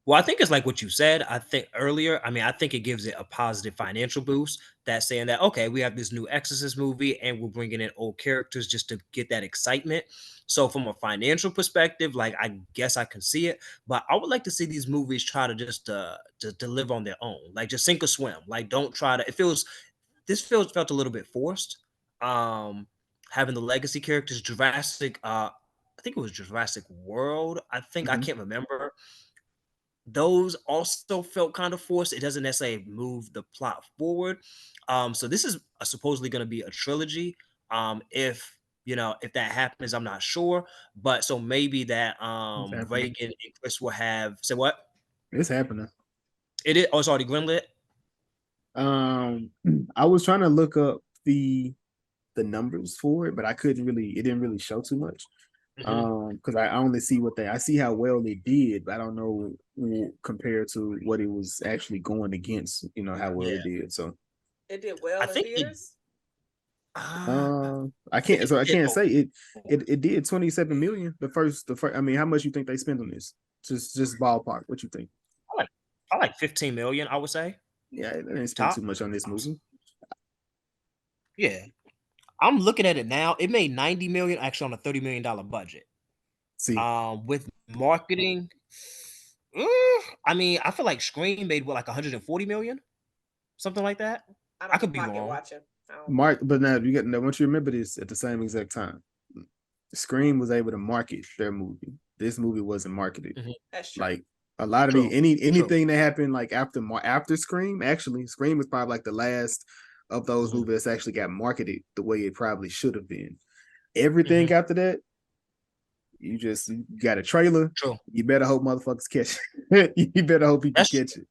Well, I think it's like what you said. I think earlier, I mean, I think it gives it a positive financial boost. That's saying that, okay, we have this new Exorcist movie and we're bringing in old characters just to get that excitement. So, from a financial perspective, like, I guess I can see it, but I would like to see these movies try to just to live on their own, like, just sink or swim. Like, don't try to, felt a little bit forced. Having the legacy characters, I think it was Jurassic World. I can't remember, those also felt kind of forced. It doesn't necessarily move the plot forward. So this is supposedly going to be a trilogy. If that happens, I'm not sure. But so maybe that Reagan and Chris will have, say what? It's happening. It is. Oh, it's already greenlit. I was trying to look up the numbers for it, but I couldn't really. It didn't really show too much. Because I only see I see how well they did, but I don't know compared to what it was actually going against. You know how well it did. So it did well in theaters. I can't say it. It did 27 million. The first. I mean, how much you think they spent on this? Just ballpark. What you think? I like 15 million. I would say. Yeah, they didn't spend too much on this movie. Yeah. I'm looking at it now. It made 90 million actually on a $30 million budget. See, With marketing, I mean, I feel like Scream made what, like 140 million, something like that. I I don't do could be pocket wrong. watching. I don't do Mark, but now you get now. Once you remember this at the same exact time, Scream was able to market their movie. This movie wasn't marketed. Mhm. That's true. Like a lot of the True. anything that happened like after Scream, actually, Scream was probably like the last of those Mhm. movies that actually got marketed the way it probably should have been. Everything Mhm. after that, you got a trailer. True. You better hope motherfuckers catch it. You better hope people That's catch it.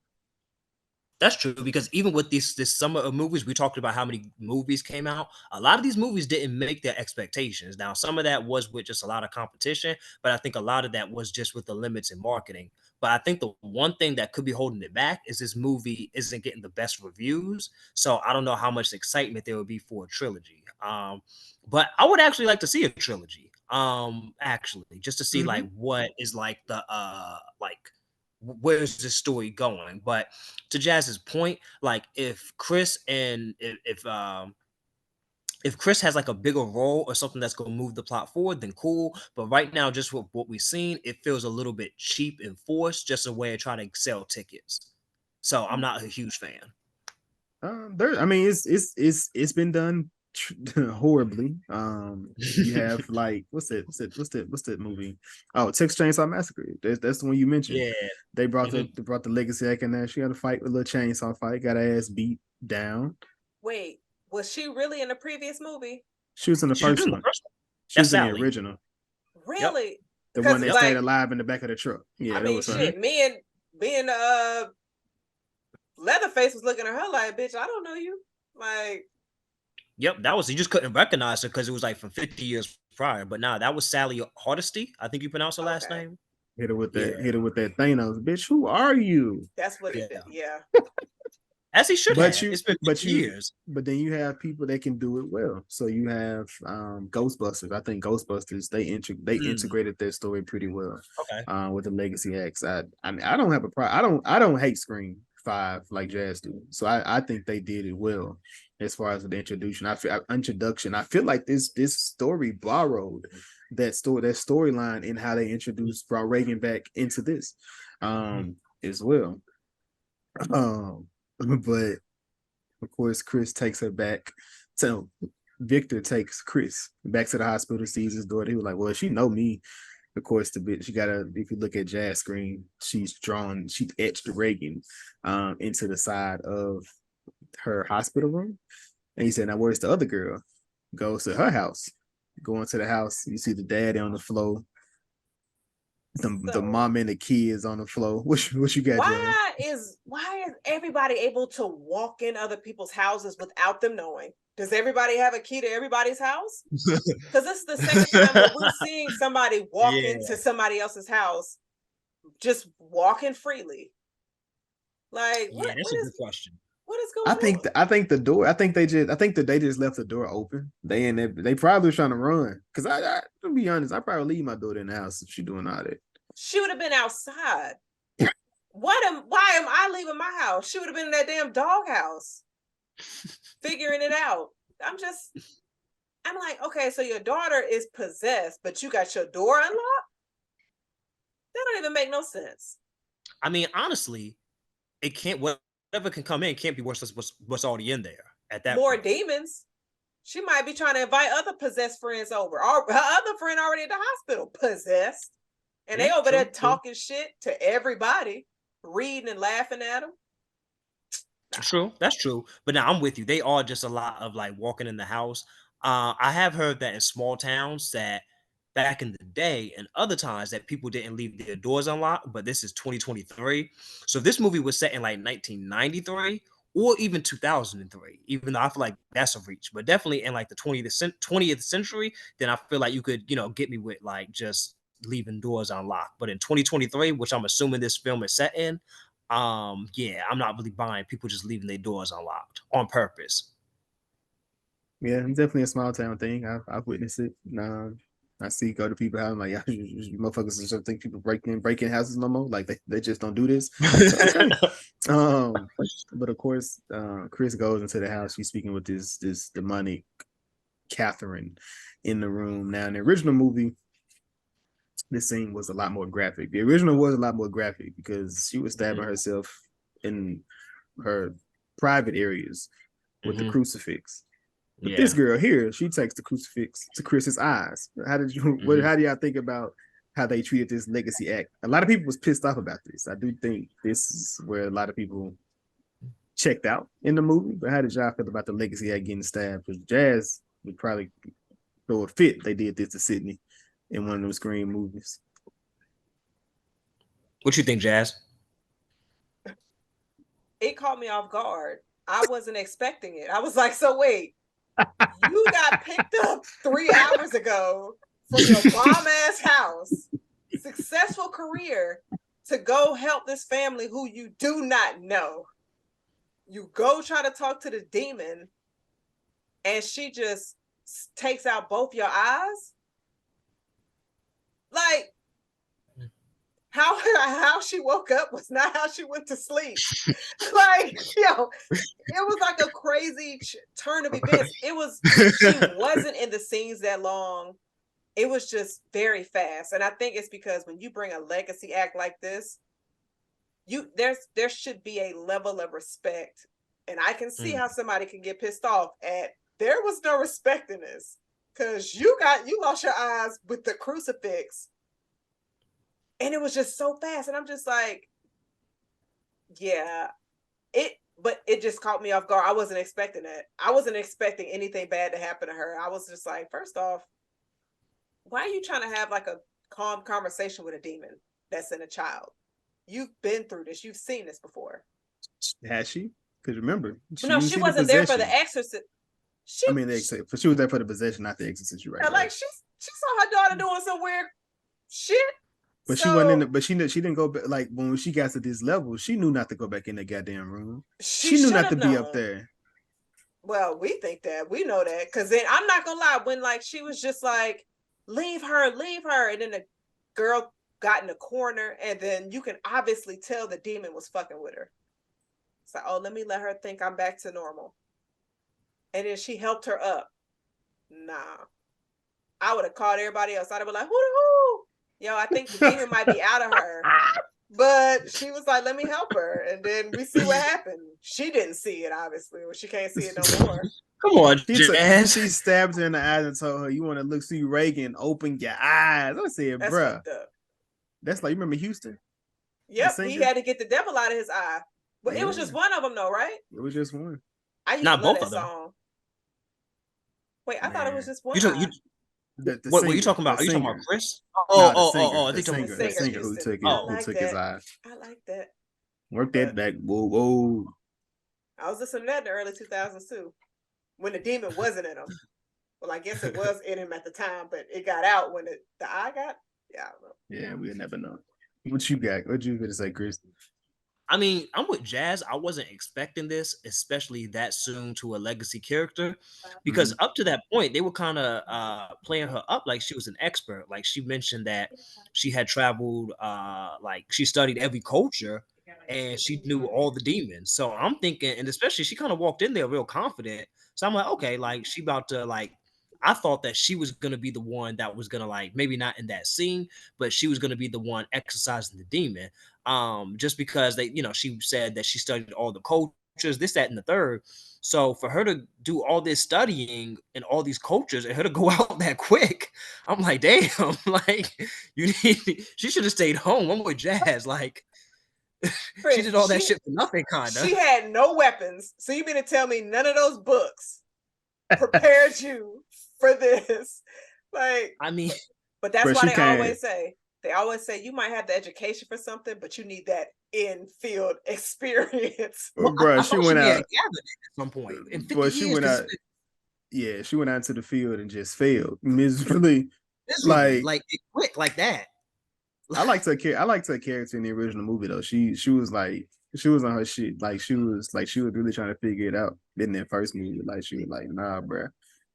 That's true because even with this summer of movies, we talked about how many movies came out. A lot of these movies didn't make their expectations. Now, some of that was with just a lot of competition, but I think a lot of that was just with the limits in marketing. But I think the one thing that could be holding it back is this movie isn't getting the best reviews. So I don't know how much excitement there would be for a trilogy. But I would actually like to see a trilogy. Actually, just to see like Mhm. what is like the like where's this story going. But to Jazz's point, like if Chris has like a bigger role or something that's gonna move the plot forward, then cool. But right now, just with what we've seen, it feels a little bit cheap and forced, just a way of trying to sell tickets. So I'm not a huge fan. There. I mean, it's been done horribly. You have like what's that movie? Oh, Texas Chainsaw Massacre. That's the one you mentioned. Yeah. They Mhm. brought the legacy act in there. She had to fight with a little chainsaw fight. Got her ass beat down. Wait, was she really in the previous movie? She was in the She's first in the one. first one. She That's was in the Sally. original, Yep. Really? the one Because that Yep. stayed like, alive in the back of the truck. I Yeah, that mean, was her. shit, me and being Leatherface was looking at her like, bitch, I don't know you. Like, Yep. That was, you just couldn't recognize her because it was like from 50 years prior. But nah, that was Sally Hardesty. I think you pronounce her last okay, name. Hit Yeah. her with that Thanos, bitch. Who are you? that's what it. Yeah. Yeah. As he should But have. you, It's been but 50 you, years. but then you have people that can do it well. So you have Ghostbusters. I think Ghostbusters they Mm, integrated their story pretty well okay. with the legacy acts. I mean I don't have a problem. I don't hate Scream 5 like Jazz do. So I think they did it well as far as the introduction. I feel like this story borrowed that storyline in how they introduced brought Reagan back into this Mhm. as well. Um, but of course, Chris takes her back. So Victor takes Chris back to the hospital, sees his daughter. He was like, "Well, she know me." Of course, the bit she got a. If you look at Jazz screen, she etched Reagan into the side of her hospital room. And he said, "Now where's the other girl?" Goes to her house. Going to the house, you see the daddy on the floor, the So mom and the kids on the floor. What you got, Jazz? why is everybody able to walk in other people's houses without them knowing? Does everybody have a key to everybody's house? Because this is the second time that we're seeing somebody walk Yeah, into somebody else's house just walking freely. Like yeah, that's what a is good question. what is going on? I think the door. I think that they just left the door open. They probably was trying to run. Cause to be honest, I probably leave my daughter in the house if she doing all that. She would have been outside. Why am I leaving my house? She would have been in that damn doghouse figuring it out. I'm like, okay, so your daughter is possessed, but you got your door unlocked? That don't even make no sense. I mean, honestly, it can't whatever can come in can't be worse than what's already in there at that More point. demons. She might be trying to invite other possessed friends over. Or her other friend already at the hospital, possessed. And they over there True, true, talking shit to everybody, reading and laughing at them. Nah. true. That's true. But now I'm with you. They are just a lot of like walking in the house. I have heard that in small towns that back in the day and other times that people didn't leave their doors unlocked, but this is 2023. So if this movie was set in like 1993 or even 2003, even though I feel like that's a reach, but definitely in like the 20th century, then I feel like you could, get me with like just leaving doors unlocked. But in 2023, which I'm assuming this film is set in, yeah, I'm not really buying people just leaving their doors unlocked on purpose. Yeah, it's definitely a small town thing. I've witnessed it. I see go to people house like, yeah, you motherfuckers just think people break in houses no more. Like they just don't do this. So, okay. Um, but of course, Chris goes into the house. She's speaking with this demonic Catherine in the room. Now in the original movie, this scene was a lot more graphic. The original was a lot more graphic because she was stabbing herself in her private areas with the crucifix. But this girl here, she takes the crucifix to Chris's eyes. How did you? How do y'all think about how they treated this legacy act? A lot of people was pissed off about this. I do think this is where a lot of people checked out in the movie. But how did y'all feel about the legacy act getting stabbed? Because Jazz would probably throw a fit if they did this to Sydney in one of those Scream movies. What you think, Jazz? It caught me off guard. I wasn't expecting it. I was like, so wait, you got picked up 3 hours ago from your bomb ass house, successful career, to go help this family who you do not know. You go try to talk to the demon, and she just takes out both your eyes. Like, how she woke up was not how she went to sleep. Like, yo, it was like a crazy turn of events. She wasn't in the scenes that long. It was just very fast. And I think it's because when you bring a legacy act like this, there should be a level of respect. And I can see how somebody can get pissed off at there was no respect in this. Because you lost your eyes with the crucifix. And it was just so fast. And I'm just like, yeah, but it just caught me off guard. I wasn't expecting that. I wasn't expecting anything bad to happen to her. I was just like, first off, why are you trying to have like a calm conversation with a demon that's in a child? You've been through this. You've seen this before. Has she? Because remember, she wasn't there for the Exorcist. She was there for the possession, not the Exorcist. You're right. Like she saw her daughter doing some weird shit. But she wasn't in the, but she didn't go back. Like when she got to this level, she knew not to go back in the goddamn room. She knew not to be up there. Well, we think that. We know that. Because then I'm not gonna lie, when like she was just like, leave her. And then the girl got in the corner, and then you can obviously tell the demon was fucking with her. It's like, oh, let me let her think I'm back to normal. And then she helped her up. Nah. I would have called everybody else. I'd have been like, who? Yo, I think the demon might be out of her. But she was like, let me help her. And then we see what happened. She didn't see it, obviously. Or she can't see it no more. Come on, Jazz. She stabbed her in the eyes and told her, you want to look, see Reagan, open your eyes. I said, bruh. That's like, you remember Houston? Yep, he had to get the devil out of his eye. But it was just one of them, though, right? It was just one. I used to love that song. Wait, I thought it was just one. What were you talking about? Are you talking about Chris? The singer who took his eye. I like that. Work that back. Whoa. I was listening to that in the early 2000s too, when the demon wasn't in him. Well, I guess it was in him at the time, but it got out when the eye got. Yeah, I don't know. Yeah, we'll never know. What you got? What you gonna say, Chris? I mean, I'm with Jazz. I wasn't expecting this, especially that soon to a legacy character, because up to that point, they were kind of playing her up like she was an expert. Like she mentioned that she had traveled, like she studied every culture and she knew all the demons. So I'm thinking, and especially she kind of walked in there real confident. So I'm like, okay, like she about to like, I thought that she was going to be the one that was going to like, maybe not in that scene, but she was going to be the one exercising the demon. Just because they, she said that she studied all the cultures, this, that, and the third. So for her to do all this studying in all these cultures and her to go out that quick, I'm like, damn, like she should have stayed home. I'm with Jazz. Like Chris, she did all that shit for nothing, kind of. She had no weapons. So you mean to tell me none of those books prepared you for this? Like, I mean, but that's why they always say you might have the education for something, but you need that in-field experience. Well, bro, she went out at some point. Well, she went out. Yeah, she went out into the field and just failed miserably. Like quick, like that. I liked her character in the original movie though. She was like, she was on her shit. Like she was really trying to figure it out in that first movie. Like she was like, nah, bro.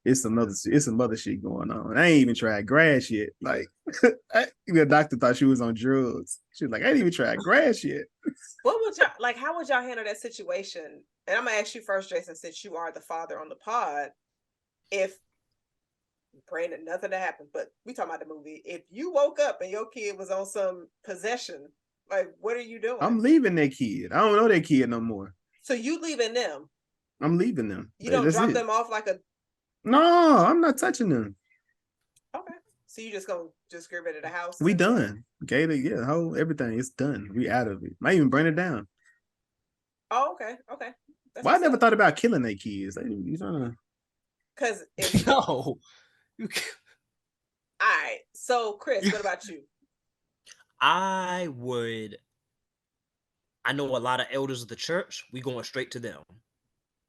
It's some other shit going on. I ain't even tried grass yet. Like the doctor thought she was on drugs. She was like, I ain't even tried grass yet. What would y'all like? How would y'all handle that situation? And I'm gonna ask you first, Jason, since you are the father on the pod. If praying that nothing to happen. But we talking about the movie. If you woke up and your kid was on some possession, like, what are you doing? I'm leaving that kid. I don't know that kid no more. So you leaving them? I'm leaving them. You don't drop them off like a... No, I'm not touching them. Okay. So you just gonna just get rid of the house? We done. Gator, yeah, whole everything is done. We out of it. Might even burn it down. Oh, okay. Okay. Well, I never thought about killing their kids. You trying to... Because no. All right. So, Chris, what about you? I know a lot of elders of the church. We going straight to them.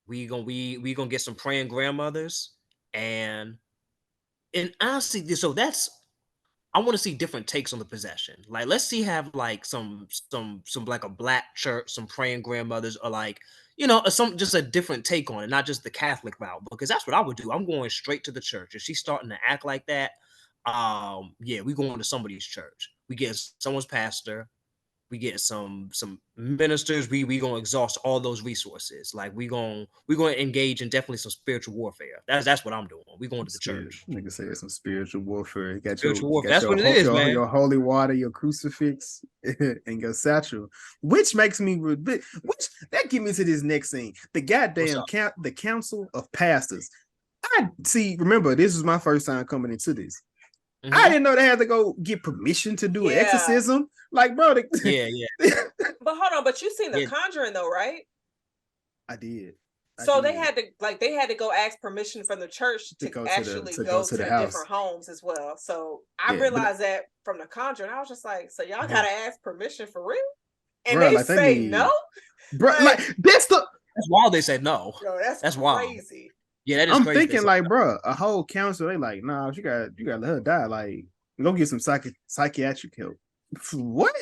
We gonna get some praying grandmothers, and honestly, so I want to see different takes on the possession. Like, let's see, have like some like a black church, some praying grandmothers, or like, some just a different take on it, not just the Catholic route, because that's what I would do. I'm going straight to the church. If she's starting to act like that, yeah, we going to somebody's church. We get someone's pastor. We get some ministers. We gonna exhaust all those resources. Like, we gonna engage in definitely some spiritual warfare. That's what I'm doing. We going to the church. Nigga say it's some spiritual warfare. You got spiritual warfare. That's what it is, man. Your holy water, your crucifix, and your satchel. Which makes me that get me to this next scene. The goddamn the council of pastors. Remember, this was my first time coming into this. Mm-hmm. I didn't know they had to go get permission to do an exorcism. Like, bro, yeah. But hold on, but you seen The Conjuring though, right? I did. So they had to go ask permission from the church to go to the different homes as well. So I realized that from The Conjuring. I was just like, so y'all gotta ask permission for real? And bro, they say no? Bro, like that's wild they said no. Bro, that's wild. Crazy. Yeah, that is I'm crazy. Thinking like, bro, a whole council, they like, nah, you gotta let her die. Like, go get some psychiatric help. What?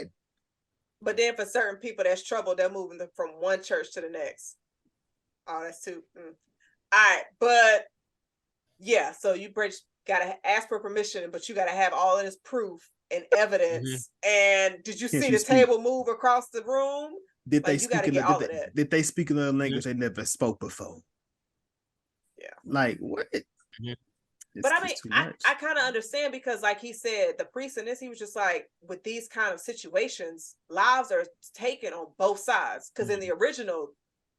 But then for certain people that's trouble, they're moving them from one church to the next. Oh, that's too. All right, but yeah, so you gotta ask for permission, but you gotta have all of this proof and evidence. Mm-hmm. And did you see the table move across the room? Did they speak another language they never spoke before? Yeah. Like, what? Mm-hmm. But I mean, I kind of understand, because like he said, the priest in this, he was just like, with these kind of situations, lives are taken on both sides. Because in the original,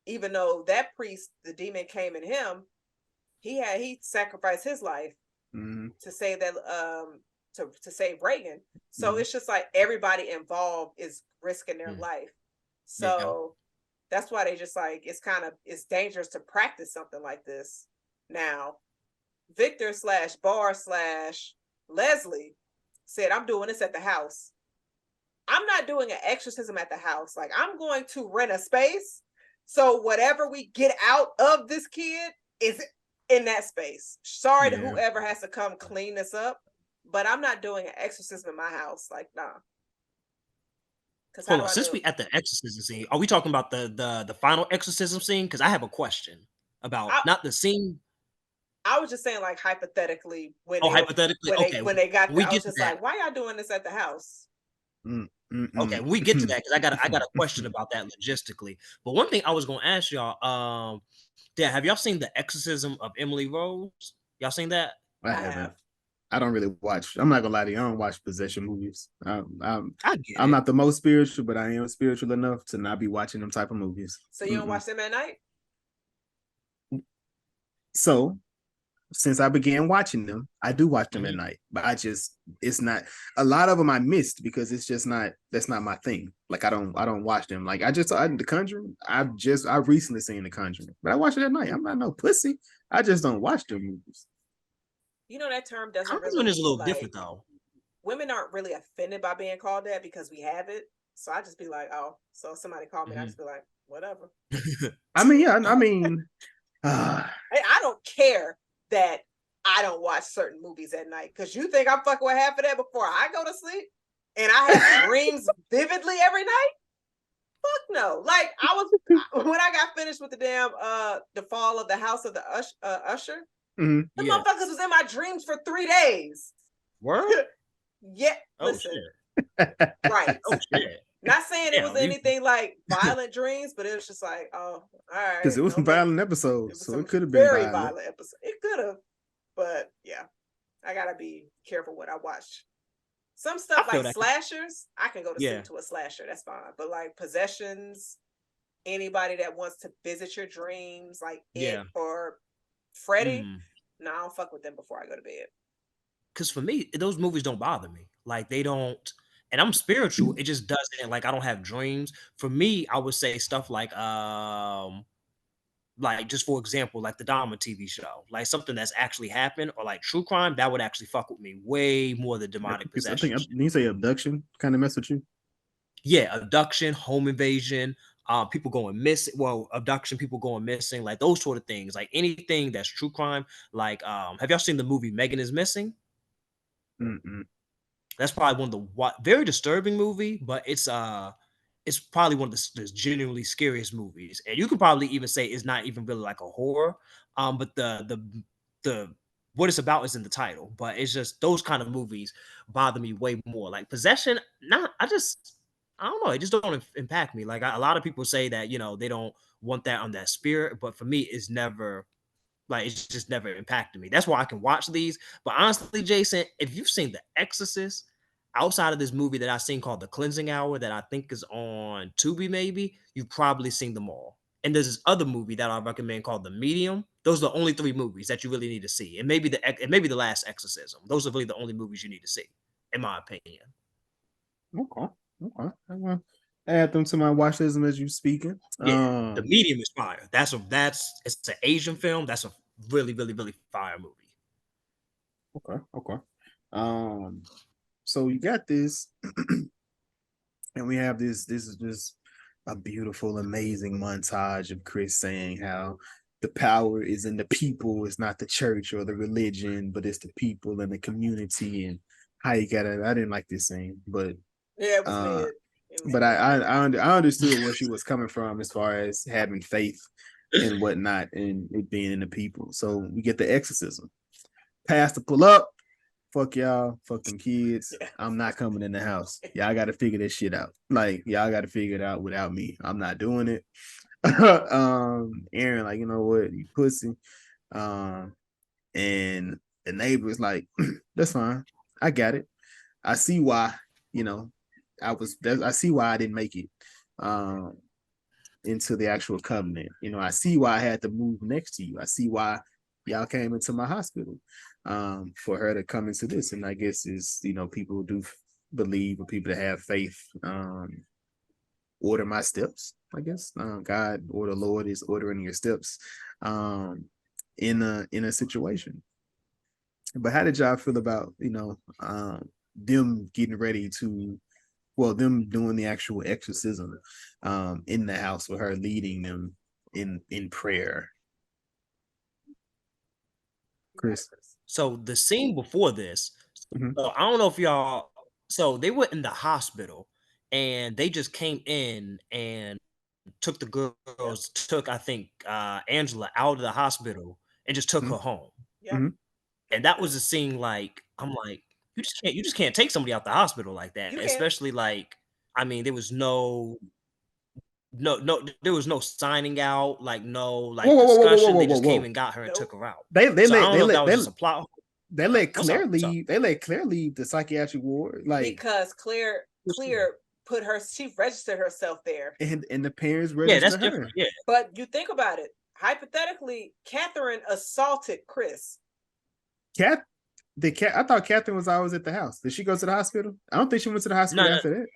even though that priest, the demon came in him, he sacrificed his life to save that to save Reagan. So it's just like everybody involved is risking their life. So that's why they just like, it's dangerous to practice something like this. Now, Victor / Leslie said, I'm doing this at the house. I'm not doing an exorcism at the house. Like, I'm going to rent a space. So whatever we get out of this kid is in that space. Sorry to whoever has to come clean this up, but I'm not doing an exorcism in my house. Like, nah. Hold on, since we at the exorcism scene, are we talking about the final exorcism scene? Because I have a question about not the scene. I was just saying, like, hypothetically, when they got there, I was just like, why y'all doing this at the house? Okay, we get to that, because I got a question about that logistically. But one thing I was gonna ask y'all, have y'all seen The Exorcism of Emily Rose? Y'all seen that? I haven't. I don't really watch. I'm not gonna lie to you. I don't watch possession movies. I'm not the most spiritual, but I am spiritual enough to not be watching them type of movies. So you don't watch them at night? So, since I began watching them, I do watch them at night. But it's not, a lot of them I missed because it's just not, that's not my thing. Like, I don't watch them. Like, The Conjuring, I recently seen The Conjuring, but I watch it at night. I'm not no pussy. I just don't watch them movies. You know, that term doesn't Conjuring is a little different though. Women aren't really offended by being called that because we have it. So I just be like, oh, so if somebody called me, I just be like, whatever. I mean, I don't care that I don't watch certain movies at night, because you think I'm fucking with half of that before I go to sleep and I have dreams vividly every night? Fuck no. Like, when I got finished with the damn the fall of the House of the Usher, the motherfuckers was in my dreams for 3 days. Word? Yeah. Listen. Right. Oh shit. Not saying it was anything like violent dreams, but it was just like, oh, all right. Because it was some violent episodes, so it could have been very violent episode. It could have, but yeah. I gotta be careful what I watch. Some I stuff feel like that. slashers, I can go to Yeah. sleep to a slasher. That's fine. But like possessions, anybody that wants to visit your dreams, like it Yeah. or Freddy, Mm. no, I don't fuck with them before I go to bed. Because for me, those movies don't bother me. Like they don't, and I'm spiritual. It just doesn't like I don't have dreams. For me, I would say stuff like just for example, like the Dharma TV show, like something that's actually happened, or like true crime, that would actually fuck with me way more than Like, demonic I possession think shit. you say abduction kind of mess with you. Yeah, abduction, home invasion, people going missing. Well, abduction, people going missing, like those sort of things. Like anything that's true crime. Like, have y'all seen the movie Megan is Missing? Mm-mm. That's probably one of the very disturbing movie, but it's probably one of the genuinely scariest movies, and you could probably even say it's not even really like a horror. But the what it's about is in the title, but it's just those kind of movies bother me way more. Like Possession, not I don't know, it just don't impact me. Like a lot of people say that they don't want that on that spirit, but for me, it's never like it's just never impacted me. That's why I can watch these. But honestly, Jason, if you've seen The Exorcist, outside of this movie that I've seen called The Cleansing Hour, that I think is on Tubi, maybe you've probably seen them all. And there's this other movie that I recommend called The Medium. Those are the only three movies that you really need to see, and maybe the Last Exorcism. Those are really the only movies you need to see, in my opinion. Okay. Okay. I'm gonna add them to my watch list as you speaking. Yeah, The Medium is fire. It's an Asian film. That's a really, really, really fire movie. Okay. Okay. Um. So you got this, and we have this. This is just a beautiful, amazing montage of Chris saying how the power is in the people. It's not the church or the religion, but it's the people and the community, and how you gotta. I didn't like this scene, but Yeah, it was uh, mid. It was but mid. I understood where she was coming from as far as having faith and whatnot, and it being in the people. So we get the exorcism. Pastor pull up. Fuck y'all, fuck them kids. Yeah. I'm not coming in the house. Y'all got to figure this shit out. Like y'all got to figure it out without me. I'm not doing it. Aaron, like, you know what, you pussy. Um, and the neighbor's like, that's fine. I got it. I see why. You know, I see why I didn't make it. Um, into the actual covenant. You know, I see why I had to move next to you. I see why y'all came into my hospital for her to come into this. And I guess is, people do believe or people that have faith order my steps, I guess. God or the Lord is ordering your steps in a situation. But how did y'all feel about, them getting ready to them doing the actual exorcism in the house with her leading them in prayer? Chris. So the scene before this, Mhm. so I don't know if y'all, so they were in the hospital and they just came in and took the Yep. girls, took I think Angela out of the hospital and just took Mhm. her home. Yep. Mhm. And that was a scene like I'm like, you just can't take somebody out the hospital like that, You can. especially like I mean, there was no there was no signing out, like no Whoa, like whoa, whoa, whoa, whoa, discussion. whoa, They whoa, just came whoa. and got her and took Nope. her out. They they So I let don't they know if that let was they just a plot. they let What's up? Claire What's up? leave. They let Claire leave the psychiatric ward. Like, Because Claire put she registered herself there. and the parents Yeah, that's register different. her. Yeah. But you think about it. Hypothetically, Catherine assaulted Chris. Cat I thought Catherine was always at the house. Did she go to the hospital? I don't think she went to the No, hospital no, after that.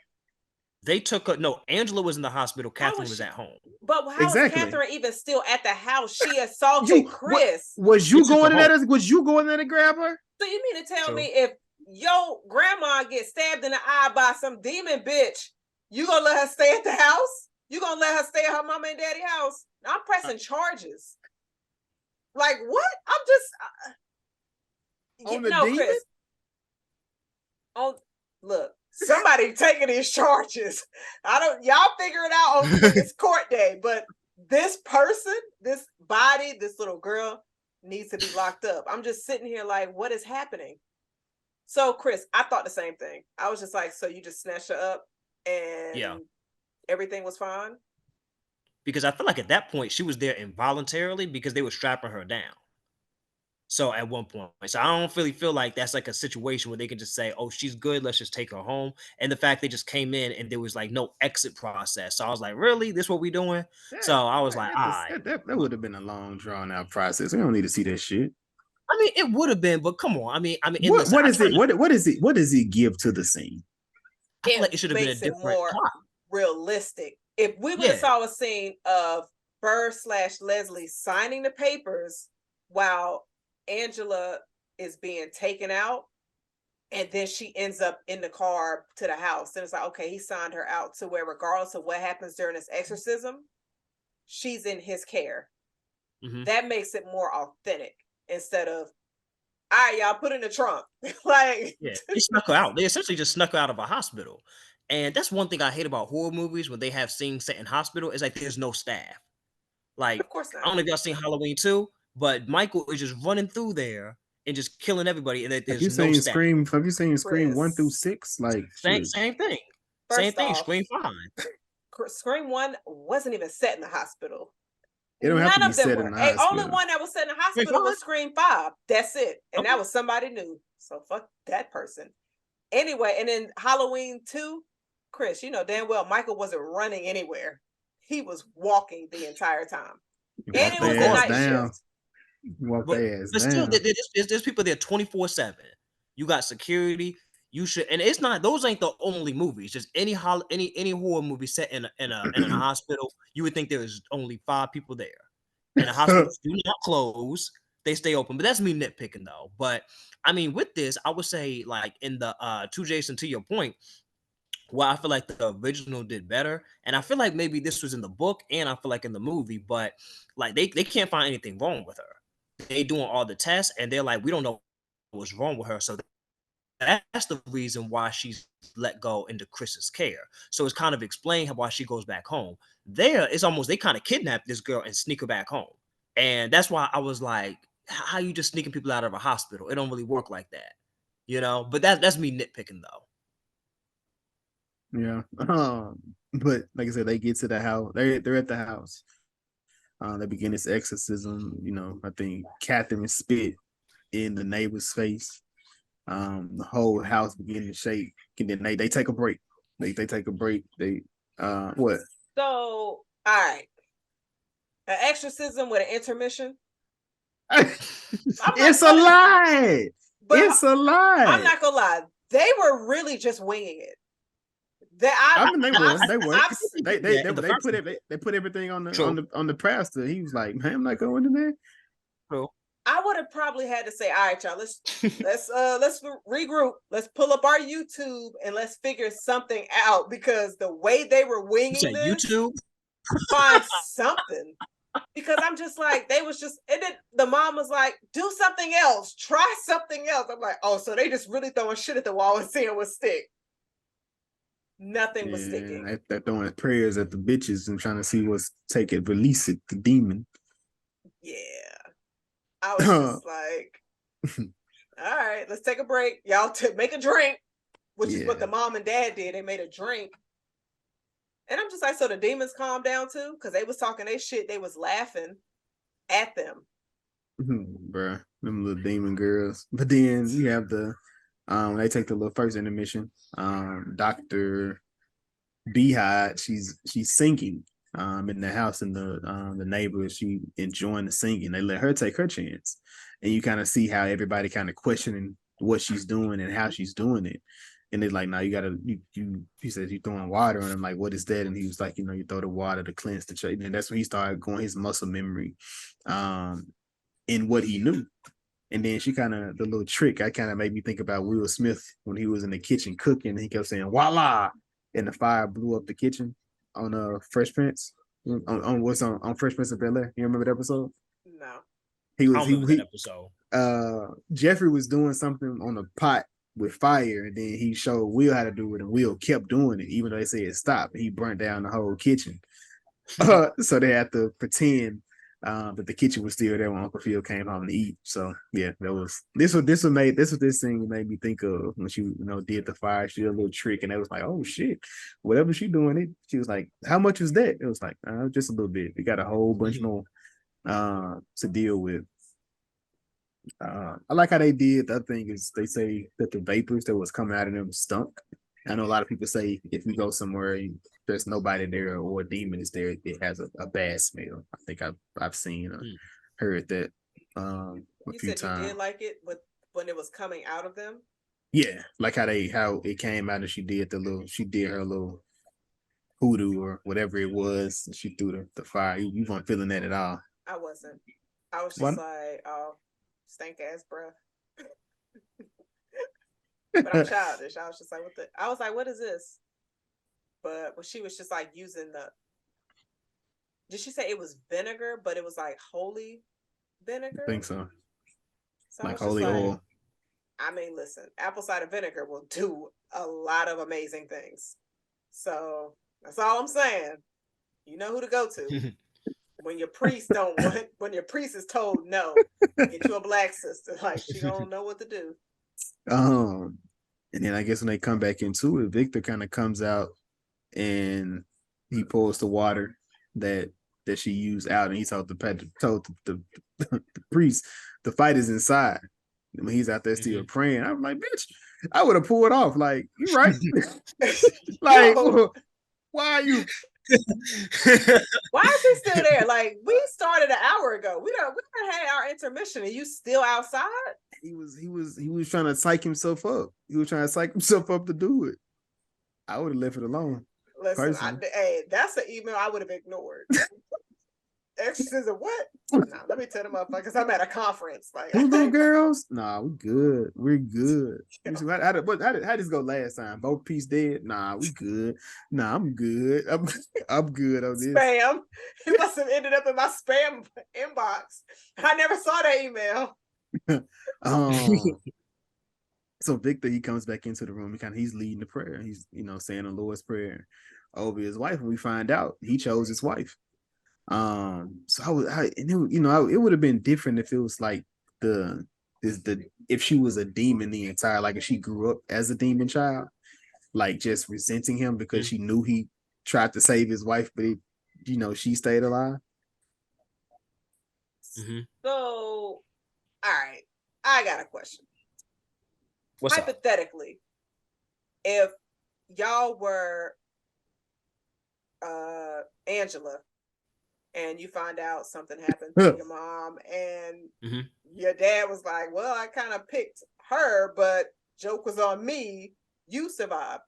they took her. No, Angela was in the hospital. How Catherine was was she? at home. But how is Exactly. Catherine even still at the house? She assaulted You what Chris. was They you took her going in home. there? Was you going there to grab her? So you mean to tell True. me if your grandma gets stabbed in the eye by some demon bitch, you gonna let her stay at the house? You gonna let her stay at her mama and daddy house? I'm pressing charges. Like what? I'm just On the no, demon? Chris. Oh, look, somebody taking these charges. I don't. Y'all figure it out when it's court day. But this person, this body, this little girl needs to be locked up. I'm just sitting here like, what is happening? So, Chris, I thought the same thing. I was just like, so you just snatched her up Yeah. and everything was fine? Because I feel like at that point she was there involuntarily because they were strapping her down. So at one point, so I don't really feel like that's like a situation where they can just say, "Oh, she's good, let's just take her home." And the fact they just came in and there was like no exit process. So I was like, "Really? This what we doing?" So I was like, "All right." That would have been a long, drawn out process. We don't need to see that shit. I mean, it would have been, but come on. And What listen, what is it? What does it give to the scene? I feel like It it should have been a makes it different more plot. realistic. If we would have Yeah. saw a scene of Burr/Leslie signing the papers while Angela is being taken out, and then she ends up in the car to the house, and it's like, okay, he signed her out to where regardless of what happens during this exorcism, she's in his care. Mhm. That makes it more authentic instead of, all right, y'all put in the trunk. Like, Yeah, they snuck her out. They essentially just snuck her out of a hospital. And that's one thing I hate about horror movies when they have scenes set in hospital is like there's no staff. Like, of course I not. don't know if y'all seen Halloween 2, but Michael is just running through there and just killing everybody, and that Have you there's no seen staff. Scream? Have you seen Scream 1 through Chris, 6? Like, Same shit. same thing. Same first thing. off, Scream 5. Scream 1 wasn't even set in the hospital. It don't have to None be of them set in were. the Only hospital. one that was set in the Scream hospital 5? was Scream 5. That's it. And Okay. that was somebody new. So fuck that person. Anyway, and then Halloween 2, Chris, you know damn well Michael wasn't running anywhere. He was walking the entire time. And Walk it was their a ass night down. shift. Walk But their ass but still, down. there's people there 24/7. You got security. You should, and it's not. Those ain't the only movies. Just any horror movie set in a hospital. You would think there is only 5 people there, and the hospitals do not close. They stay open. But that's me nitpicking though. But I mean, with this, I would say like in the to Jason, to your point, well, I feel like the original did better, and I feel like maybe this was in the book, and I feel like in the movie, but like they can't find anything wrong with her. They doing all the tests, and they're like, we don't know what's wrong with her, so that's the reason why she's let go into Chris's care. So it's kind of explained why she goes back home. There, it's almost they kind of kidnap this girl and sneak her back home, and that's why I was like, how you just sneaking people out of a hospital? It don't really work like that, you know. But that's me nitpicking though. Yeah. But like I said, they get to the house. They're at the house. They begin this exorcism. You know, I think Catherine spit in the neighbor's face. The whole house begin to shake, and then they take a break. They take a break. They what? So, all right. An exorcism with an intermission. It's a lie. It's a lie. I'm not gonna lie. They were really just winging it. I mean, they were. They put everything on the pastor. He was like, "Man, I'm not going in there." True. I would have probably had to say, "All right, y'all, let's regroup. Let's pull up our YouTube and let's figure something out." Because the way they were winging this, YouTube, find something. Because I'm just like, they was just, and then the mom was like, "Do something else. Try something else." I'm like, "Oh, so they just really throwing shit at the wall and seeing what stick." Nothing was sticking. They're throwing prayers at the bitches and trying to see what's release it, the demon. Yeah. I was just like, all right, let's take a break. Y'all make a drink, which is what the mom and dad did. They made a drink. And I'm just like, so the demons calmed down too? Because they was talking their shit. They was laughing at them. Bruh, them little demon girls. But then you have they take the little first intermission. Dr. Beehive, she's singing in the house, and the neighbor, she enjoying the singing. They let her take her chance, and you kind of see how everybody kind of questioning what she's doing and how she's doing it. And they're like, "No, you gotta." He said, "You throwing water," and I'm like, "What is that?" And he was like, "You throw the water to cleanse the church." And that's when he started going his muscle memory, in what he knew. And then the little trick, I kind of made me think about Will Smith when he was in the kitchen cooking. And he kept saying, "Voila!" And the fire blew up the kitchen on Fresh Prince. On Fresh Prince of Bel-Air. You remember that episode? No. That episode. Jeffrey was doing something on a pot with fire, and then he showed Will how to do it, and Will kept doing it, even though they said stop. He burnt down the whole kitchen. So they had to pretend that the kitchen was still there when Uncle Phil came home to eat. So yeah, this thing made me think of when she did the fire. She did a little trick, and it was like, oh shit, whatever she doing. She was like, how much was that? It was like, just a little bit. We got a whole bunch more to deal with. I like how they did. The other thing is they say that the vapors that was coming out of them stunk. I know a lot of people say if we go somewhere there's nobody there or a demon is there, it has a bad smell. I think I've seen or heard that a You few said you times. did like it, but when it was coming out of them. Yeah, like how it came out and she did her little hoodoo or whatever it was. And she threw the fire. You weren't feeling that at all. I wasn't. I was just What? like, oh, stank ass breath. But I'm childish. I was just like, I was like, what is this? But when she was just like using did she say it was vinegar, but it was like holy vinegar? I think so. So like I was holy just like, oil. I mean, listen, apple cider vinegar will do a lot of amazing things. So that's all I'm saying. You know who to go to. When your priest when your priest is told no, get you a black sister. Like she don't know what to do. And then I guess when they come back into it, Victor kind of comes out and he pulls the water that she used out, and he told the priest the fight is inside. And when he's out there still praying, I'm like, bitch, I would have pulled off. Like, you right? Like, why are you? Why is he still there? Like, we started an hour ago. We don't had our intermission, and you still outside? He was trying to psych himself up. He was trying to psych himself up to do it. I would have left it alone. Listen, hey, that's an email I would have ignored. Exorcism, what? Nah, let me tell them motherfuckers I'm at a conference. Like, little girls? Nah, we good. We're good. How did this go last time? Both piece dead? Nah, we good. Nah, I'm good. I'm good on this. Spam. It must have ended up in my spam inbox. I never saw that email. So Victor, he comes back into the room. He's leading the prayer. He's saying the Lord's Prayer over his wife, and we find out he chose his wife. So it would have been different if it was like if she was a demon the entire, like if she grew up as a demon child, like just resenting him because she knew he tried to save his wife, but she stayed alive. So, all right, I got a question. What's hypothetically, if y'all were Angela and you find out something happened to your mom and your dad was like, well, I kind of picked her, but joke was on me, you survived,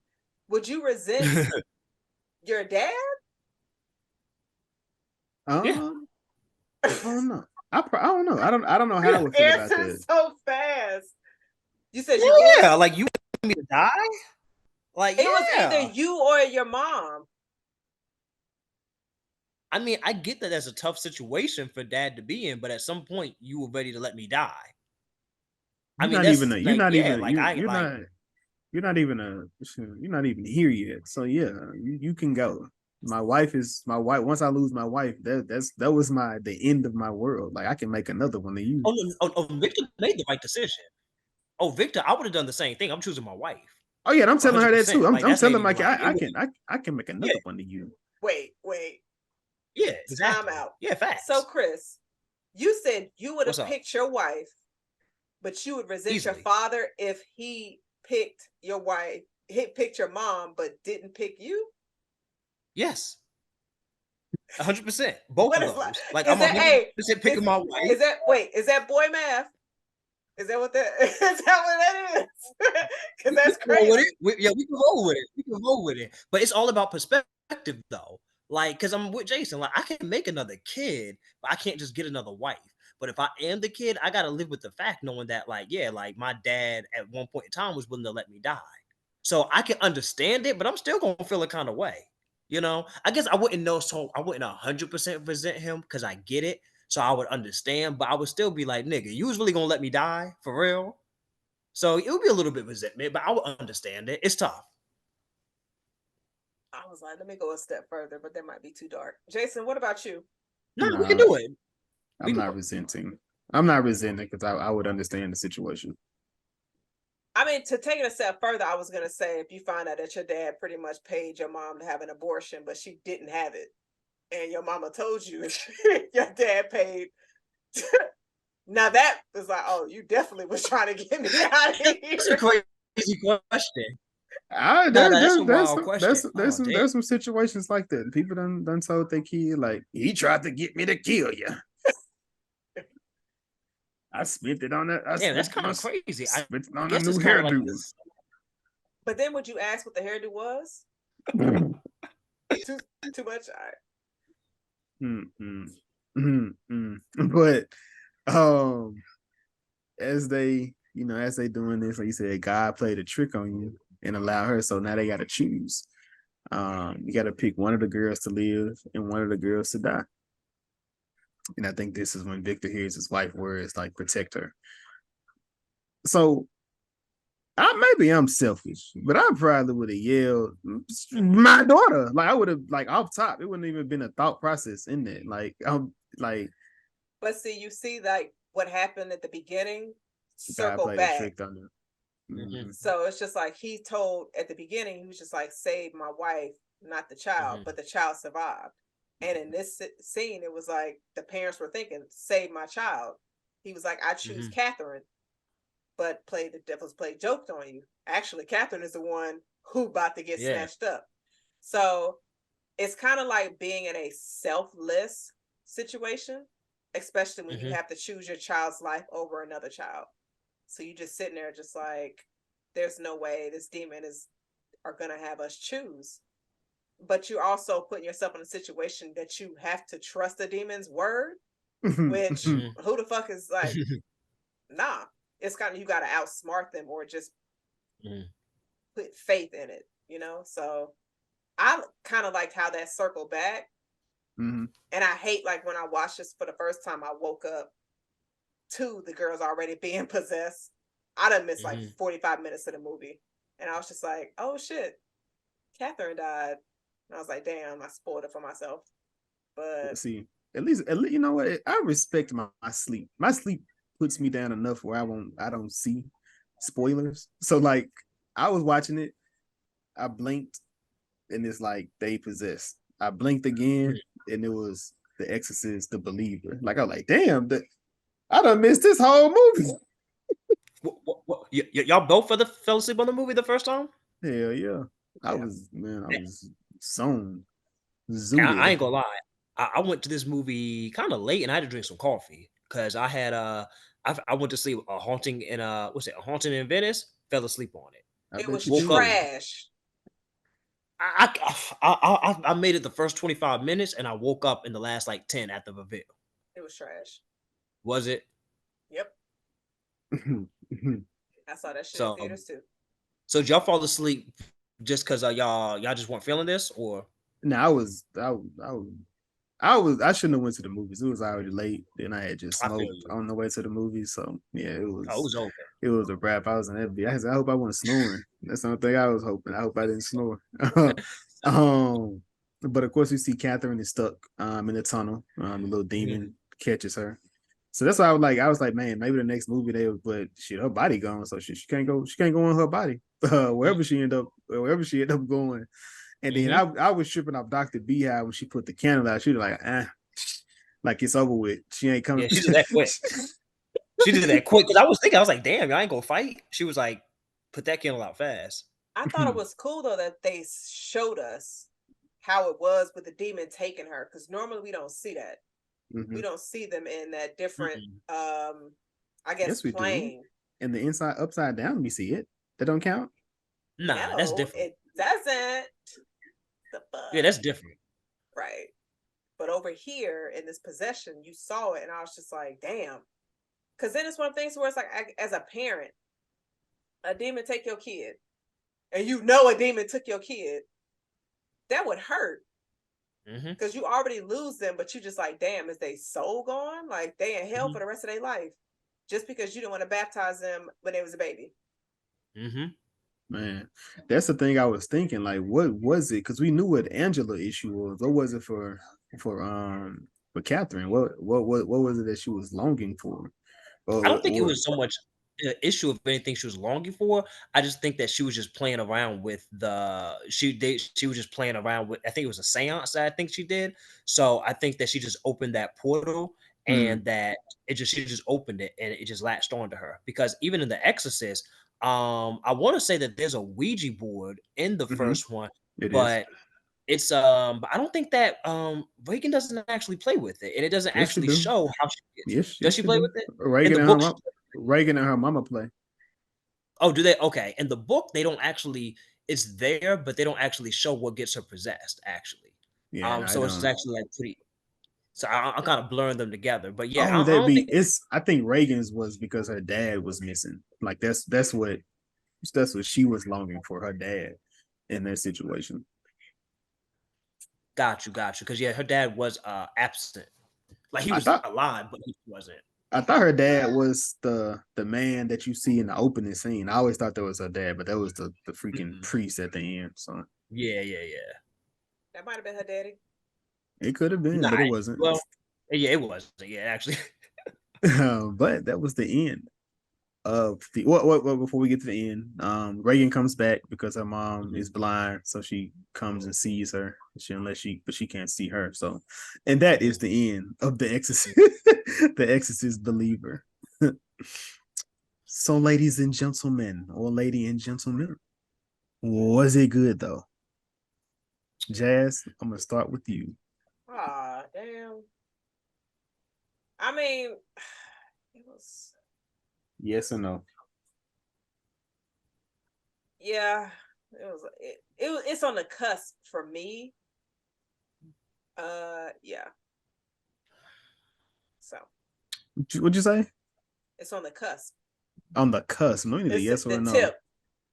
would you resent your dad? Yeah. I don't know. I don't know. I don't know how I would feel about that. So fast. You said like you want me to die? Like it was either you or your mom. I mean, I get that that's a tough situation for dad to be in, but at some point you were ready to let me die. You're not even here yet. So yeah, you can go. My wife. Once I lose my wife, that was the end of my world. Like I can make another one of you. Oh, Victor made the right decision. Oh, Victor, I would have done the same thing. I'm choosing my wife. Oh yeah, I'm telling her that too. I'm telling Mike, I can make another one of you. Wait. Yeah, exactly. Time out. Yeah, facts. So Chris, you said you would have picked your wife, but you would resent your father if he picked your wife, he picked your mom, but didn't pick you? Yes. 100%. Both of those. Like I'm 100% picking my wife. Is that boy math? Is that what that is? Because that's crazy. We can roll with it. We can roll with it. But it's all about perspective, though. Like, because I'm with Jason. Like, I can make another kid, but I can't just get another wife. But if I am the kid, I gotta live with the fact, knowing that, like, my dad at one point in time was willing to let me die. So I can understand it, but I'm still gonna feel a kind of way. I guess I wouldn't know, so I wouldn't 100% resent him because I get it. So I would understand, but I would still be like, nigga, you was really gonna let me die for real? So it would be a little bit resentment, but I would understand it. It's tough. I was like, let me go a step further, but that might be too dark. Jason, what about you? No, we can do it. I'm not resenting. I'm not resenting because I would understand the situation. I mean, to take it a step further, I was going to say, if you find out that your dad pretty much paid your mom to have an abortion, but she didn't have it, and your mama told you your dad paid Now that was like, oh, you definitely was trying to get me out of here. That's a crazy question. That's a wild question. There's some situations like that. People done told their kid, like, he tried to get me to kill you. I spent it on that. Damn, that's kind of crazy. I spent it on a guess new it's kind of hairdo. like this. But then would you ask what the hairdo was? too much. But as they doing this, like you said, God played a trick on you and allow her. So now they got to choose. You got to pick one of the girls to live and one of the girls to die. And I think this is when Victor hears his wife words like protect her. So maybe I'm selfish, but I probably would have yelled my daughter. Like I would have, like, off top. It wouldn't even been a thought process in there. Like But see, you see like what happened at the beginning. Circle God back. tricked on them. So it's just like he told at the beginning, he was just like, save my wife, not the child, but the child survived. And in this scene, it was like the parents were thinking, save my child. He was like, I choose Catherine, but the devil's play joked on you. Actually, Catherine is the one who about to get snatched up. So it's kind of like being in a selfless situation, especially when you have to choose your child's life over another child. So you just sitting there just like, there's no way this demon are going to have us choose. But you're also putting yourself in a situation that you have to trust the demon's word, which who the fuck is like, nah. It's kind of, you got to outsmart them or just put faith in it, you know? So I kind of liked how that circled back. And I hate, like, when I watched this for the first time, I woke up to the girls already being possessed. I done missed like 45 minutes of the movie. And I was just like, oh shit, Catherine died. And I was like, damn, I spoiled it for myself. But see, at least you know what? I respect my sleep. My sleep puts me down enough where I don't see spoilers. So like I was watching it, I blinked, and it's like they possessed. I blinked again, and it was the Exorcist, the Believer. Like I was like, damn, I done missed this whole movie. Y'all both fell asleep on the movie the first time? Hell yeah. I was zoned. I ain't gonna lie. I went to this movie kind of late and I had to drink some coffee because I had I went to sleep a haunting in A Haunting in Venice, fell asleep on it. It was trash. I made it the first 25 minutes and I woke up in the last like 10 at the reveal. It was trash. Was it? Yep. I saw that shit in theaters too. So did y'all fall asleep just because y'all just weren't feeling this, or? No, I shouldn't have went to the movies. It was already late. Then I had just smoked on the way to the movies. So yeah, it was over. It was a wrap. I was in FB. I hope I wasn't snoring. That's the only thing I was hoping. I hope I didn't snore. But of course we see Catherine is stuck in the tunnel. The little demon catches her. So that's why I was like, man, maybe the next movie they would put her body gone. So she can't go in her body. Wherever she end up going. And then I was tripping off Dr. Beehive when she put the candle out. She was like, like it's over with. She ain't coming. Yeah, she did that quick. She did that quick because I was like, damn, y'all ain't gonna fight. She was like, put that candle out fast. I thought it was cool though that they showed us how it was with the demon taking her, because normally we don't see that. We don't see them in that different I guess plane. In the inside upside down, we see it. That don't count? Nah, that's different. It doesn't. Yeah, that's different. Right. But over here in this possession, you saw it, and I was just like, damn. Because then it's one of the things where it's like, as a parent, a demon take your kid, and you know a demon took your kid, that would hurt. Because you already lose them, but you just like, damn, is they soul gone? Like they in hell for the rest of their life, just because you didn't want to baptize them when they was a baby. Man, that's the thing I was thinking. Like, what was it? Because we knew what Angela issue was. What was it for Catherine? What was it that she was longing for? I don't think it was so much an issue of anything she was longing for. I just think that she was just playing around with she was just playing around with, I think it was a seance that I think she did. So I think that she just opened that portal and that she just opened it and it just latched onto her. Because even in The Exorcist, I want to say that there's a Ouija board in the first one, It is. but it's but I don't think that Reagan doesn't actually play with it, and it doesn't Yes, she actually do. show how she gets. Yes, Does yes, she she play do. with it in the book? Reagan and her mama play. Oh, do they? Okay. In the book, they don't actually. It's there, but they don't actually show what gets her possessed. Actually, Yeah, no, I so it's just don't. actually like pretty. So I'm kind of blurring them together, but yeah, Oh, I that don't be think. it's. I think Reagan's was because her dad was missing. Like that's what she was longing for, her dad in that situation. Got you, because yeah, her dad was absent. Like he I was thought alive, but he wasn't. I thought her dad was the man that you see in the opening scene. I always thought that was her dad, but that was the freaking Mm-mm. priest at the end. So Yeah. That might have been her daddy. it could have been, Nah, but it wasn't. well, yeah, it was. Yeah, actually. But that was the end of the what before we get to the end. Reagan comes back because her mom is blind, so she comes and sees her. But she can't see her. So, and that is the end of the Exorcist, the Exorcist believer. So, ladies and gentlemen, or lady and gentlemen, was it good though? Jazz, I'm gonna start with you. Ah, damn. I mean, it was. Yes or no? Yeah, it was. It's on the cusp for me. Yeah. So What'd you say? it's on the cusp. On the cusp. No, you need a It's yes or the a no. tip.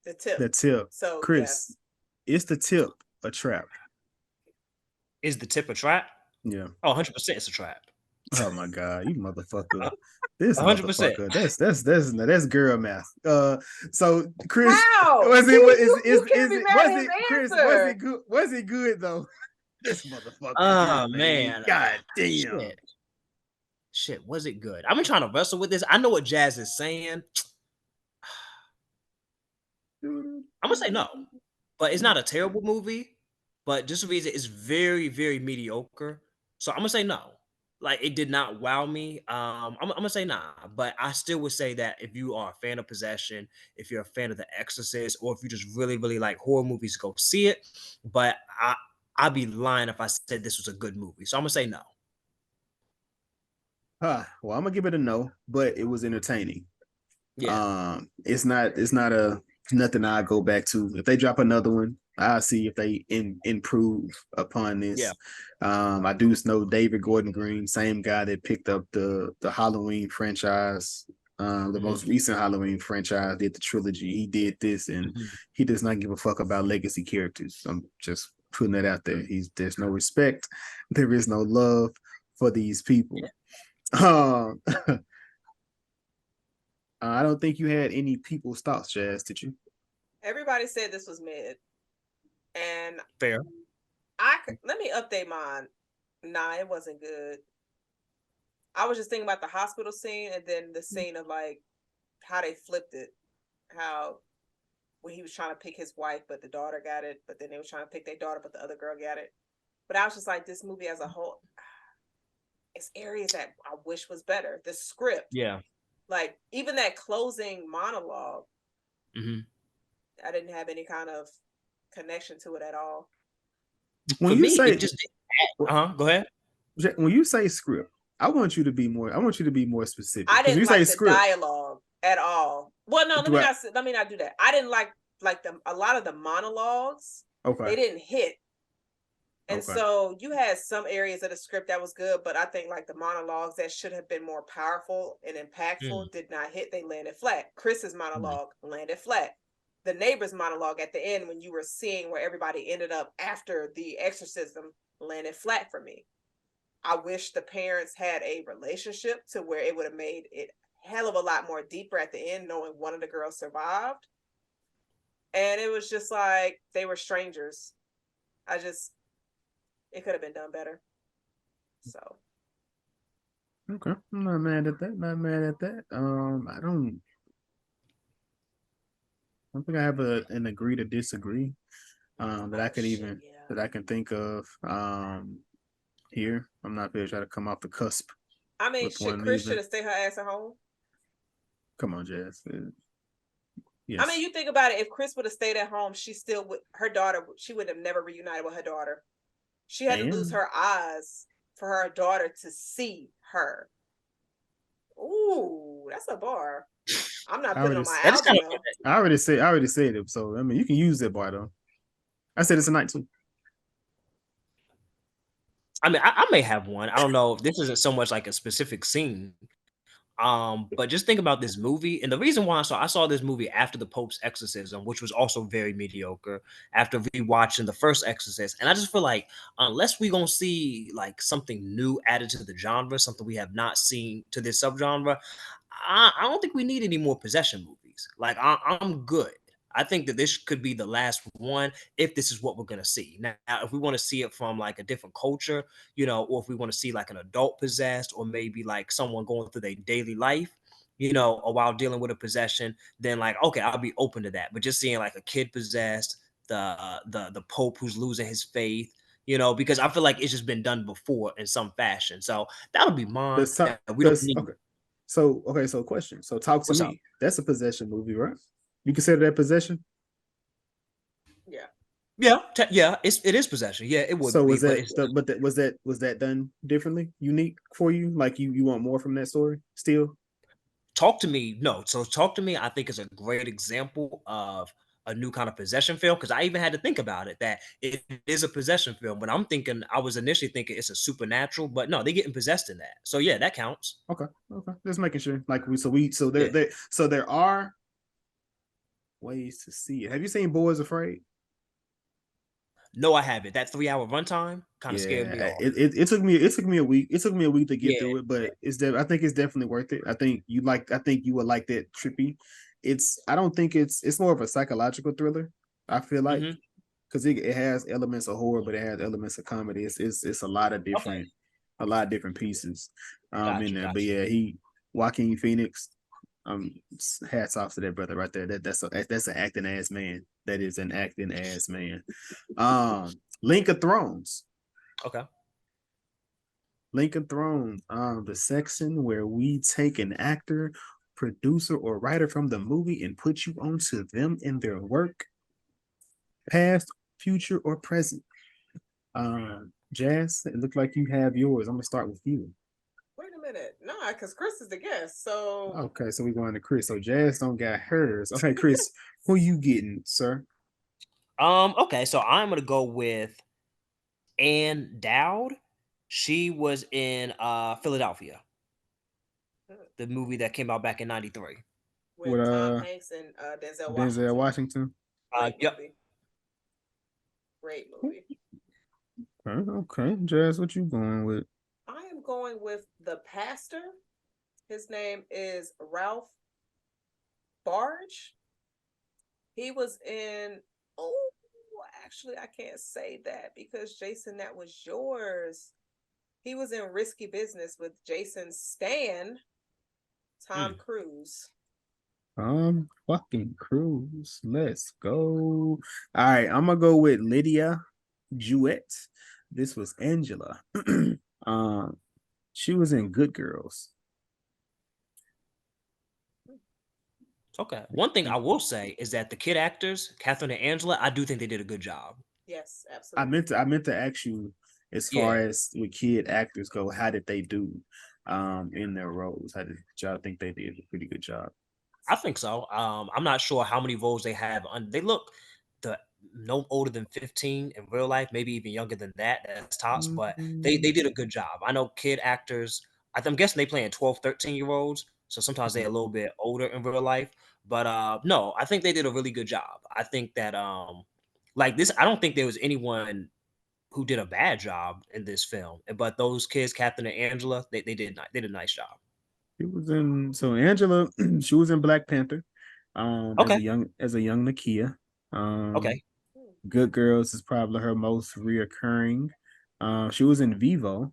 The tip. The tip. So Chris, yes. is the tip a trap? Is the tip a trap? Yeah. Oh, 100% it's a trap. Oh my god, you motherfucker. This 100%. motherfucker. That's girl math. So Chris, How? was See, it what you can't is be it mad was at his it Chris, answer. was it good though? This motherfucker here, Oh man. man. God damn. Shit. Shit, was it good? I've been trying to wrestle with this. I know what Jazz is saying. I'm gonna say no, but it's not a terrible movie. But just the reason it's very, very mediocre. So I'm gonna say no. Like it did not wow me. I'm gonna say nah, but I still would say that if you are a fan of Possession, if you're a fan of The Exorcist, or if you just really, really like horror movies, go see it. But I'd be lying if I said this was a good movie. So I'm gonna say no. Well, I'm gonna give it a no, but it was entertaining. Yeah, It's not a nothing I go back to. If they drop another one, I'll see if they improve upon yeah. this. I do know David Gordon Green, same guy that picked up the Halloween franchise, the Mhm, most recent Halloween franchise, did the trilogy. He did this, and mhm. he does not give a fuck about legacy characters. I'm just putting that out there. There's no respect, there is no love for these people. Yeah, Um, I don't think you had any people's thoughts, Jazz, did you? Everybody said this was mid, and fair. let me update mine. Nah, it wasn't good. I was just thinking about the hospital scene and then the scene of like how they flipped it. How when he was trying to pick his wife, but the daughter got it, but then they were trying to pick their daughter, but the other girl got it. But I was just like, this movie as a whole, it's areas that I wish was better. The script, Yeah. like even that closing monologue, Mhm. I didn't have any kind of connection to it at all. When For you me, it say just go ahead. when you say script, I want you to be more. I want you to be more specific. I Because when didn't you say like the script, dialogue at all. Well, no, do I? let me not do that. I didn't like a lot of the monologues. Okay, They didn't hit. And okay, so you had some areas of the script that was good, but I think like the monologues that should have been more powerful and Mm, impactful did not hit. They landed flat. Chris's mm. monologue landed flat. The neighbor's monologue at the end, when you were seeing where everybody ended up after the exorcism, landed flat for me. I wish the parents had a relationship to where it would have made it hell of a lot more deeper at the end, knowing one of the girls survived. And it was just like they were strangers. It could have been done better. So okay. I'm not mad at that. Not mad at that. I don't think I have an agree to disagree. That I could shit, even yeah. that I can think of. Here, I'm not going to try to come off the cusp. I mean, with one Chris should leaving. have stayed her ass at home. Come on, Jazz. I mean, Yes. you think about it. If Chris would have stayed at home, she still would. Her daughter, she would have never reunited with her daughter. She had to lose And her eyes for her daughter to see her. Ooh, that's a bar. I'm not I putting already on my That is album kind of. though. I already said it. So I mean you can use that bar though. I said it's a night too. I mean, I may have one. I don't know. This isn't so much like a specific scene. But just think about this movie, and the reason why I saw this movie after the Pope's exorcism, which was also very mediocre, after rewatching the first Exorcist, and I just feel like unless we gonna see like something new added to the genre, something we have not seen to this subgenre, I don't think we need any more possession movies. Like I'm good. I think that this could be the last one if this is what we're gonna see. Now, if we want to see it from like a different culture, or if we want to see like an adult possessed, or maybe like someone going through their daily life, or while dealing with a possession, then like okay, I'll be open to that. But just seeing like a kid possessed, the Pope who's losing his faith, because I feel like it's just been done before in some fashion. So that'll be mine. Does talk We don't does need. okay. So question. So talk to What's up? me. That's a possession movie, right? You consider that possession? Yeah. Yeah, yeah, it is possession. Yeah, it would So be, was but that it's was that done differently, unique for you? Like you want more from that story still? talk to me. No, so talk to me. I think is a great example of a new kind of possession film because I even had to think about it that it is a possession film. But I was initially thinking it's a supernatural, but no, they getting possessed in that. So yeah, that counts. Okay, okay. Just making sure. Like Yeah. there are ways to see it. Have you seen Boys Afraid? No, I haven't. That 3 hour runtime kind of scared me Yeah, off. it took me a week. It took me a week to get Yeah. through it, but I think it's definitely worth it. I think you would like that trippy. I don't think it's more of a psychological thriller. I feel like Mm-hmm. because it has elements of horror, but it has elements of comedy. It's Okay. a lot of different pieces Got in you. there. Got But you. yeah, Joaquin Phoenix, hats off to that brother right there. That's an acting ass man. That is an acting ass man. Link of Thrones. Okay. Link of Thrones, the section where we take an actor, producer, or writer from the movie and put you onto them and their work, past, future, or present. Jazz, it looked like you have yours. I'm gonna start with you. Wait a minute. Nah, because Chris is the guest. So Okay, so we're going to Chris. So Jazz don't got hers. Okay, Chris, who you getting, sir? Okay, so I'm gonna go with Ann Dowd. She was in Philadelphia, the movie that came out back in '93. With with Tom Hanks and Denzel Denzel Washington. Washington. Great Yep. movie. Great movie. Okay, Jazz, what you going with? I am going with the pastor. His name is Ralph Barge. He was in. Oh, actually, I can't say that because Jason, that was yours. He was in Risky Business with Jason Stan, Tom Cruise. Fucking Cruise. Let's go. All right, I'm gonna go with Lydia Jewett. This was Angela. um, she was in Good Girls. Okay. One thing I will say is that the kid actors, Catherine and Angela, I do think they did a good job. Yes, absolutely. I meant to ask you as far Yeah, as with kid actors go, how did they do in their roles? How did y'all think they did a pretty good job? I think so. I'm not sure how many roles they have. They look the no older than 15 in real life, maybe even younger than that. That's tops, but they did a good job. I know kid actors. I'm guessing they playing 12, 13-year olds, so sometimes they're a little bit older in real life. But no, I think they did a really good job. I think that like this, I don't think there was anyone who did a bad job in this film. But those kids, Catherine and Angela, they did a nice job. She was in Angela, she was in Black Panther, Okay, as a young Nakia. Um, okay. Good Girls is probably her most reoccurring. She was in Vivo,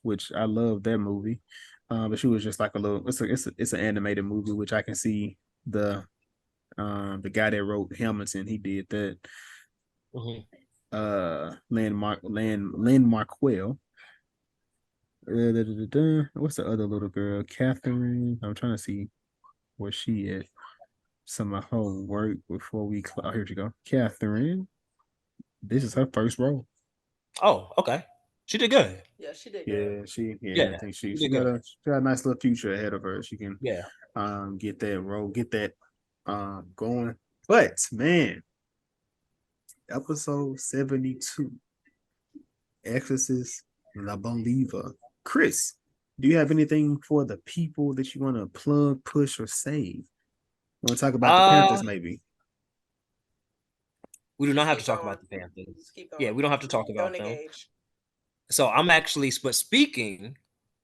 which I love that movie. But she was just like a little. It's an animated movie, which I can see the guy that wrote Hamilton. He did that. Mhm. Lynn Markwell. What's the other little girl? Catherine. I'm trying to see where she at. Some of her work before we. Oh, here you go. Catherine. This is her first role. Oh, okay. She did good. Yeah, she did good. Yeah, I Yeah, think she she did got good. a nice little future ahead of her. She can Yeah. get that role, get that going. But man, episode 72, Exorcist La Believer. Chris, do you have anything for the people that you want to plug, push, or save? Want to talk about the Uh, Panthers, maybe? we do not Just have to keep talk going. about the Panthers. Just keep Yeah, going. we don't have to talk Don't about them. engage. So I'm actually, but speaking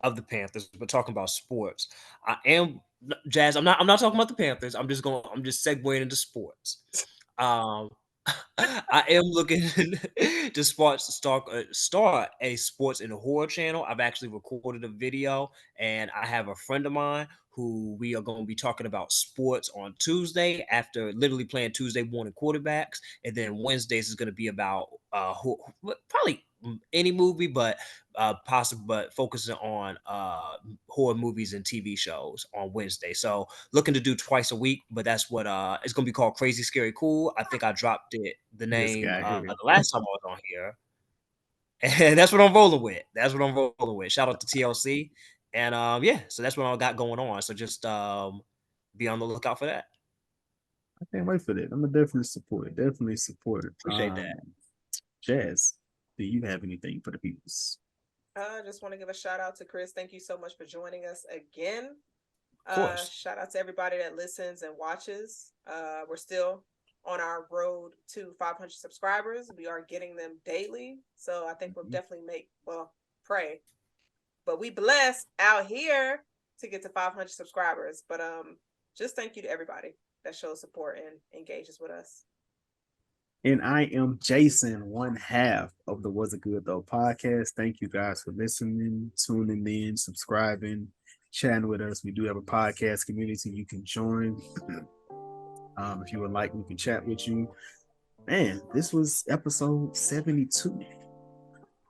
of the Panthers, but talking about sports, I am Jazz. I'm not talking about the Panthers. I'm just segueing into sports. Um, I am looking to start a sports and horror channel. I've actually recorded a video, and I have a friend of mine who we are going to be talking about sports on Tuesday after literally playing Tuesday morning quarterbacks, and then Wednesdays is going to be about probably any movie, but possible, but focusing on horror movies and TV shows on Wednesday. So looking to do twice a week, but that's what it's gonna be called Crazy Scary Cool. I think I dropped the This name guy here. the last time I was on here. And that's what I'm rolling with. That's what I'm rolling with. Shout out to TLC. And yeah, so that's what I got going on. So just be on the lookout for that. I can't wait for that. I'm gonna definitely support it. Definitely support it. Appreciate that. Jazz, do you have anything for the peoples? I just want to give a shout out to Chris. Thank you so much for joining us again. Of course. Shout out to everybody that listens and watches. We're still on our road to 500 subscribers. We are getting them daily. So I think we'll definitely pray. But we blessed out here to get to 500 subscribers. But just thank you to everybody that shows support and engages with us. And I am Jason, one half of the Was It Good Though podcast. Thank you guys for listening, tuning in, subscribing, chatting with us. We do have a podcast community you can join. If you would like, we can chat with you. Man, this was episode 72.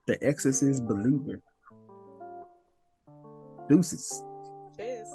The Exorcist Believer. Deuces. Cheers.